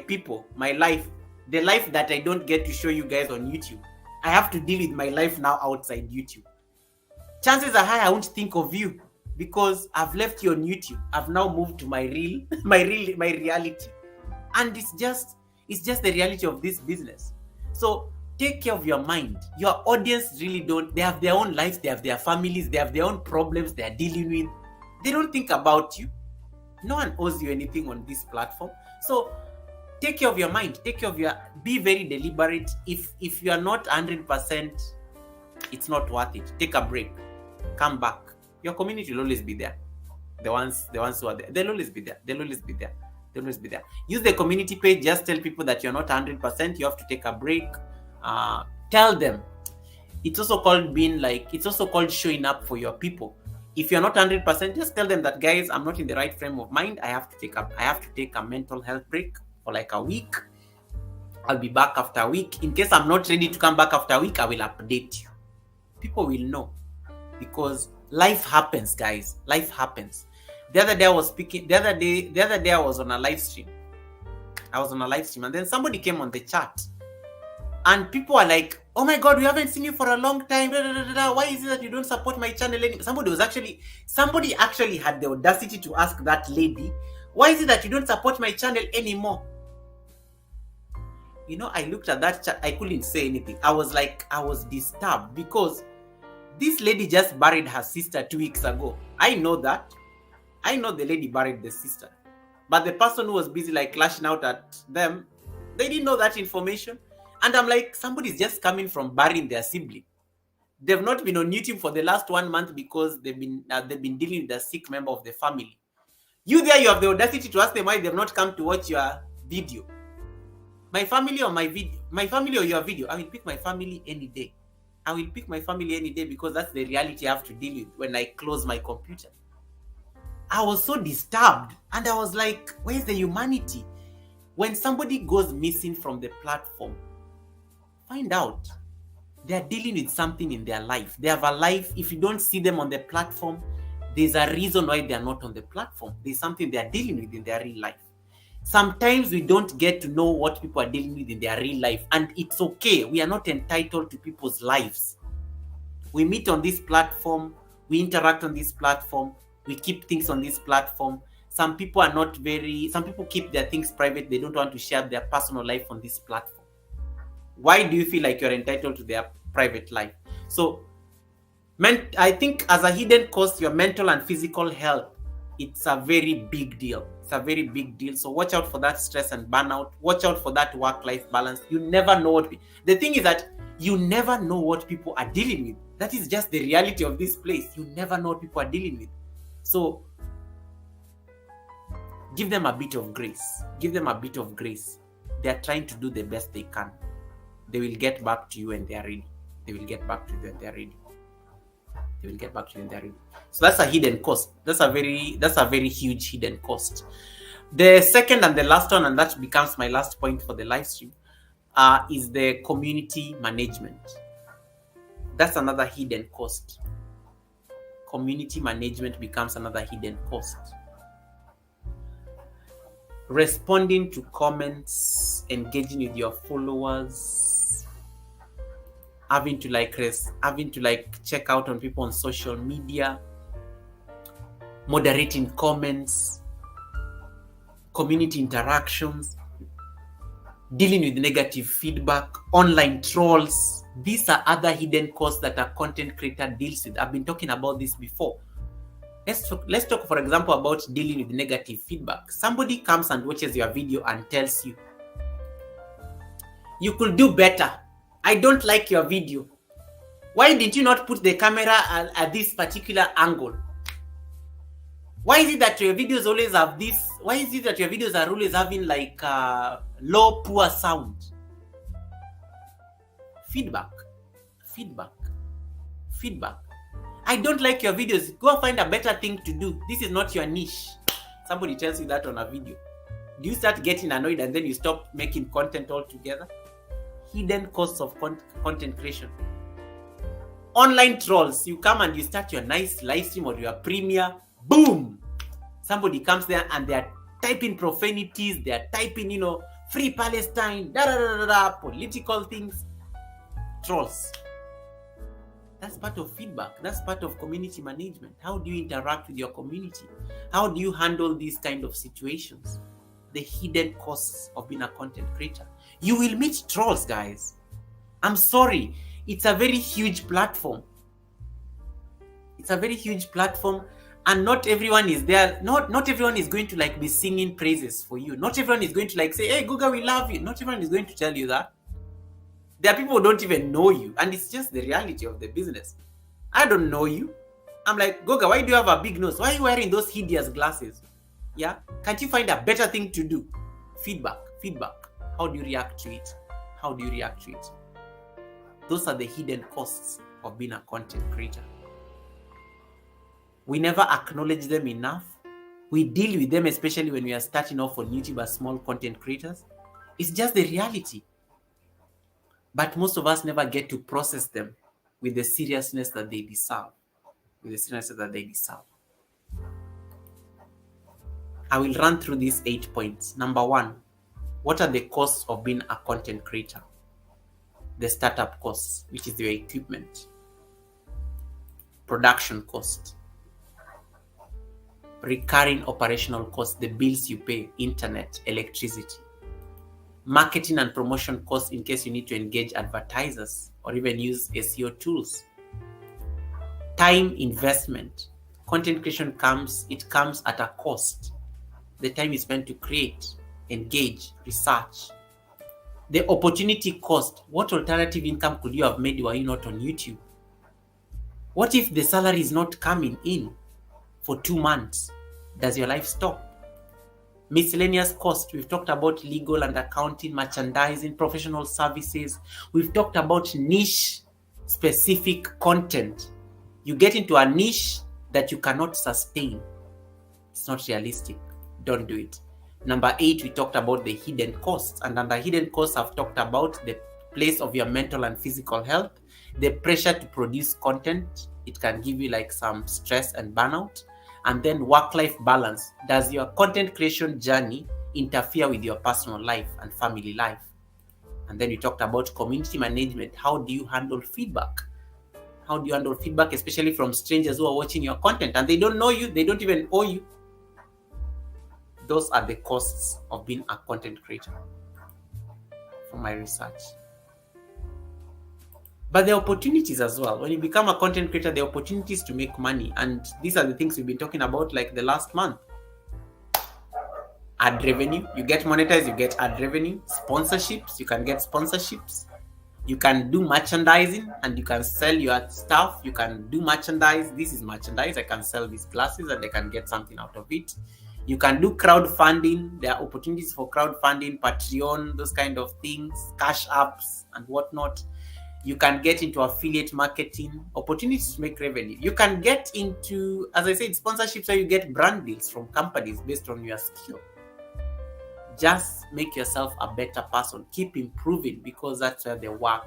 people, my life, the life that I don't get to show you guys on YouTube. I have to deal with my life now outside YouTube. Chances are high I won't think of you because I've left you on YouTube. I've now moved to my reality. And it's just the reality of this business. So take care of your mind. Your audience really don't, they have their own lives, they have their families, they have their own problems they're dealing with. They don't think about you. No one owes you anything on this platform. So take care of your mind. Be very deliberate. If you are not 100%, it's not worth it. Take a break. Come back. Your community will always be there. The ones who are there, they'll always be there. They'll always be there. Use the community page. Just tell people that you're not 100%. You have to take a break. Tell them. It's also called showing up for your people. If you're not 100%, just tell them that, guys, I'm not in the right frame of mind. I have to take a mental health break for like a week. I'll be back after a week. In case I'm not ready to come back after a week, I will update you. People will know because life happens, guys. Life happens. The other day I was on a live stream. And then somebody came on the chat and people are like, oh my God, we haven't seen you for a long time. Why is it that you don't support my channel anymore? Somebody actually had the audacity to ask that lady, why is it that you don't support my channel anymore? I looked at that chat. I couldn't say anything. I was disturbed because this lady just buried her sister 2 weeks ago. I know that. I know the lady buried the sister. But the person who was busy lashing out at them, they didn't know that information. And I'm like, somebody's just coming from burying their sibling. They've not been on YouTube for the last 1 month because they've been dealing with a sick member of the family. You have the audacity to ask them why they've not come to watch your video. My family or your video, I will pick my family any day. Because that's the reality I have to deal with when I close my computer. I was so disturbed and I was like, where's the humanity? When somebody goes missing from the platform, find out they're dealing with something in their life. They have a life. If you don't see them on the platform, there's a reason why they're not on the platform. There's something they're dealing with in their real life. Sometimes we don't get to know what people are dealing with in their real life, and it's okay. We are not entitled to people's lives. We meet on this platform, we interact on this platform, we keep things on this platform. Some people keep their things private. They don't want to share their personal life on this platform. Why do you feel like you're entitled to their private life? So I think as a hidden cost, your mental and physical health, it's a very big deal. So watch out for that stress and burnout. Watch out for that work-life balance. You never know the thing is that you never know what people are dealing with. That is just the reality of this place. You never know what people are dealing with. So give them a bit of grace. They are trying to do the best they can. They will get back to you when they are ready. So that's a hidden cost. That's a very huge hidden cost. The second and the last one, and that becomes my last point for the live stream, is the community management. That's another hidden cost. Community management becomes another hidden cost. Responding to comments, engaging with your followers, having to check out on people on social media, moderating comments, community interactions, dealing with negative feedback, online trolls. These are other hidden costs that a content creator deals with. I've been talking about this before. Let's talk, for example, about dealing with negative feedback. Somebody comes and watches your video and tells you, you could do better. I don't like your video. Why did you not put the camera at this particular angle? Why is it that your videos always have this? Why is it that your videos are always having like low, poor sound? Feedback. I don't like your videos. Go find a better thing to do. This is not your niche. Somebody tells you that on a video. Do you start getting annoyed and then you stop making content altogether? Hidden costs of content creation. Online trolls. You come and you start your nice live stream or your premiere. Boom! Somebody comes there and they are typing profanities. They are typing, free Palestine, political things. Trolls. That's part of feedback. That's part of community management. How do you interact with your community? How do you handle these kind of situations? The hidden costs of being a content creator. You will meet trolls, guys. I'm sorry. It's a very huge platform. And not everyone is there. Not everyone is going to be singing praises for you. Not everyone is going to say, hey, Guga, we love you. Not everyone is going to tell you that. There are people who don't even know you, and it's just the reality of the business. I don't know you. I'm like, Goga, why do you have a big nose? Why are you wearing those hideous glasses? Yeah? Can't you find a better thing to do? Feedback. How do you react to it? Those are the hidden costs of being a content creator. We never acknowledge them enough. We deal with them, especially when we are starting off on YouTube as small content creators. It's just the reality. But most of us never get to process them with the seriousness that they deserve. I will run through these 8 points. Number 1, what are the costs of being a content creator? The startup costs, which is your equipment. Production cost. Recurring operational costs, the bills you pay, internet, electricity. Marketing and promotion costs in case you need to engage advertisers or even use SEO tools. Time investment. Content creation comes at a cost. The time you spend to create, engage, research. The opportunity cost. What alternative income could you have made were you not on YouTube? What if the salary is not coming in for 2 months? Does your life stop? Miscellaneous cost. We've talked about legal and accounting, merchandising, professional services. We've talked about niche specific content. You get into a niche that you cannot sustain. It's not realistic. Don't do it. Number 8, we talked about the hidden costs. And under hidden costs, I've talked about the place of your mental and physical health, the pressure to produce content. It can give you some stress and burnout. And then work-life balance. Does your content creation journey interfere with your personal life and family life? And then we talked about community management. How do you handle feedback? Especially from strangers who are watching your content and they don't know you, they don't even owe you. Those are the costs of being a content creator from my research. But the opportunities as well. When you become a content creator, the opportunities to make money. And these are the things we've been talking about like the last month. Ad revenue. You get monetized, you get ad revenue. Sponsorships. You can get sponsorships. You can do merchandising and you can sell your stuff. You can do merchandise. This is merchandise. I can sell these glasses and I can get something out of it. You can do crowdfunding. There are opportunities for crowdfunding, Patreon, those kind of things, cash apps and whatnot. You can get into affiliate marketing, opportunities to make revenue. You can get into, as I said, sponsorships where you get brand deals from companies based on your skill. just make yourself a better person. Keep improving, because that's where the work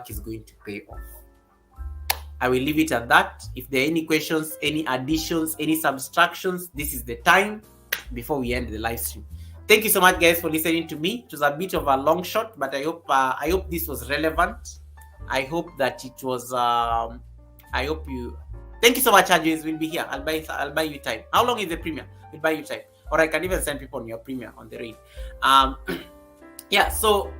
is going to pay off. I will leave it at that. If there are any questions, any additions, any subtractions, this is the time before we end the live stream. Thank you so much, guys, for listening to me. It was a bit of a long shot, but I hope this was relevant. I hope that it was. I hope you. Thank you so much, Ajay. We'll be here. I'll buy you time. How long is the premiere? We'll buy you time, or I can even send people on your premiere on the raid. Yeah. So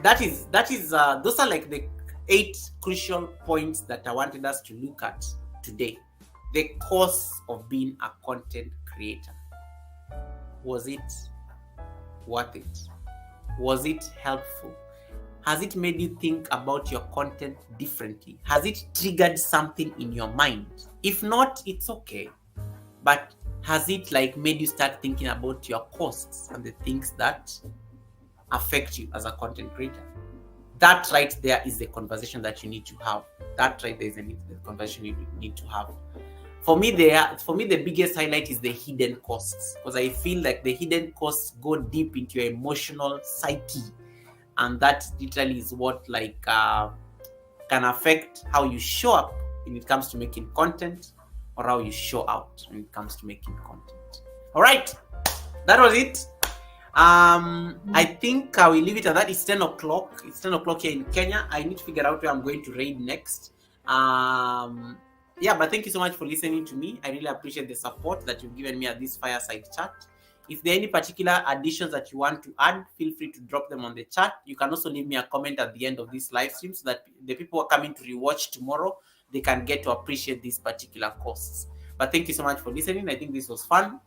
that is those are like the 8 crucial points that I wanted us to look at today. The cost of being a content creator. Was it worth it? Was it helpful? Has it made you think about your content differently? Has it triggered something in your mind? If not, it's okay. But has it like made you start thinking about your costs and the things that affect you as a content creator? That right there is the conversation that you need to have. That right there is the conversation you need to have. For me, the biggest highlight is the hidden costs, because I feel like the hidden costs go deep into your emotional psyche, and that literally is what like can affect how you show up when it comes to making content, or how you show out when it comes to making content. All right, that was it. I think I will leave it at that. It's 10 o'clock. It's 10 o'clock here in Kenya. I need to figure out where I'm going to raid next. Yeah, but thank you so much for listening to me. I really appreciate the support that you've given me at this fireside chat. If there are any particular additions that you want to add, feel free to drop them on the chat. You can also leave me a comment at the end of this live stream, so that the people who are coming to rewatch tomorrow, they can get to appreciate these particular courses. But thank you so much for listening. I think this was fun.